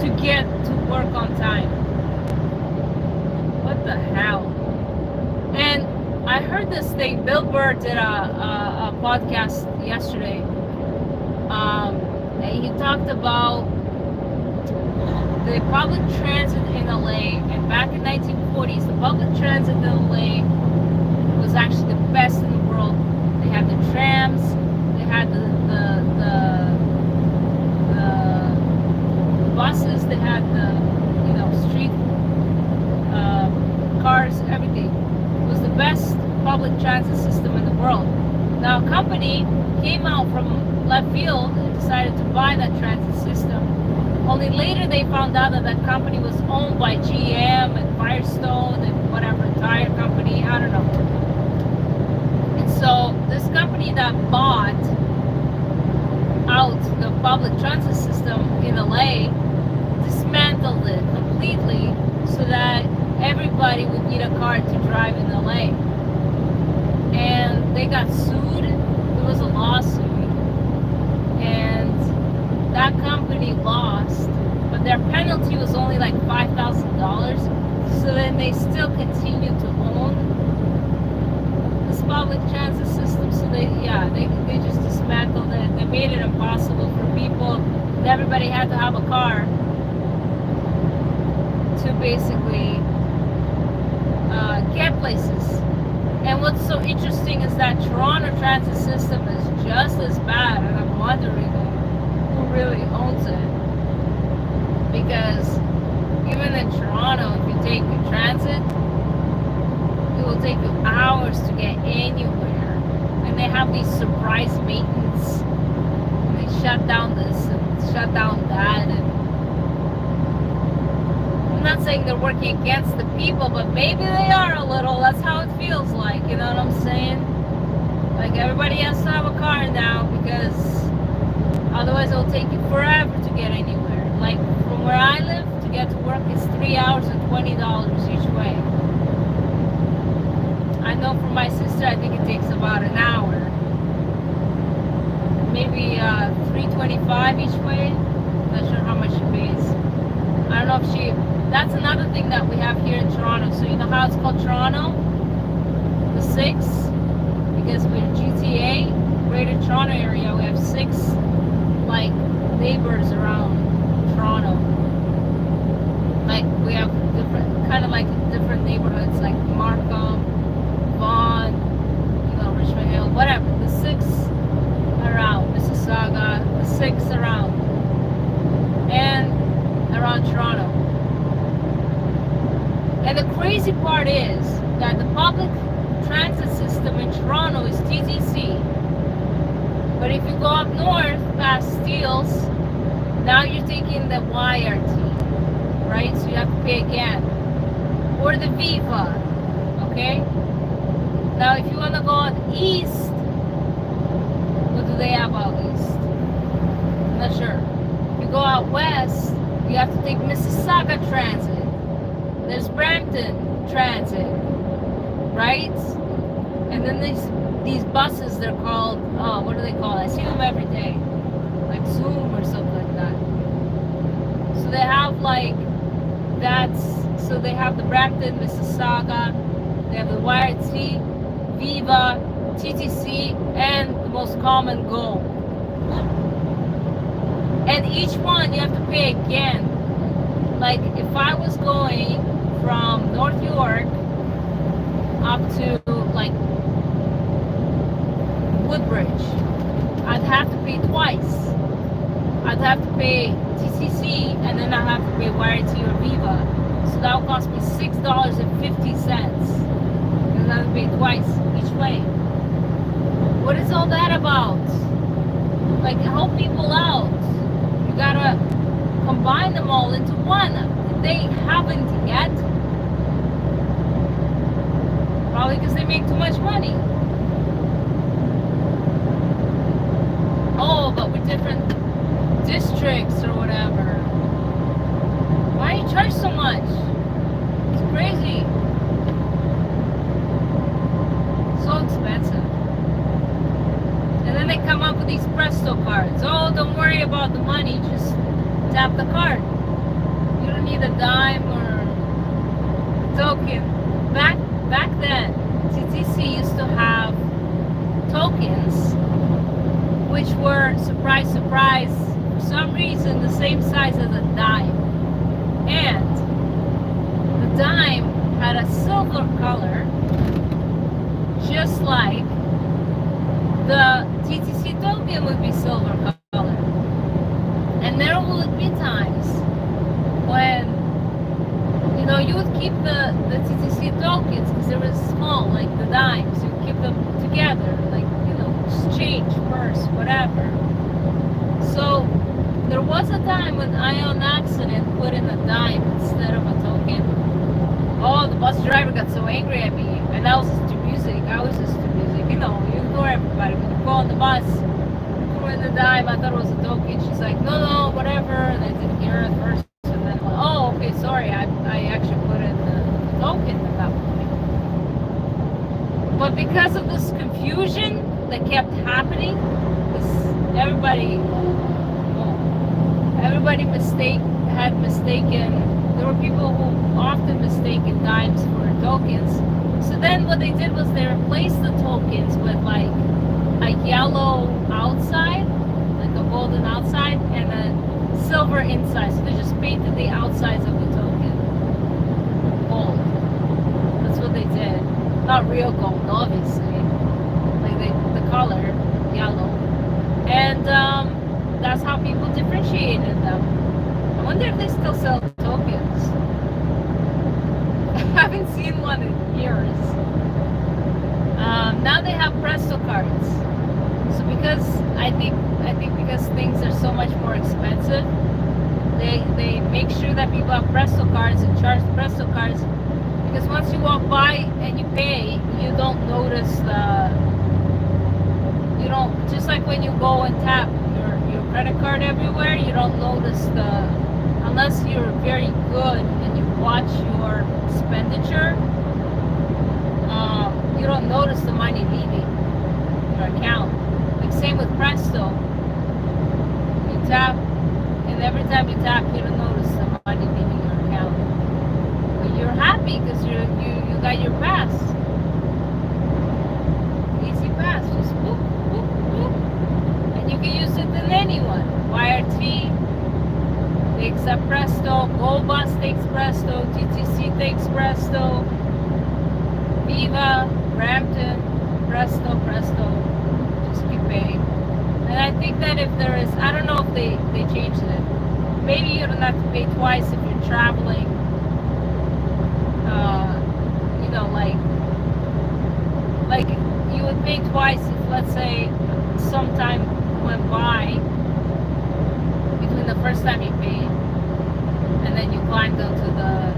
A: to get to work on time. What the hell? And I heard this thing. Bill Burr did a podcast yesterday, and he talked about the public transit in LA. And back in 1940s, the public transit in LA was actually the best in the world. They had the trams, they had the buses, they had the street cars, everything. It was the best public transit system in the world. Now a company came out from left field and decided to buy that transit system. Only later they found out that that company was owned by GM and Firestone and whatever tire company, I don't know. And so this company that bought out the public transit system in LA dismantled it completely so that everybody would need a car to drive in LA. And they got sued. There was a lawsuit. And that company lost. But their penalty was only like $5,000. So then they still continued to own this public transit system. So they just dismantled it. They made it impossible for people. Everybody had to have a car to basically get places. And what's so interesting is that Toronto transit system is just as bad, and I'm wondering who really owns it. Because even in Toronto, if you take a transit, it will take you hours to get anywhere. And they have these surprise maintenance. And they shut down this and shut down that. And I'm not saying they're working against the people, but maybe they are a little. That's how it feels like, you know what I'm saying? Like everybody has to have a car now because otherwise it'll take you forever to get anywhere. Like from where I live to get to work, it's 3 hours and $20 each way. I know for my sister, I think it takes about an hour. Maybe $3.25 each way. Not sure how much she pays. I don't know if she. That's another thing that we have here in Toronto. So you know how it's called Toronto? The 6? Because we're GTA, Greater Toronto area, we have 6 like neighbors around. Toronto. Like we have different, kind of like different neighborhoods, like Markham, Vaughan, Richmond Hill, whatever. The six around Mississauga, the six around, and around Toronto. And the crazy part is that the public transit system in Toronto is TTC. But if you go up north past Steeles, now you're taking the YRT, right? So you have to pay again. Or the Viva, okay? Now if you want to go out east, what do they have out east? I'm not sure. If you go out west, you have to take Mississauga Transit. There's Brampton Transit, right? And then these buses, they're called, what do they call it? I see them every day, like Zoom or something like that. So they have like so they have the Brampton, Mississauga, they have the YRT, Viva, TTC, and the most common Go. And each one you have to pay again. Like if I was going from North York up to like Woodbridge, I'd have to pay twice. I'd have to pay TCC and then I'd have to pay YRT or Viva. So that would cost me $6.50. And I'd have to pay twice each way. What is all that about? Like, help people out. You gotta combine them all into one. They haven't yet. Probably because they make too much money. Oh, but with different districts or whatever. Why do you charge so much? It's crazy. So expensive. And then they come up with these Presto cards. Oh, don't worry about the money, just tap the card. You don't need a dime or a token. Back then, TTC used to have tokens, which were, surprise, surprise, for some reason the same size as a dime. And the dime had a silver color, just like the TTC token would be silver color. And there would be times when, you would keep the TTC tokens because they were small, like the dimes. You keep them together, like, exchange, purse, whatever. So there was a time when I, on accident, put in a dime instead of a token. Oh, the bus driver got so angry at me, and I was just to music. You ignore everybody. When you go on the bus, threw in the dime, I thought it was a token. She's like, no, whatever. And I didn't hear it first. And then, oh, okay, sorry. I actually put in the token at that point. But because of this confusion that kept happening, everybody had mistaken. There were people who often mistaken dimes for tokens. So then what they did was they replaced the tokens with like a yellow outside, like a golden outside, and a silver inside. So they just painted the outsides of the token gold. That's what they did. Not real gold, obviously. Like the color, yellow. And that's how people differentiated them. I wonder if they still sell tokens. I haven't seen one in years. Now they have Presto cards. So because I think because things are so much more expensive, they make sure that people have Presto cards and charge Presto cards. Because once you walk by and you pay, you don't notice just like when you go and tap your credit card everywhere, you don't notice unless you're very good and you watch your expenditure, you don't notice the money leaving your account. Like same with Presto. You tap, and every time you tap, you don't notice the money leaving your account. But you're happy because you got your pass. Easy pass, just whoop, whoop, whoop. And you can use it in anyone. YRT, they Presto, Go Bus takes Presto, TTC takes Presto, Viva, Brampton, Presto, Presto. Just keep paying. And I think that if there is, I don't know if they changed it. Maybe you don't have to pay twice if you're traveling. You know, like you would pay twice if, let's say, some time went by between the first time you paid and then you climbed onto the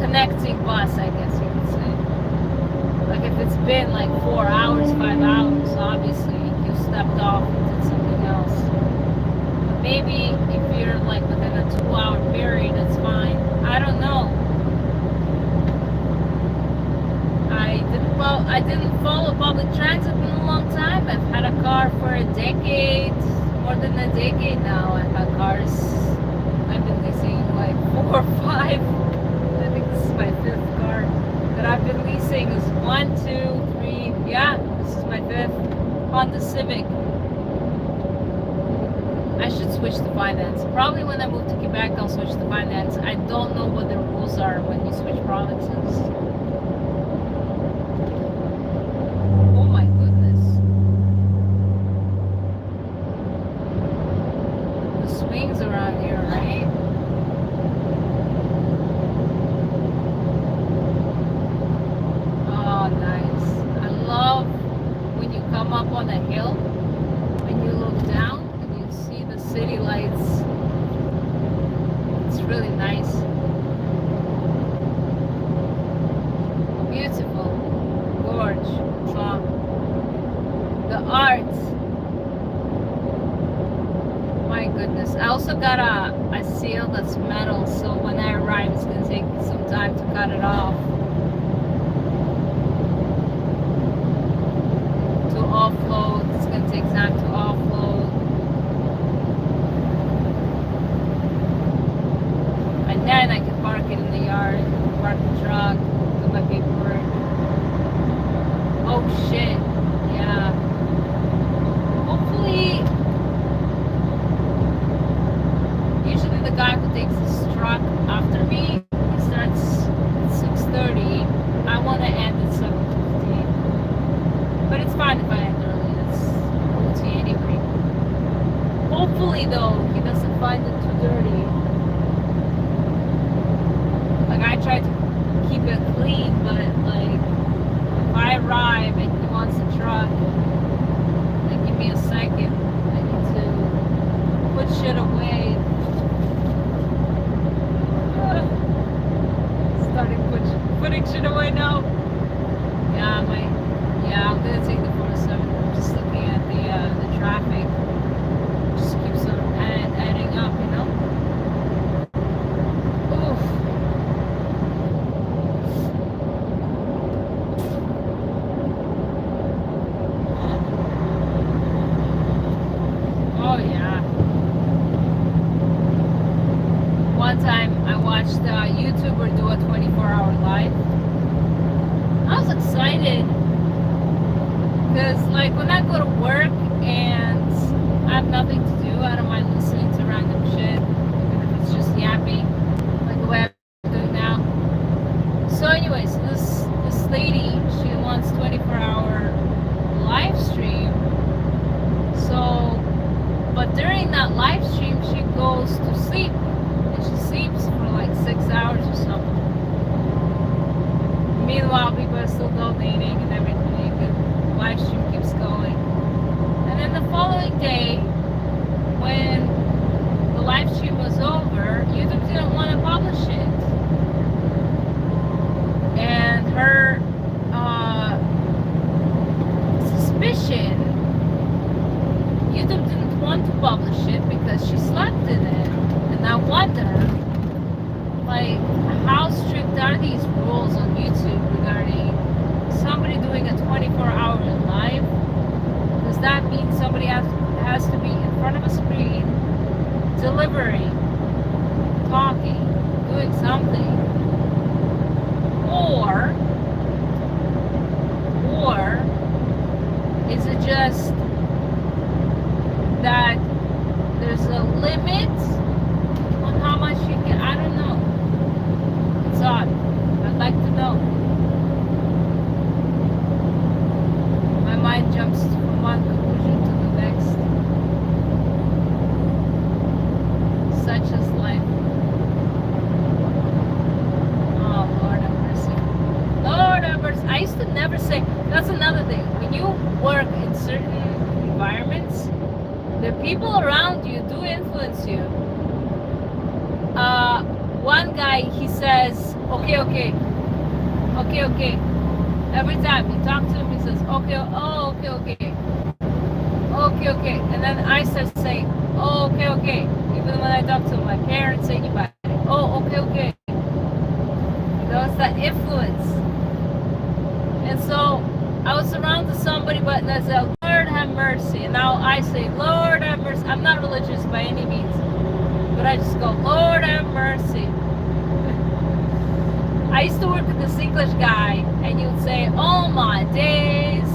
A: connecting bus, I guess you could say. Like if it's been like 4 hours, 5 hours, obviously you stepped off and did something else. But maybe if you're like within a 2-hour period, it's fine. I don't know. I didn't follow public transit in a long time. I've had a car for a decade, more than a decade now. I've had cars. I've been leasing like 4 or 5. I think this is my 5th car that I've been leasing. Is 1, 2, 3. Yeah, this is my 5th Honda Civic. I should switch to finance. Probably when I move to Quebec, I'll switch to finance. I don't know what the rules are when you switch provinces. Oh my goodness. The swings around here, right? Oh, nice. I love when you come up on a hill and you look down and you see the city lights. It's really nice. Beautiful. Gorge. Wow. The art. My goodness. I also got a seal that's metal, so when I arrive, it's going to take some time to cut it off. To offload. It's going to take time to offload. And then I can park it in the yard, park the truck, do my paperwork. Oh shit. Yeah. Hopefully, usually the guy who takes this truck after me, he starts at 6:30. I want to end at 7:15. But it's fine if I end early. It's OT anyway. Hopefully though, he doesn't find it too dirty. Like I try to keep it clean, but like if I arrive and he wants a truck, like give me a second. I need to put shit away. Starting putting shit away now. Yeah, I'm gonna take the 407. I'm just looking at the traffic. Just keeps on adding up, you know. Oof. Oh yeah. One time I watched a YouTuber do a 24-hour live. I was excited because like when I go to work and I have nothing to do, I don't mind listening to random shit, even if it's just yapping, like the way I'm doing now. So anyways, this lady, she wants 24-hour live stream. So, but during that live stream, she goes to sleep. And she sleeps for like 6 hours or something. Meanwhile, people are still donating and everything, and the live stream keeps going. And then the following day, when the live stream was over, YouTube didn't want to publish it. And her suspicion, YouTube didn't want to publish it because she slept in it. And I wonder, like, how strict are these rules on YouTube regarding somebody doing a 24-hour live? Does that mean somebody has to be in front of a screen, delivering, talking, doing something? Or is it just that there's a limit this life. Oh, Lord have mercy. Lord have mercy. I used to never say, that's another thing. When you work in certain environments, the people around you do influence you. One guy, he says, okay, okay, okay, okay. Every time you talk to him, he says, okay, oh, okay, okay, okay, okay. And then I start saying, oh, okay, okay. Even when I talk to my parents, anybody, oh, okay, okay. You know, it's that influence. And so I was surrounded somebody, but I said, Lord have mercy. And now I say, Lord have mercy. I'm not religious by any means, but I just go, Lord have mercy. I used to work with this English guy, and he would say, oh my days,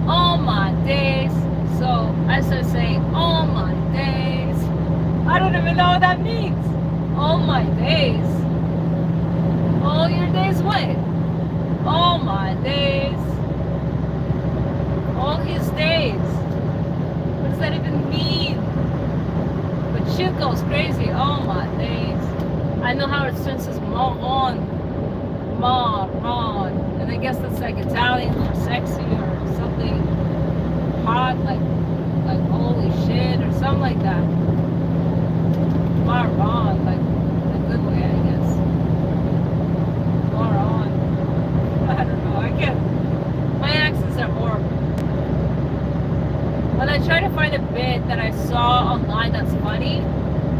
A: oh my days. So I started saying, oh my days. I don't even know what that means. Oh my days. All your days what? All my days. All his days. What does that even mean? But shit goes crazy. All my days. I know how it starts as on. Mon. And I guess that's like Italian or sexy or something hot, like holy shit or something like that. Maron, like in a good way, I guess. Maron. I don't know. I can't. My accents are horrible. When I try to find a bit that I saw online that's funny,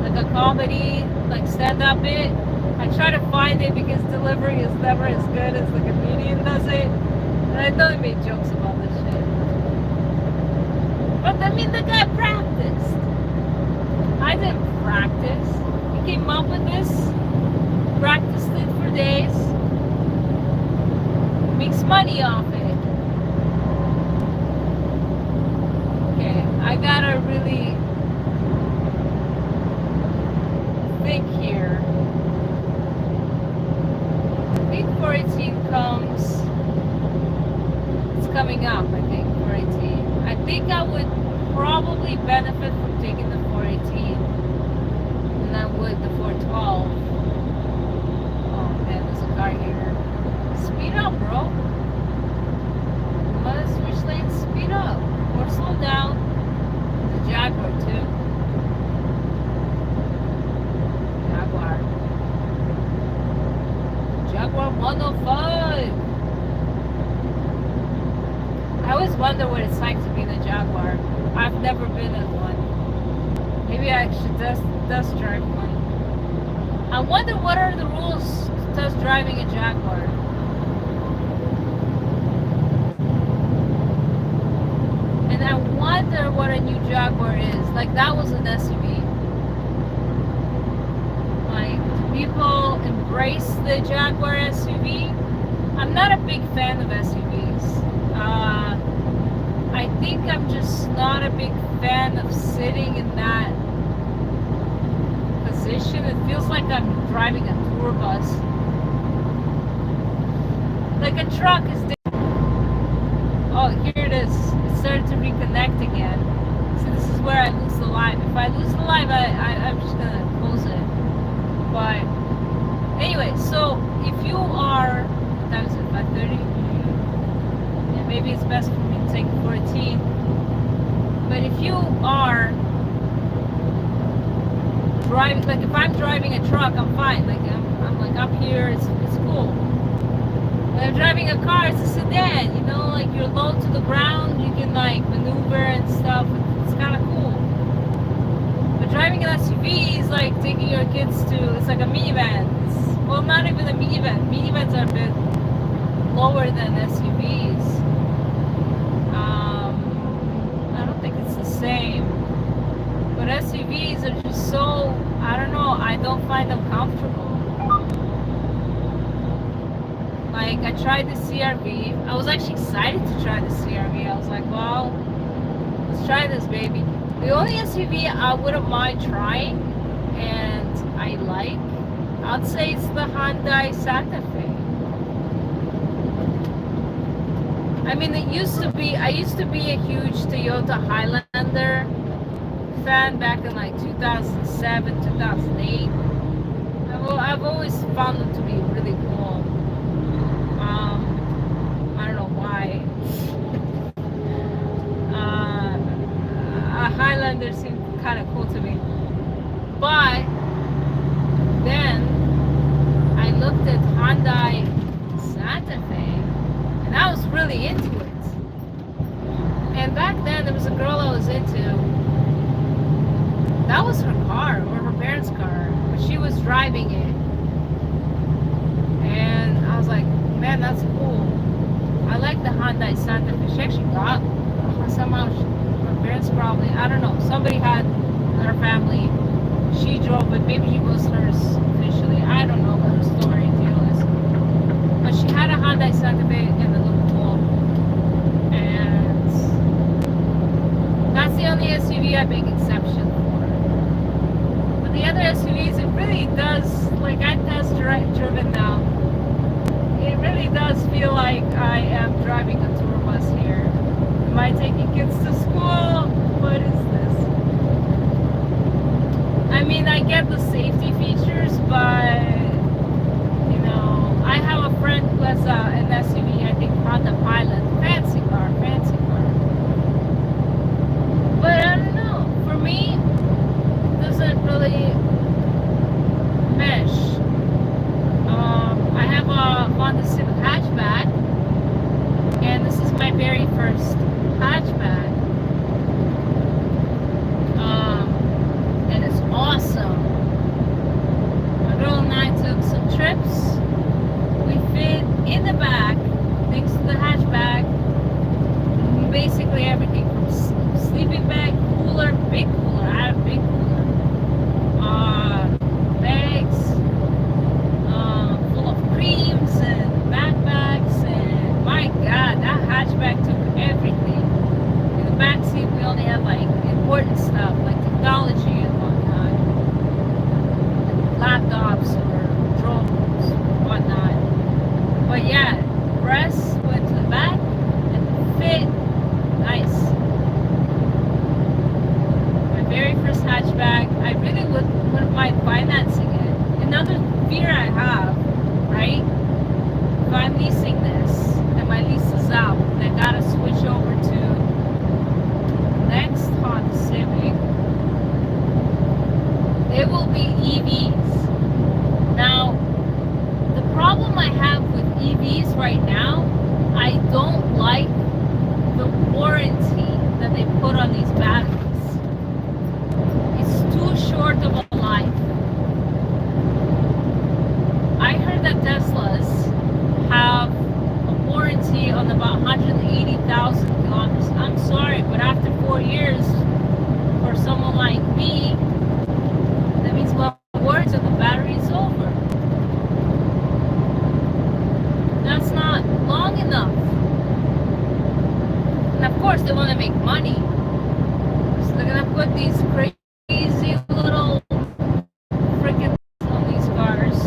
A: like a comedy, like stand-up bit, I try to find it because delivery is never as good as the comedian does it. And I know he made jokes about this shit. But I mean, the guy practiced. I didn't practice. He came up with this, practiced it for days, makes money off it. Okay, I gotta really think here. I think 418 comes, it's coming up, I think, 418. I think I would probably benefit from taking the 418 than I would the 412. Oh man, there's a car here. Speed up, bro. Let's switch lanes, speed up. Or slow down. There's a Jaguar too. Jaguar 105. I always wonder what it's like to be in a Jaguar. I've never been in one. Maybe I should test drive one. I wonder what are the rules to test driving a Jaguar. And I wonder what a new Jaguar is. Like, that was an SUV. Like, do people embrace the Jaguar SUV? I'm not a big fan of SUVs. I think I'm just not a big fan of sitting in that position. It feels like I'm driving a tour bus. Like a truck is different. Oh, here it is. It started to reconnect again. So this is where I lose the live. If I lose the live, I'm just gonna close it. But anyway, so if you are, what time is it, 5:30? Yeah, maybe it's best for me to take 14. But if you are driving, like if I'm driving a truck, I'm fine. Like I'm like up here, it's cool. When I'm driving a car, it's a sedan, you know, like you're low to the ground, you can like maneuver and stuff. It's kind of cool. But driving an SUV is like taking your kids to, it's like a minivan. Well, not even a minivan. Minivans are a bit lower than SUVs. I don't think it's the same. But SUVs are just so, I don't know, I don't find them comfortable. Like, I tried the CRV. I was actually excited to try the CRV. I was like, well, let's try this, baby. The only SUV I wouldn't mind trying, and I like, I'd say it's the Hyundai Santa Fe. I mean, I used to be a huge Toyota Highlander fan back in like 2007, 2008. I've always found them to be really cool. I don't know why. Highlander seemed kind of cool to me. But then I looked at Hyundai Santa Fe, and I was really into it. And back then, there was a girl I was into. That was her car, or her parents' car, but she was driving it. And I was like, man, that's cool. I like the Hyundai Santa Fe. She actually got somehow. Her parents probably, I don't know. Somebody had her family. She drove it. Maybe it was hers officially. I don't know what her story deal is. But she had a Hyundai Santa Fe and it looked cool. And that's the only SUV I make exception for. But the other SUVs, it really does, like I test driven now. It really does feel like I am driving a tour bus here. Am I taking kids to school? What is this? I mean, I get the safety features, but you know, I have a friend who has an SUV, I think Honda Pilot, fancy car. But I don't know, for me, it doesn't really mesh. I have a Honda Civic hatchback, and this is my very first hatchback. And it's awesome. My girl and I took some trips. We fit in the back, thanks to the hatchback, basically everything from sleeping bag, cooler, big cooler. I have a big cooler. Bags full of creams and backpacks, and my God, that hatchback took everything. In the back seat, we only had like important stuff like technology and whatnot, laptops or drones, whatnot. But yeah, rest went to the back and fit nice. My very first hatchback. I really wouldn't mind financing it. Another fear I have, right? If I'm leasing this and my lease is out, and I gotta switch over to next Honda Civic, it will be EVs. Now, the problem I have with EVs right now, I don't like the warranty that they put on these batteries. It's too short of a life. I heard that Teslas have a warranty on about 180,000 kilometers. I'm sorry, but after 4 years, for someone like me, that means my warranty on the battery is over. That's not long enough. And of course, they want to make money. So they're going to put these crazy little freaking on these cars.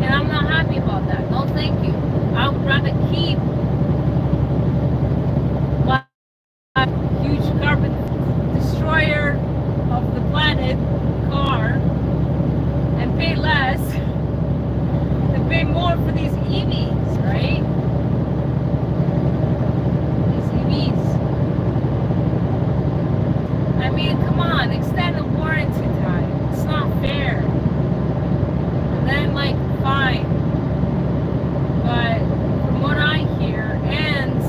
A: And I'm not happy about that. No, thank you. I would rather keep my huge carbon destroyer of the planet car and pay less and pay more for these EVs, right? These EVs. I mean, come on, extend the warranty time. It's not fair. And then, like, fine. But from what I hear, and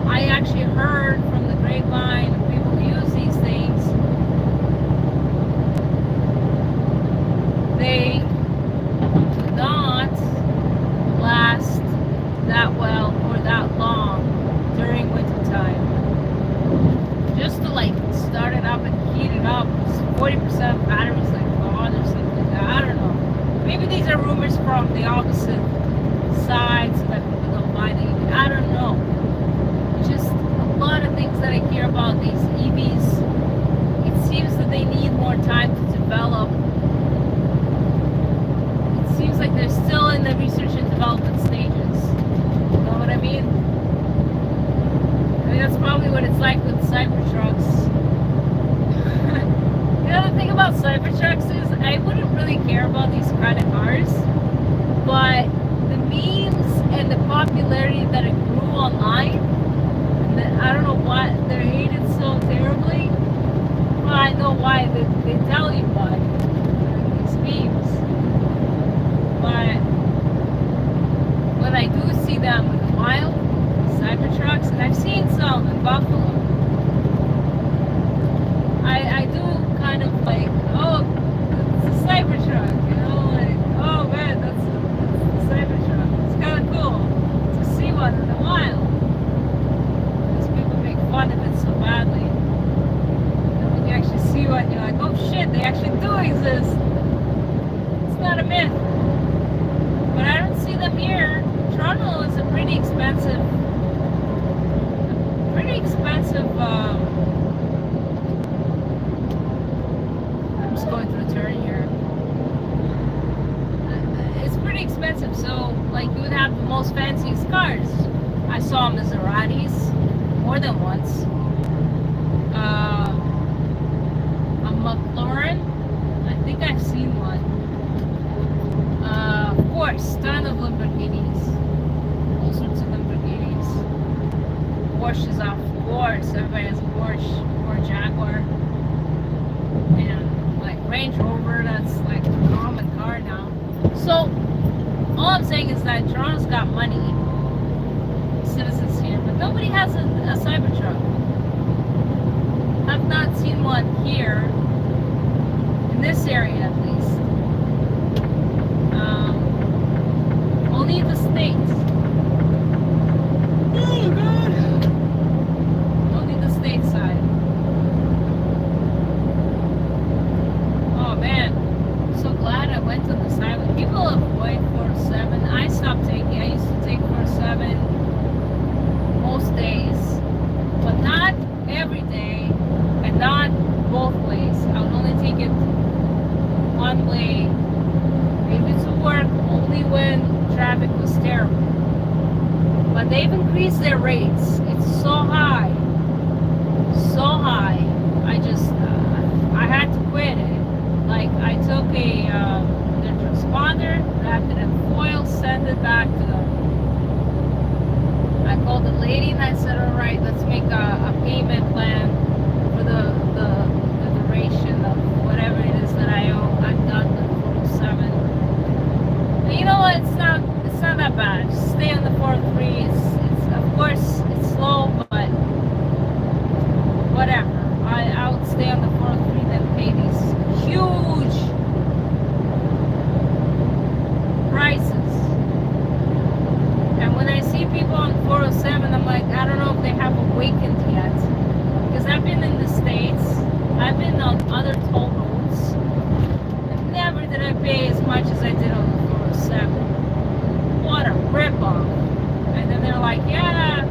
A: I actually heard from the grapevine of people who use these things, they do not last that well or that long during winter time. Just to like start it up and heat it up, 40% of batteries like gone or something like that. I don't know. Maybe these are rumors from the opposite side so that people don't buy the EV. I don't know. Just a lot of things that I hear about these EVs. It seems that they need more time to develop. It seems like they're still in the research and development stages. You know what I mean? I mean, that's probably what it's like with Cybertrucks. don't really care about these kind of cars, but the memes and the popularity that it grew online, I don't know why they're hated so terribly. Well, I know why. They tell you why. These memes. But when I do see them in the wild, Cybertrucks, and I've seen some in Buffalo, I do kind of like, oh, it's a Cybertruck, you know, like, oh man, that's a Cybertruck. It's kind of cool to see one in the wild. Because people make fun of it so badly. And when you actually see one, you're like, oh shit, they actually do exist. It's not a myth. But I don't see them here. Toronto is a pretty expensive, I'm just going through a turn here. It's pretty expensive, so like you would have the most fanciest cars. I saw Maseratis more than once. A McLaren, I think I've seen one. Of course, ton of Lamborghinis, all sorts of Lamborghinis. Porsches, of course, everybody has a Porsche or a Jaguar, and like Range Rover, that's like a common car now. So all I'm saying is that Toronto's got money, citizens here, but nobody has a Cybertruck. I've not seen one here, in this area at least. Only the States. Oh god! Only the States side. Oh man, I'm so glad I went on this highway. People avoid 407. I stopped taking. I used to take 407 most days, but not every day, and not both ways. I would only take it one way, maybe to work, only when traffic was terrible. But they've increased their rates. It's so high, so high. I had to quit it. Like I took the transponder, wrapped it in foil, sent it back to them. I called the lady and I said, all right, let's make a payment plan for the duration of whatever it is that I owe. I'm done with 407. And you know what? It's not that bad. Just stay on the 403. It's of course it's slow, but whatever. I would stay on the 403 than pay these huge prices. And when I see people on 407, I'm like, I don't know if they have awakened yet. Because I've been in the States, I've been on other toll roads, and never did I pay as much as I did on the 407. What a ripoff. And then they're like, yeah,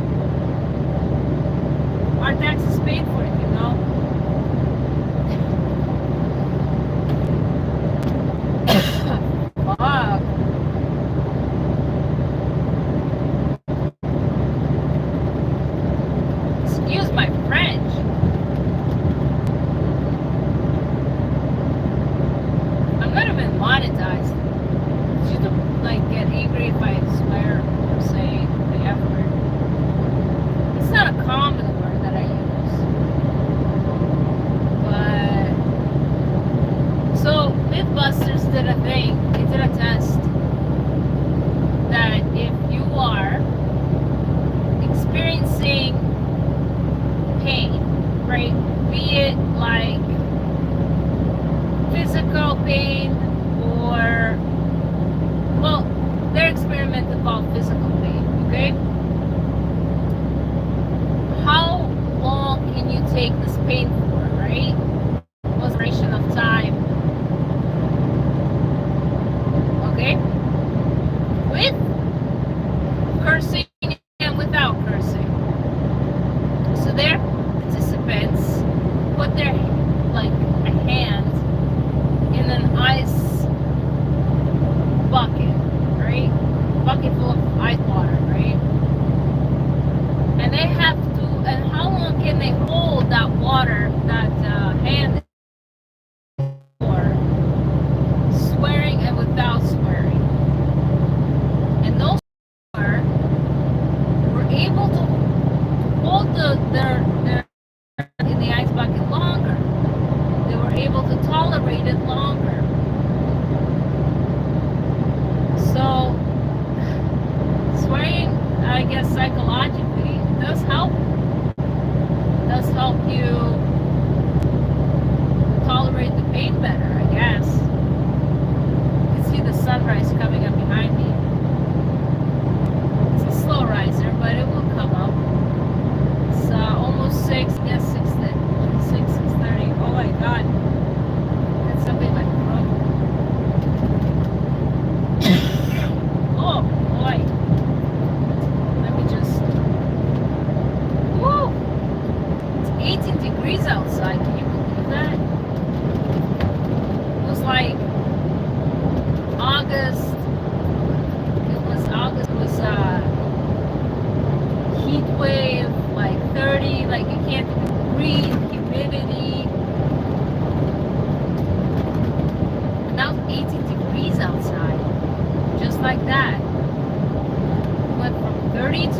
A: our taxes paid for it, you know? Fuck. Excuse my French. I'm not even monetized. You don't like get angry if I swear or say the F word. It's not a common word that I use. But so Mythbusters did a thing. They did a test that if you are experiencing pain, right? Be it like physical pain or, well, their experiment involved physical pain, okay? How long can you take this pain for, right? What's the duration of time? Okay? With cursing and without cursing. So their participants put their, like, a hand in an ice bucket, right? Bucket full of ice water, right? And they have to, and how long can they hold that water, that without swearing. And those were able to hold their in the ice bucket longer. They were able to tolerate it longer. So swearing, I guess psychologically, does help. It does help you tolerate the pain better, I guess. You can see the sunrise coming up behind me. It's a slow riser, but it will come up. It's almost 6, yes, 6:30. Oh my god. That's something like throat. Oh boy. Let me just. Woo! It's 18 degrees outside. Can you believe that? It was like August. It was August. It was heat wave, like 30, like you can't even breathe, humidity. And now it's 18 degrees outside. Just like that. Went from 32,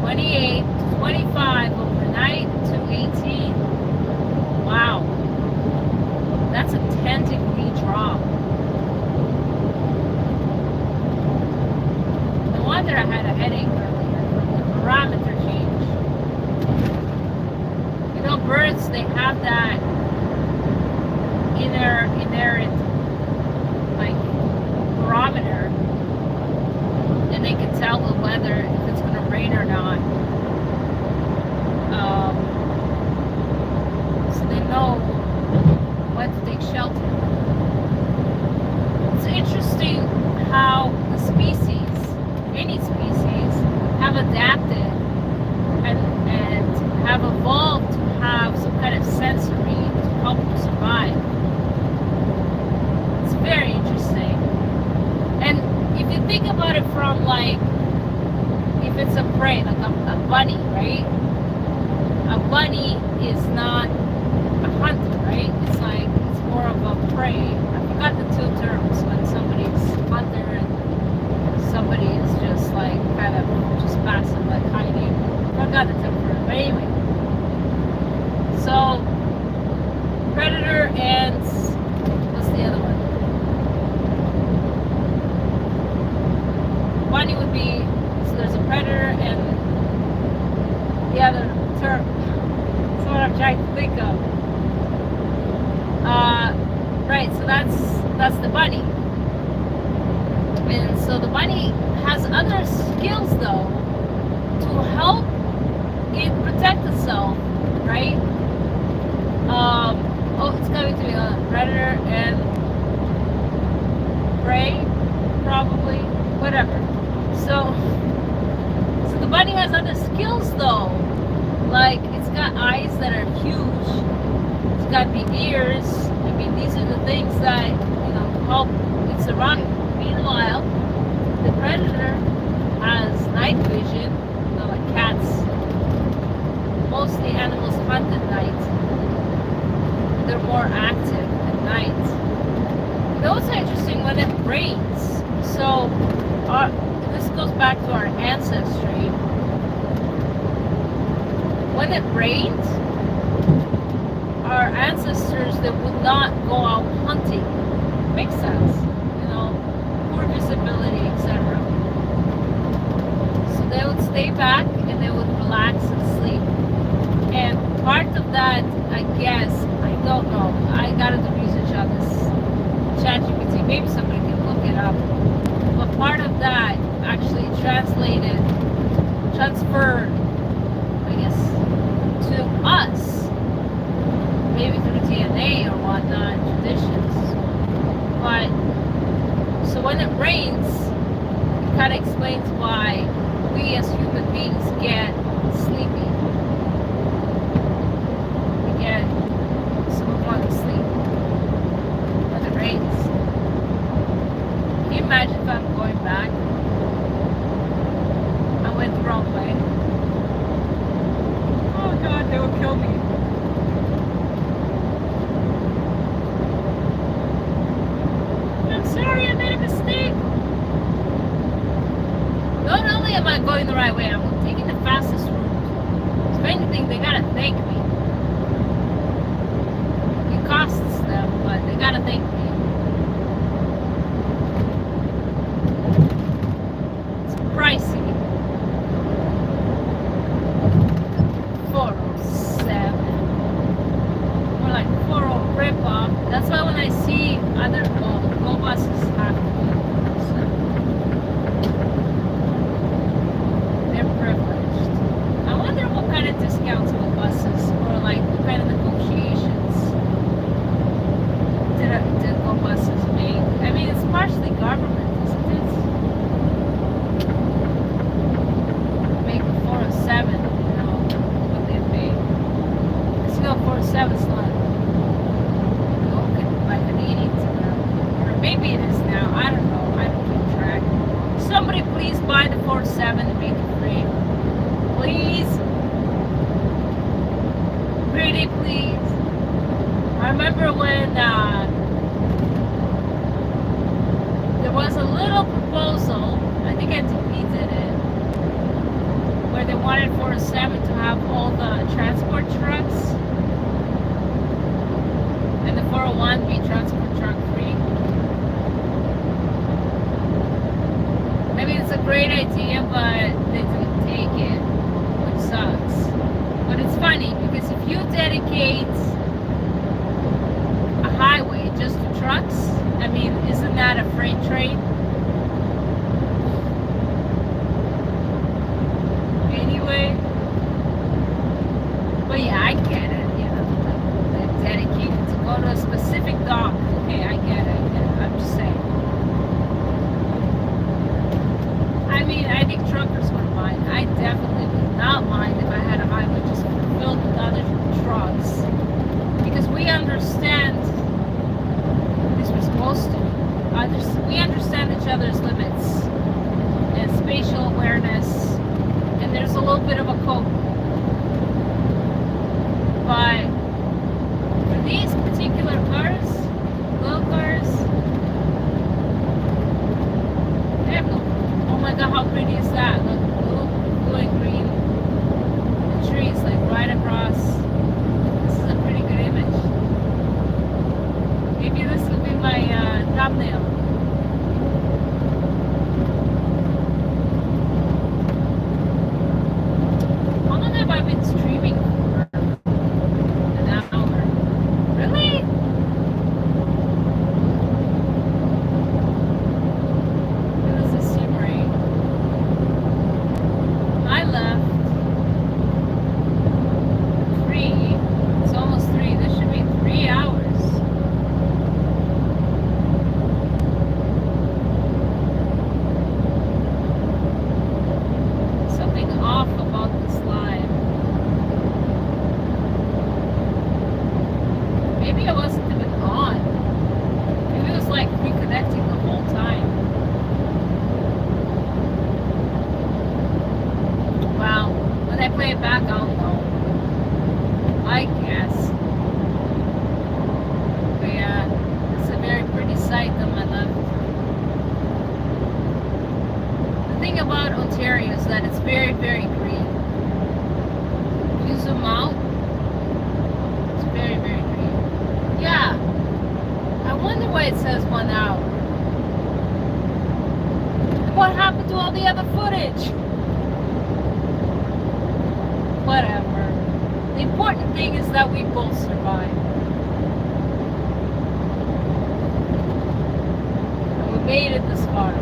A: 28, 25 overnight to 18. Wow. That's a 10-degree drop. No wonder I had a headache earlier from the barometer change. You know, birds, they have that inherent, like, barometer, and they can tell the weather, if it's going to rain or not. So they know when to take shelter. It's interesting how the species, any species, have adapted and have evolved to have some kind of sensory to help you survive. It's very interesting. And if you think about it from, like, if it's a prey, like a bunny, right? A bunny is not a hunter, right? It's like, it's more of a prey. I forgot the two terms when somebody's hunter and somebody is just like kind of just passive, like hiding. I forgot the term for it, but anyway. So predator and what's the other one? Bunny would be, so there's a predator and the other term. That's what I'm trying to think of. Right, so that's the bunny. And so the bunny has other skills though to help it protect itself, right? Oh, it's going to be a predator and prey, probably, whatever. So the bunny has other skills though. Like, it's got eyes that are huge. It's got big ears. I mean, these are the things that, you know, help it survive. Meanwhile, the predator has night vision, you know, like cats. Mostly animals hunt at night. They're more active at night. Those are interesting when it rains. So, this goes back to our ancestry. When it rained, our ancestors, they would not go out hunting. Makes sense, you know, poor visibility, etc. So they would stay back and they would relax and sleep. And part of that, I guess, I don't know, I gotta do research on this ChatGPT, maybe somebody can look it up. But part of that actually transferred, I guess, to us, maybe through DNA or whatnot, traditions. But so when it rains, it kind of explains why we as human beings get sleepy. We get so we want to sleep when it rains. Can you imagine if I'm going back? I went the wrong way. Oh God, they will kill me. am I going the right way? I'm taking the fastest route. So if anything, they gotta thank me. It costs them, but they gotta thank me. It's pricey. 407. Or like 40 rip off. That's why when I see other go buses have they're privileged. I wonder what kind of discounts go buses or like what kind of negotiations did go buses make. I mean, it's partially government, isn't it? Make a 407, you know, what they pay. It's still 407 is not like an 80 to now. Or maybe it is now. I don't know. I don't keep track. Somebody please buy the 407 and make it free. Please. Pretty please. I remember when there was a little proposal, I think NTP did it, where they wanted 407 to have all the transport trucks and the 401 be transport truck free. I mean, it's a great idea, but they didn't take it, which sucks. But it's funny because if you dedicate a highway just to trucks, I mean, isn't that a freight train? Anyway, but yeah, I get it. You know, they're dedicated to go to a specific dock. Okay, I get it. I'm just saying. I mean, I think truckers would mind. I definitely would not mind if I had a highway just filled with other trucks. Because we understand, at least we're supposed to, we understand each other's limits and spatial awareness, and there's a little bit of a code. But for these particular cars, little cars, they have no. Oh my god, how pretty is that? Look, blue and green. The trees like right across. This is a pretty good image. Maybe this will be my thumbnail. How long have I been streaming for? An hour. Really? What does this seem right? I left 3. It's almost 3. This should be 3 hours. Something off about this live. Maybe I wasn't even on. Maybe it was like reconnecting the whole time. Wow. When I play it back, I'll know. I guess. But yeah, it's a very pretty sight on my left. The thing about Ontario is that it's very, very green. If you zoom out, it's very, very green. Yeah. I wonder why it says 1 hour. And what happened to all the other footage? Whatever. The important thing is that we both survived. And we made it this far.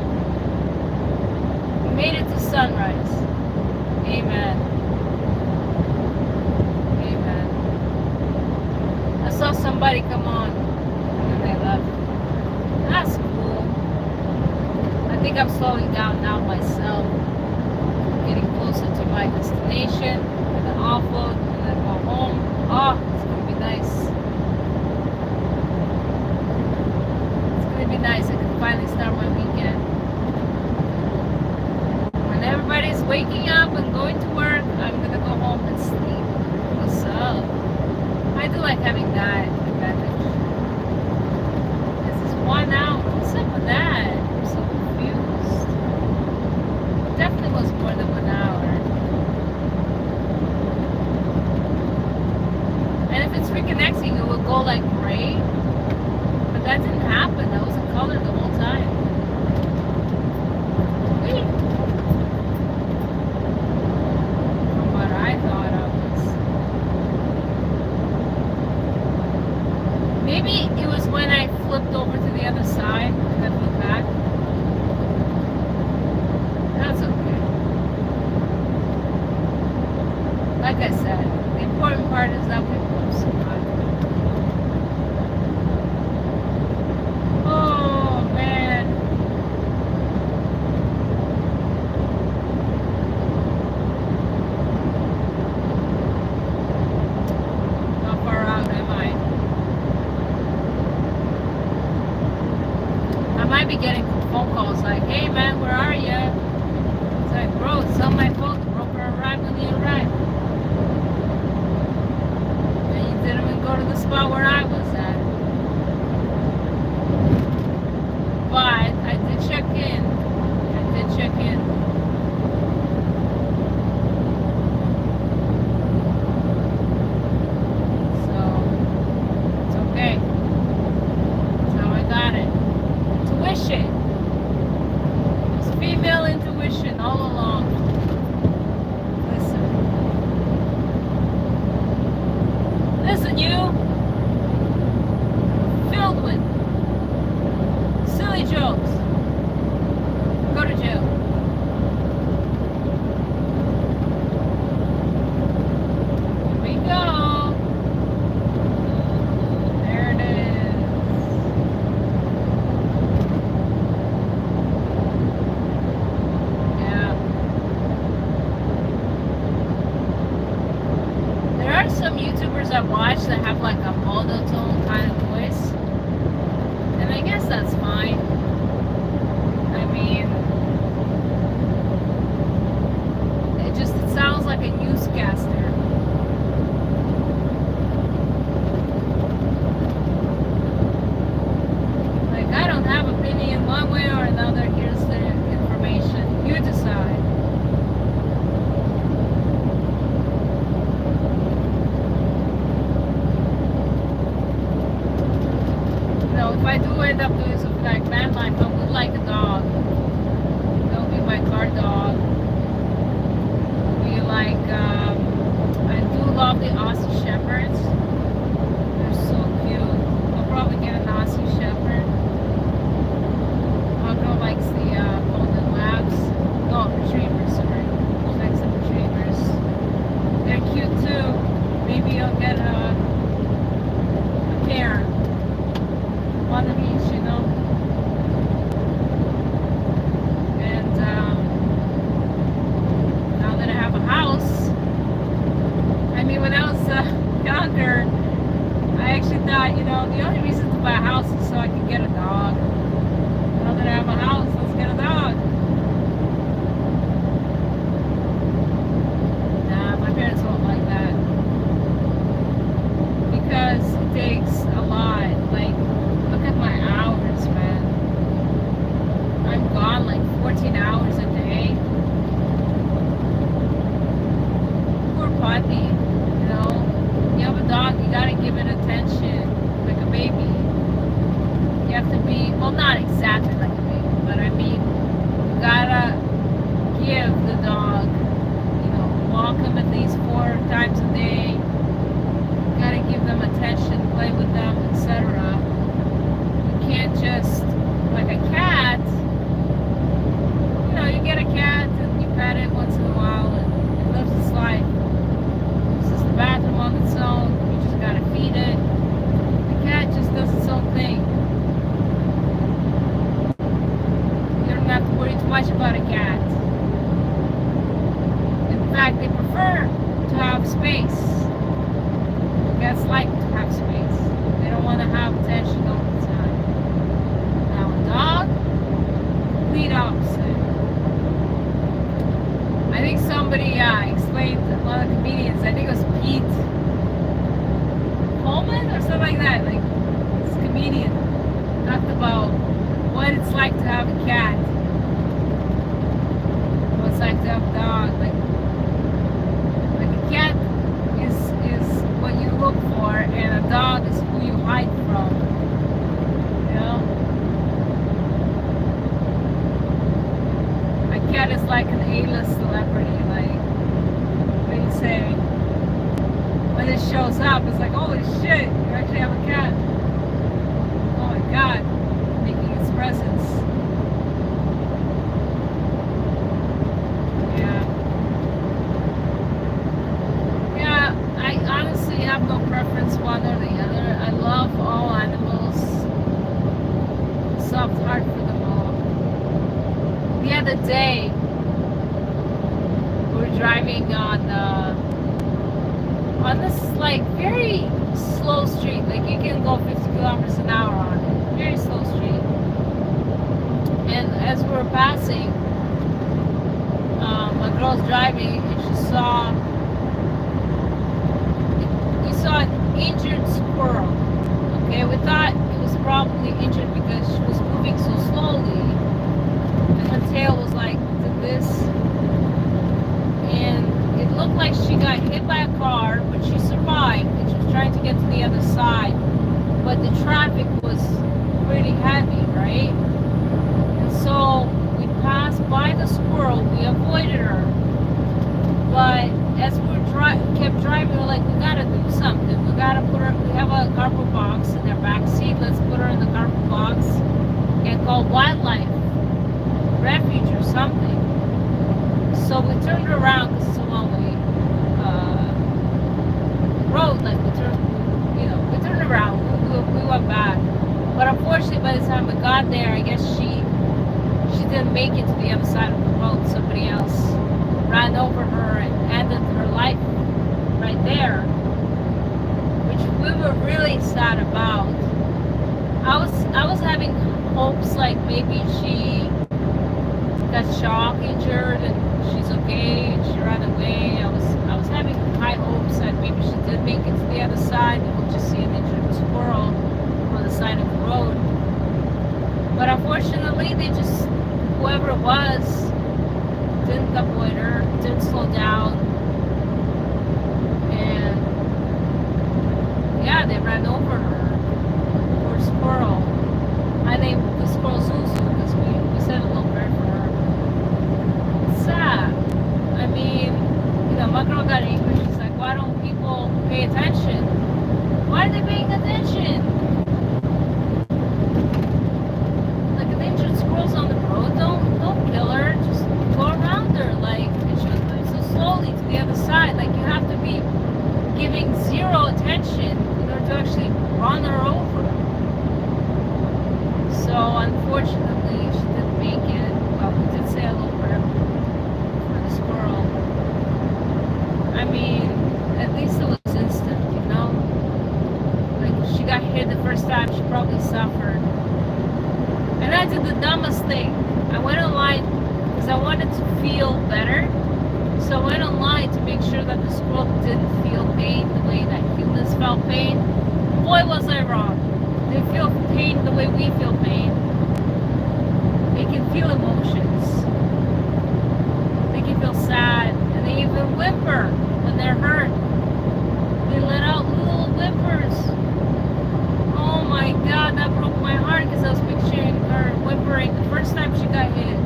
A: We made it to sunrise. Amen. Amen. I saw somebody come on and then they left. That's cool. I think I'm slowing down now myself. Getting closer to my destination. And then offload and then go home. Oh, it's gonna be nice. It's gonna be nice. I can finally start my weekend. When everybody's waking up and going to work, I'm gonna go home and sleep. What's up? I do like having that advantage. This is 1 hour. What's up with that? I'm so confused. It definitely was more than gray, but that didn't happen. That was a color the whole time. Wait. From what I thought of was. Maybe it was when I flipped over to the other side and then flipped back. That's okay. Like I said, the important part is that we both survived. Oh man. Not far out, am I? I might be getting phone calls like, hey man, where are you? It's like, bro, it's on my phone. The broker arrived when you arrived. And you didn't even go to the spot where I was at. But I did check in. So, it's okay. That's how I got it. Tuition. It's female intuition all along. Listen, you. Filled with silly jokes. Go to jail. Here we go. There it is. Yeah. There are some YouTubers I watch that have like a monotone kind of voice. And I guess that's fine. I mean, it sounds like a newscaster. Like, I don't have opinion one way or another. Here's the information. You decide. If I do end up doing something like van life, I would like a dog. That would be my guard dog. Be like, I do love the Aussie Shepherds. They're so cute. I'll probably get an Aussie Shepherd. Uncle likes the Golden Labs. No, Retrievers, sorry. She likes the Retrievers. They're cute too. Maybe I'll get a pair. One of each, you know. And now that I have a house, I mean, when I was younger, I actually thought, you know, the only reason to buy a house is so I could get a dog. Now that I have a house, let's get a dog. Nah, my parents won't like that. Because it takes a lot. Like, look at my hours, man. I'm gone like 14 hours a day. Poor puppy, you know. You have a dog, you gotta give it attention like a baby. You have to be, well, not exactly like a baby, but I mean, you gotta give the dog, you know, walk him at least 4 times a day. You gotta give them attention, play with them, etc. Can't just, like a cat, you know, you get a cat and you pet it once in a while and it lives its life. This is the bathroom on its own, you just gotta feed it. The cat just does its own thing. You don't have to worry too much about a cat. In fact, they prefer to have space. Cats like to have space. They don't want to have attention all the time. Now a dog, complete opposite. I think somebody explained, one of the comedians, I think it was Pete Coleman or something like that, like this comedian talked about what it's like to have a cat, what it's like to have a dog. Like a cat is what you look for, and a dog is who you hide from. You know, a cat is like an A-list celebrity. Like what do you say? When it shows up, it's like, holy shit, you actually have a cat. Oh my god, making its presence. Yeah. Yeah, I honestly have no preference one or the other. I love all animals. Soft heart for them all. The other day, we were driving on this like very slow street. Like you can go 50 kilometers an hour on it. Very slow street. And as we were passing, my girl's driving, and we saw an injured squirrel. Okay, we thought it was probably injured because she was moving so slowly, and her tail was like did this, and it looked like she got hit by a car, but she survived, and she was trying to get to the other side, but the traffic was pretty heavy, right? And so we passed by the squirrel, we avoided her, but as we kept driving, we were like, we gotta do something. We gotta put her. We have a cardboard box in their back seat. Let's put her in the cardboard box and call wildlife refuge or something. So we turned around because it's a one-way road. Like we turned around. We went back. But unfortunately, by the time we got there, I guess she didn't make it to the other side of the road. Somebody else ran over her and ended her life right there, which we were really sad about. I was having hopes like maybe she got shock injured and she's okay and she ran away. I was having high hopes that maybe she did make it to the other side and we'll just see an injured squirrel on the side of the road. But unfortunately, whoever it was didn't avoid her, didn't slow down, and yeah, they ran over her. Poor squirrel. I named the squirrel Zuzu because we said a little prayer for her. It's sad. I mean, my girl got angry. She's like, why don't people pay attention? Why are they paying attention? Like an injured squirrel's on the road, don't kill her. Just go around her. Like, and she was moving so slowly to the other side. Like, you have to be giving zero attention in order to actually run her over. So unfortunately, she didn't make it. But we did say a little prayer for the squirrel. I mean, at least it was instant, Like, if she got hit the first time, she probably suffered. And I did the dumbest thing. I went online because I wanted to feel better. So I went online to make sure that the squirrel didn't feel pain the way that humans felt pain. Boy, was I wrong. They feel pain the way we feel pain. They can feel emotions. They can feel sad. And they even whimper when they're hurt. They let out little whimpers. Oh my god, that broke my heart because I was picturing her whimpering the first time she got hit.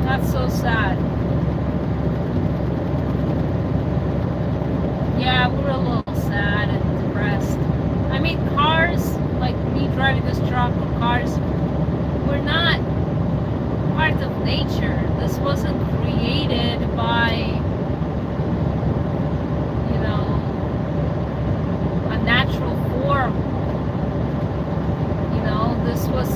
A: That's so sad. Yeah, we were a little sad and depressed. I mean, cars, like me driving this truck, or cars, we're not part of nature. This wasn't created by, a natural form. This was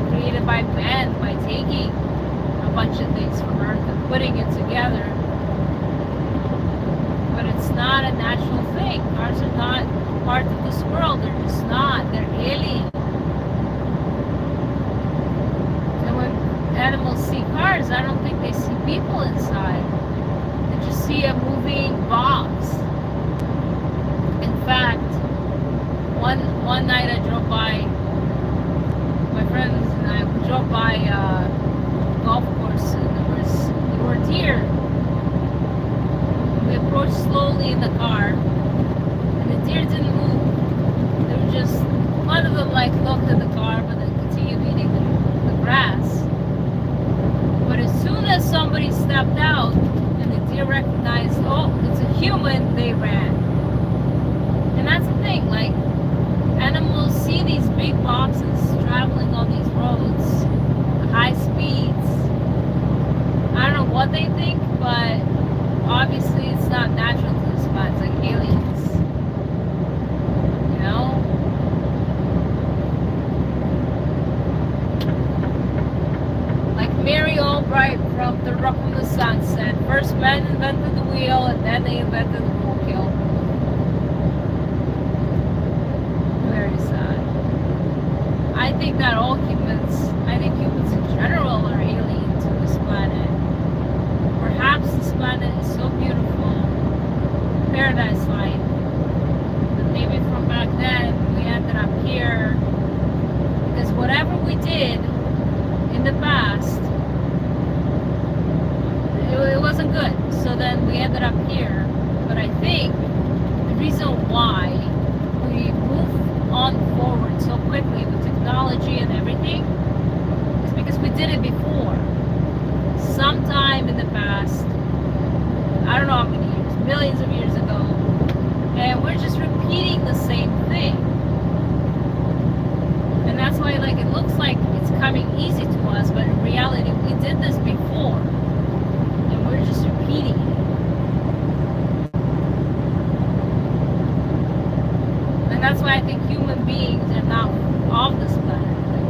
A: created by man, by taking a bunch of things from Earth and putting it together. But it's not a natural thing. Cars are not part of this world. They're just not. They're alien. And when animals see cars, I don't think they see people inside. They just see a moving box. In fact, one night I drove by, my friends and I drove by a golf course, and there were deer We approached slowly in the car, and the deer didn't move. They were just, one of them like looked at the car, but then continued eating the grass. But as soon as somebody stepped out, and the deer recognized, oh, it's a human, they ran. And that's the thing, like, animals see these big boxes traveling on these roads, high speeds. I don't know what they think, but obviously it's not natural to the spot. It's like aliens. You know? Like Mary Albright from The Rock from the Sun said, first men invented the wheel and then they invented the roadkill. Very sad. I think that all humans, I think humans in general are alien to this planet. Perhaps this planet is so beautiful, paradise-like, that maybe from back then we ended up here because whatever we did in the past, it wasn't good. So then we ended up here. But I think the reason why we move on forward so quickly with technology and everything is because we did it before. Sometime in the past, I don't know how many years, millions of years ago, and we're just repeating the same thing. And that's why, like, it looks like it's coming easy to us, but in reality, we did this before, and we're just repeating it. And that's why I think human beings are not off this planet. Like,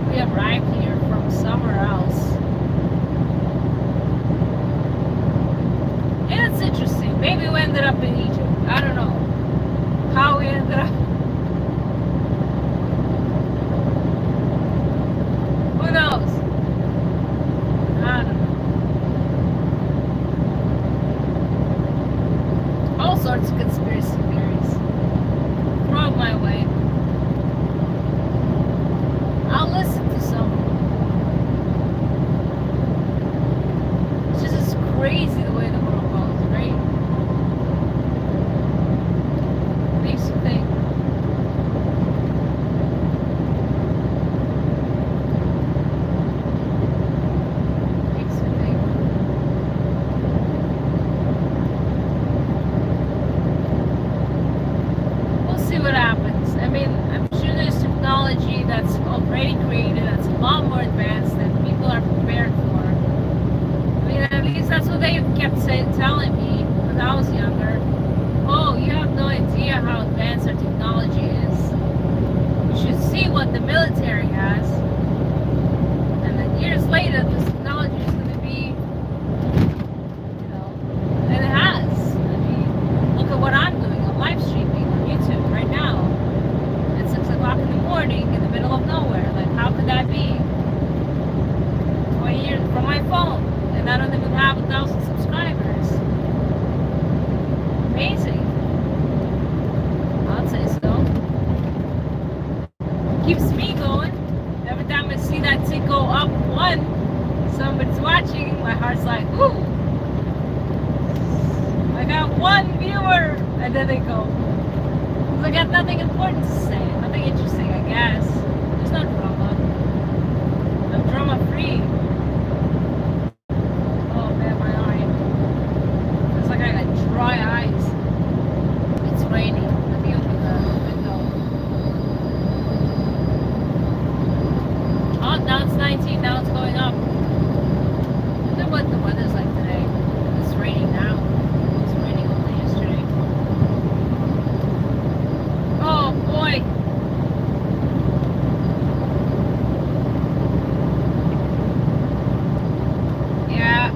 A: we arrived here from somewhere else. And it's interesting. Maybe we ended up in Egypt. I don't know how we ended up. Who knows? I don't know. All sorts of conspiracy theories. Throw it my way. I'll listen to some. It's just it's crazy the way the world goes, right? Makes you think. Makes you think. We'll see what happens. I mean, I'm sure there's technology that's already created that's a lot more advanced than people are prepared for. I mean, at least that's what they kept telling me when I was younger. Oh, you have no idea how advanced our technology is. You should see what the military has. And then years later, this technology is going to be, you know, and it has. I mean, look at what I'm doing. I'm live streaming on YouTube right now at 6 o'clock in the morning in the middle of nowhere. Like, how could that be? 20 years from my phone. And I don't even have 1,000 subscribers. Amazing. I'd say so. Keeps me going. Every time I see that tick go up one, somebody's watching, my heart's like, ooh. I got one viewer. And then they go. I got nothing important to say. Nothing interesting, I guess. There's no drama. I'm drama free. Oh man, my eye. It's like I got dry eyes. It's raining. Let me open the window. Oh, now it's 19. Now it's going up. I wonder what the weather's like today. It's raining now. It was raining all day yesterday. Oh boy. Yeah.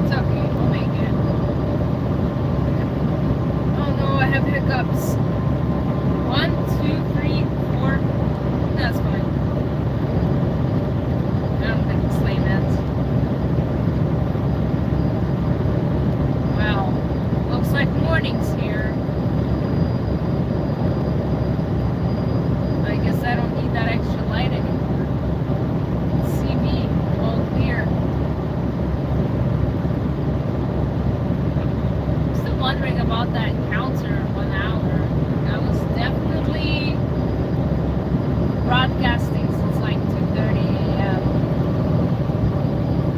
A: It's okay. We'll make it. Oh no, I have hiccups. 1, 2, 3, 4. That's fine. I don't think it's lame ends. Wow. Looks like morning's here. I guess I don't need that extra light anymore. See me all clear. about that encounter 1 hour. I was definitely broadcasting since like 2:30 a.m.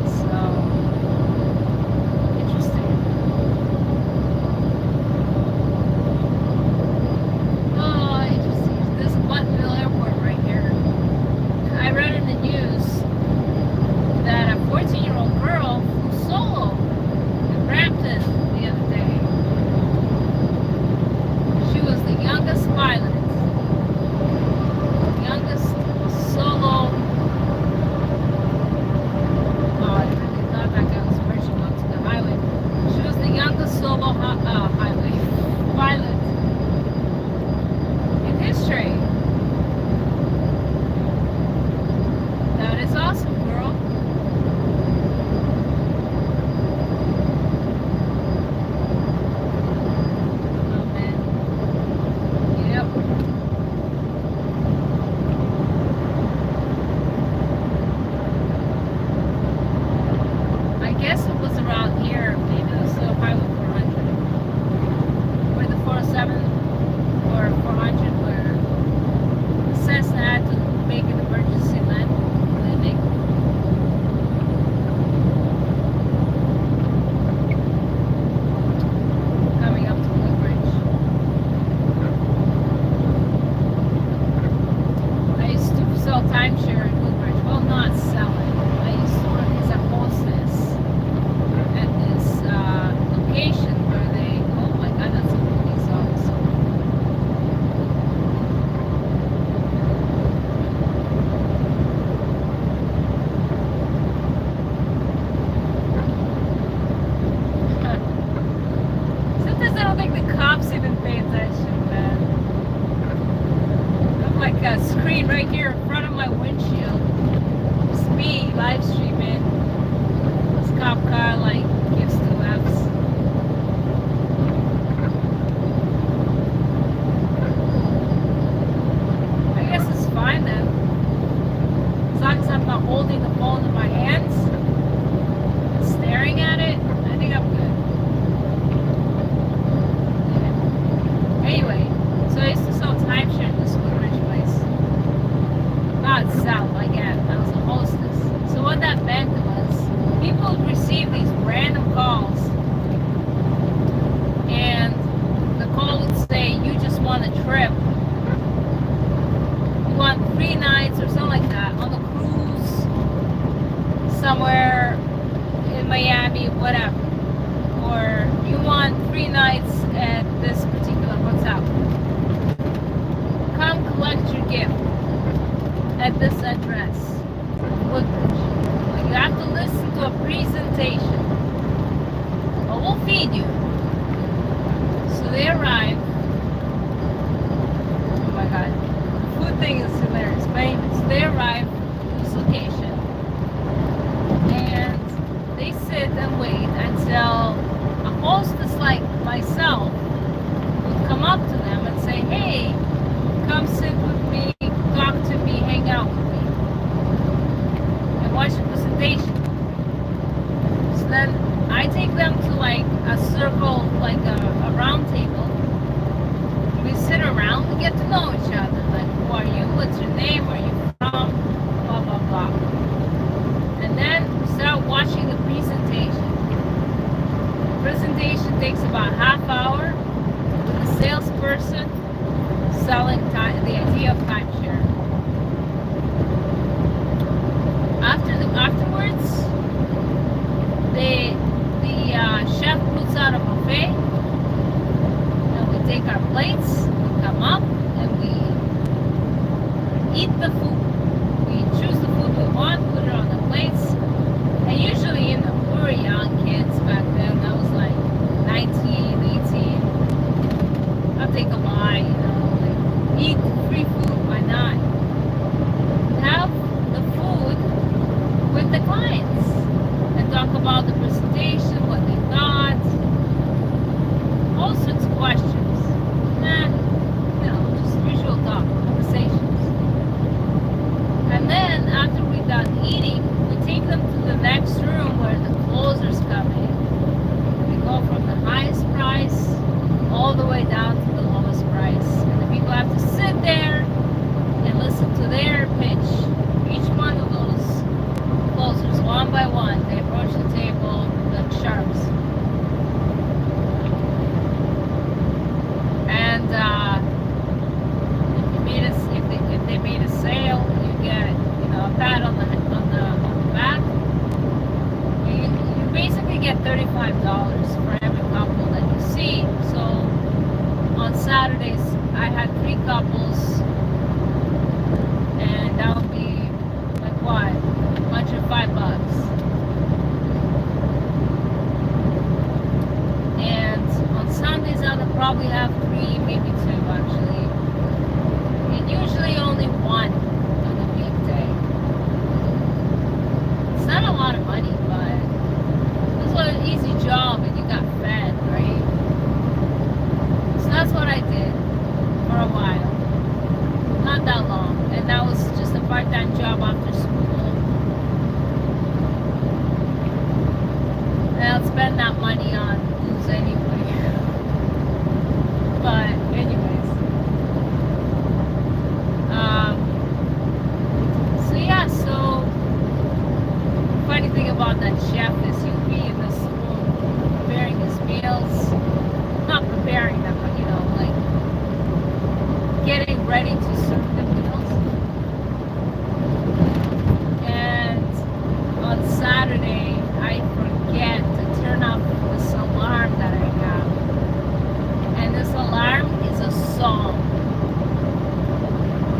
A: So interesting. Oh, interesting. This is Buttonville Airport right here. I read in the news that a 14-year-old girl flew solo in Brampton the other day. She was the youngest pilot, youngest solo. Oh, I thought that guy was merging onto the highway. She was the youngest solo highway pilot in history. That is awesome, girl. Oh man. Yep. I guess it was around here, maybe it was the Highway 400, where the 407 or 400, where the Cessna had to make an emergency landing. Coming up to Woodbridge. I used to sell timeshare in Woodbridge. Well, not selling. I used to work as a hostess at this location where they, oh my god, that's a police officer. Sometimes I don't think the cops even pay attention, man. I have like a screen right here in front of my windshield. It's me live streaming. This cop car like gives 2 Fs. I guess it's fine then. As long as I'm not holding the phone in my hands and staring at it, I think I'm good. Anyway, so I used to sell timeshare in this Woodbridge place. Not sell, I was a hostess. So what that meant was people would receive these random calls, and the call would say, you just want a trip. You want 3 nights or something like that on a cruise somewhere in Miami, whatever. Or you want 3 nights at this particular hotel. Come collect your gift at this address, Woodbridge. You have to listen to a presentation, but we'll feed you. So they arrive. Oh my god, the food thing is hilarious. But anyway, so they arrive at this location, and they sit and wait until a hostess like myself would come up to them and say, hey, come sit with me, talk to me, hang out with me, and watch the presentation. So then I take them to like a circle, like a round table. We sit around, we get to know each other. Like, who are you? What's your name? Where are you from? Blah, blah, blah. And then we start watching the presentation. The presentation takes about half hour with the salesperson selling time, the idea of timeshare. Afterwards, the chef puts out a buffet, and we take our plates, we come up, and we eat the food. We choose the food we want, put it on the plates, and usually, we were young kids back then. I was like 19, 18. I'll take a lie, like eat free food, why not? Have the food with the clients and talk about the presentation, what they thought, all sorts of questions. Just usual talk, conversations. And then after we're done eating, we take them to the next room where the closer's coming. We go from the highest price Saturdays I had 3 couples, and that would be like what? $105. And on Sundays I would probably have 3, maybe 2 actually. And usually only 1 on a weekday. It's not a lot of money, but it's an easy job and you got fed, right? So that's what I did for a while. Not that long. And that was just a part-time job after school. And I'll spend that money on booze anyway. But anyways. So yeah, so funny thing about that chef is he'll be in this room preparing his meals. Not preparing them, but like getting ready to serve the meals. And on Saturday, I forget to turn off this alarm that I have. And this alarm is a song.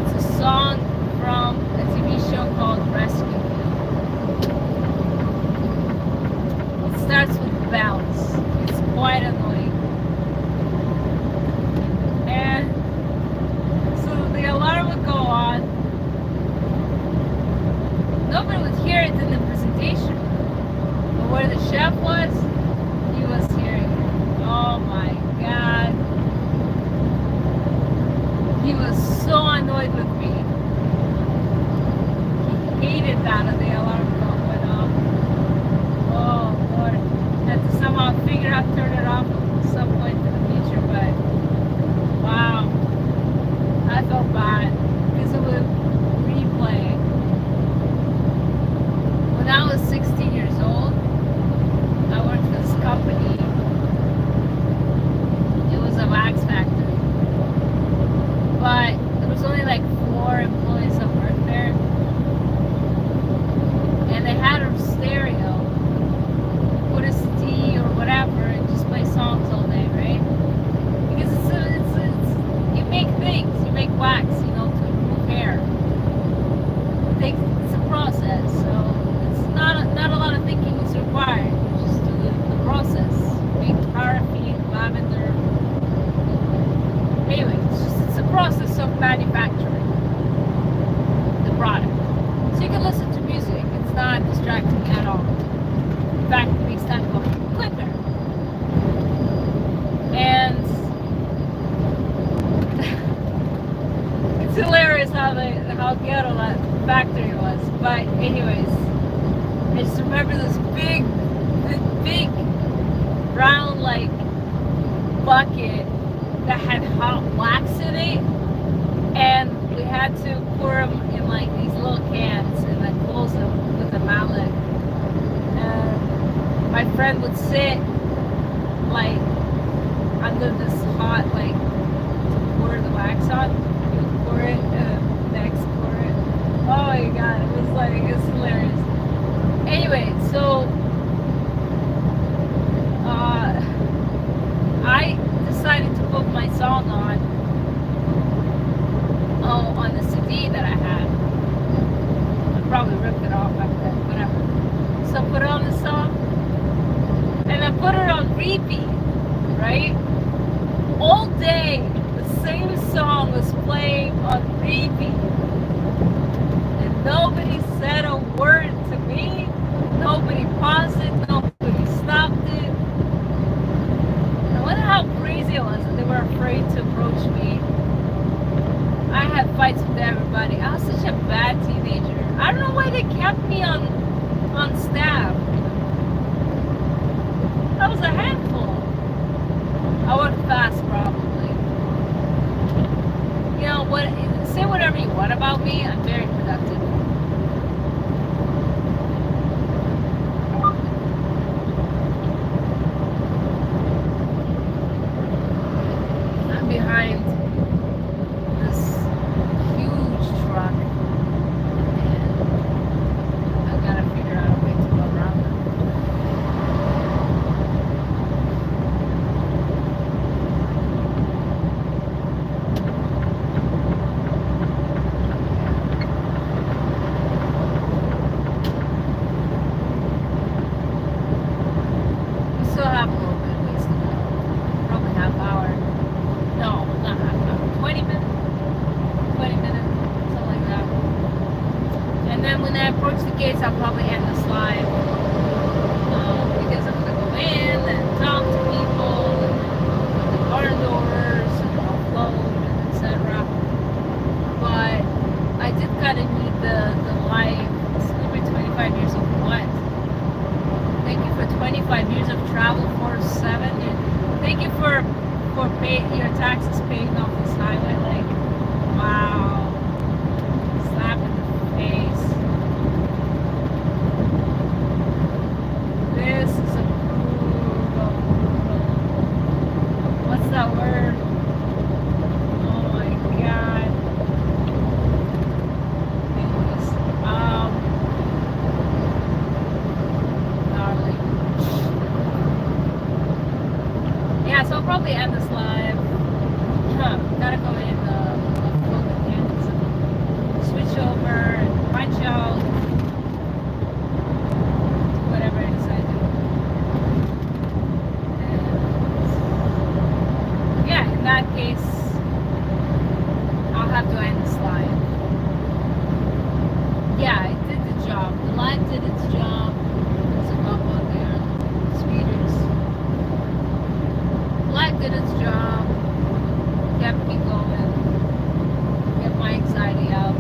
A: It's a song from a TV show called Rescue. It starts with bounce. It's quite annoying. And so the alarm would go on. Nobody would hear it in the presentation. But where the chef was, he was hearing it. Oh my God. He was so annoyed with me. He hated that the alarm went off. Oh Lord. Had to somehow figure out turn it off at some point in the future, but wow. I felt bad because it would replay. When I was 16 years old, I worked for this company. It was a wax factory. But there was only like 4 employees that worked there. And they had a stereo. Put a CD or whatever and just play songs all day, right? Because it's you make things, you make wax, to remove hair. It's a process, so it's not a lot of thinking is required. Just do the process. Make paraffin, lavender. Anyway, it's a process of manufacturing the product. So you can listen to music. It's not distracting at all. In fact, it makes time go quicker. And it's hilarious how ghetto that factory was. But anyways, I just remember this big round like bucket that had hot wax in it, and we had to pour them in like these little cans and then close them with a mallet. And my friend would sit like under this hot like to pour the wax on. He would pour it and next pour it. Oh my God, it's hilarious. Anyway, so I decided to put my song on the CD that I had. I probably ripped it off back then, whatever. So I put on the song and I put it on repeat, right? All day the same song was playing on repeat. And nobody said a word to me. Nobody paused it, nobody stopped it. I wonder how crazy it was that they were afraid to approach me. I had fights with everybody. I was such a bad teenager. I don't know why they kept me on staff. I was a handful. I worked fast, probably. Say whatever you want about me. I'm very productive. I'm behind this huge truck, and I've got to figure out a way to go around them. approach the gates, I'll probably end this live because I'm gonna go in and talk to people, and open the car doors, and upload, and etc. But I did kind of need the live. It's 25 years of what? Thank you for 25 years of travel for 7. Thank you for paying your taxes, paying off this highway. Like, wow, slap in the face. This is a brutal. What's that word? Oh my god. Anyways, gnarly. Yeah, so I'll probably end this live. Gotta go in upload the cans and switch over and punch out whatever it is I do. And yeah, in that case, I'll have to end this live. Yeah, it did the job. The live did its job. There's a cop out there, speeders. Live did its job. Kept me going. Get my anxiety out.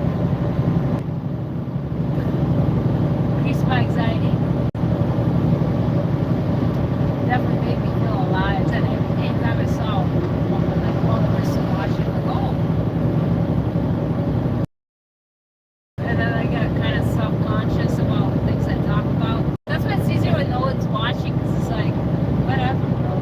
A: Increased my anxiety. Definitely made me feel alive. And anytime I saw one person watching, like, oh. And then I got kind of self-conscious about things I talk about. That's why it's easier when no one's watching, because it's like, whatever, bro.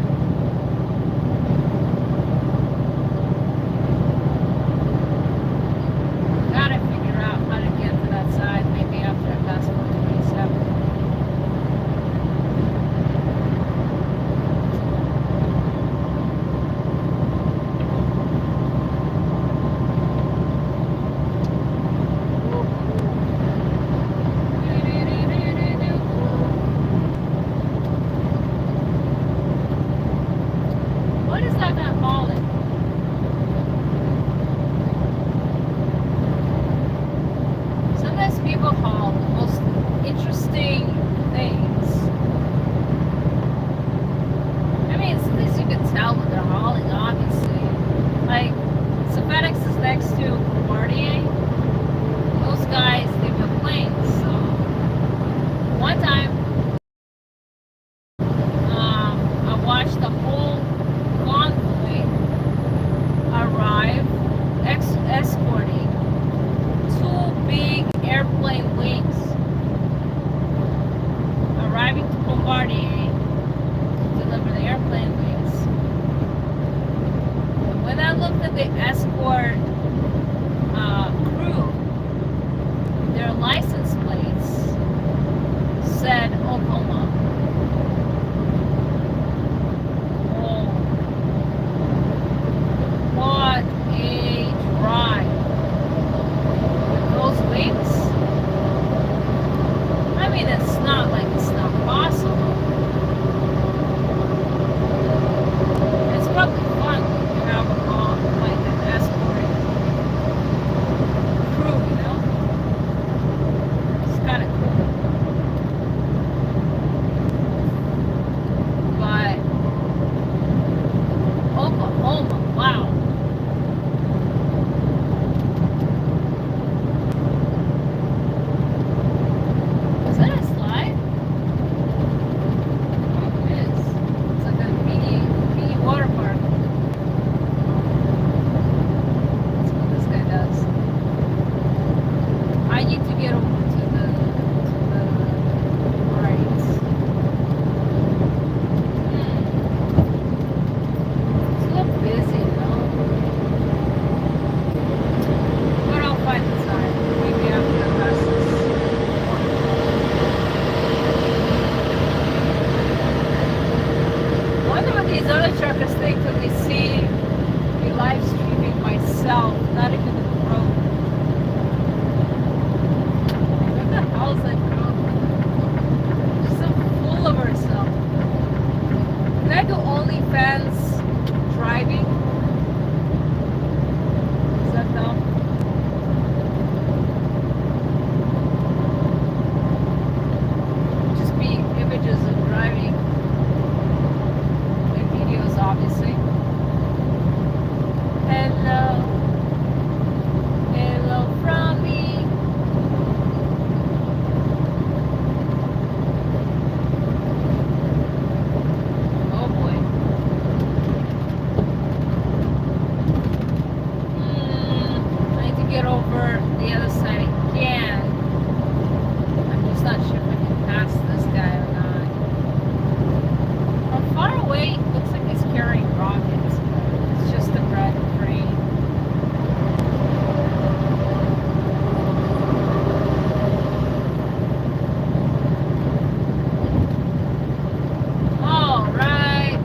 A: Gotta figure out how to get to that side, maybe after I pass 427. What is that guy hauling? Sometimes people haul the most interesting things. I mean, it's at least you can tell what they're hauling, obviously. Like, so FedEx is next to Bombardier. Those guys, they build planes. So, one time, I watched the whole convoy arrive, escorting 2 big airplane wings, arriving to Bombardier to deliver the airplane wings. And when I looked at the escort crew, their license plates said Oklahoma. Oh, what a drive. Those wings? I mean, it's not like it's not possible. It's probably fun when you have like an escort crew, you know? It's kind of cool. get over the other side again. I'm just not sure if I can pass this guy or not. From far away, it looks like he's carrying rockets, but it's just a red crane. All right.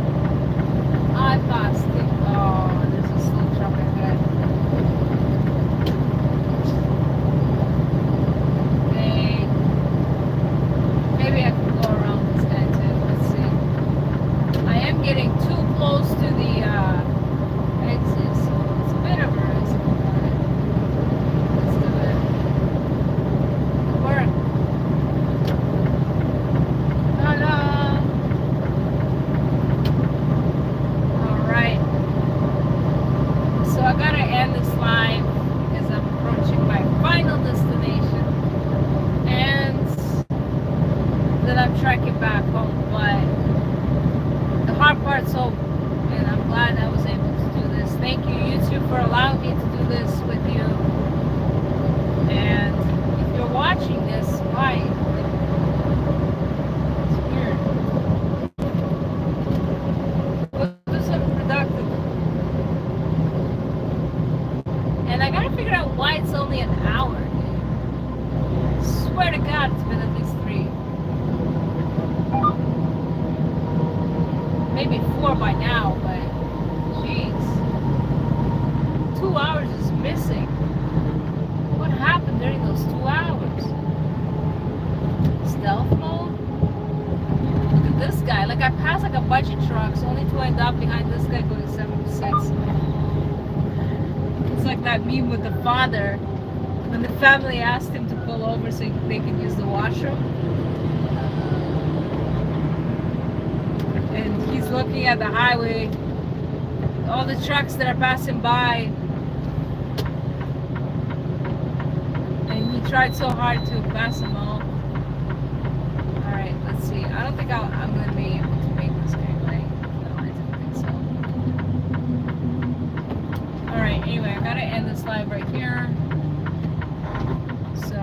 A: I passed it. Oh, there's a slow truck ahead. Okay. Maybe I can go around this guy too. Let's see. I am getting too close to the exit, so it's a bit of a risk. But let's do it. Good work. Ta-da! Alright. So I gotta end this live because I'm approaching my final destination. And then I'm trekking back home. But the hard part's over. And I'm glad I was able to do this. Thank you, YouTube, for allowing me to do this with you. And if you're watching this, why? It's weird. Wasn't productive. And I gotta figure out why it's only an hour, dude. I swear to God, it's been at least 3. Maybe 4 by now, but jeez. 2 hours is missing. What happened during those 2 hours? Stealth mode? Look at this guy. Like, I passed like a bunch of trucks only to end up behind this guy going 76. It's like that meme with the father when the family asked him to pull over so they could use the washroom. And he's looking at the highway, all the trucks that are passing by. And he tried so hard to pass them all. Alright, let's see. I don't think I'm going to be able to make this gameplay. No, I didn't think so. Alright, anyway, I gotta end this live right here. So,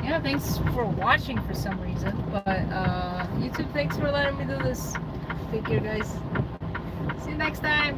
A: yeah, thanks for watching for some reason. But, YouTube, thanks for letting me do this. Take care, guys. See you next time.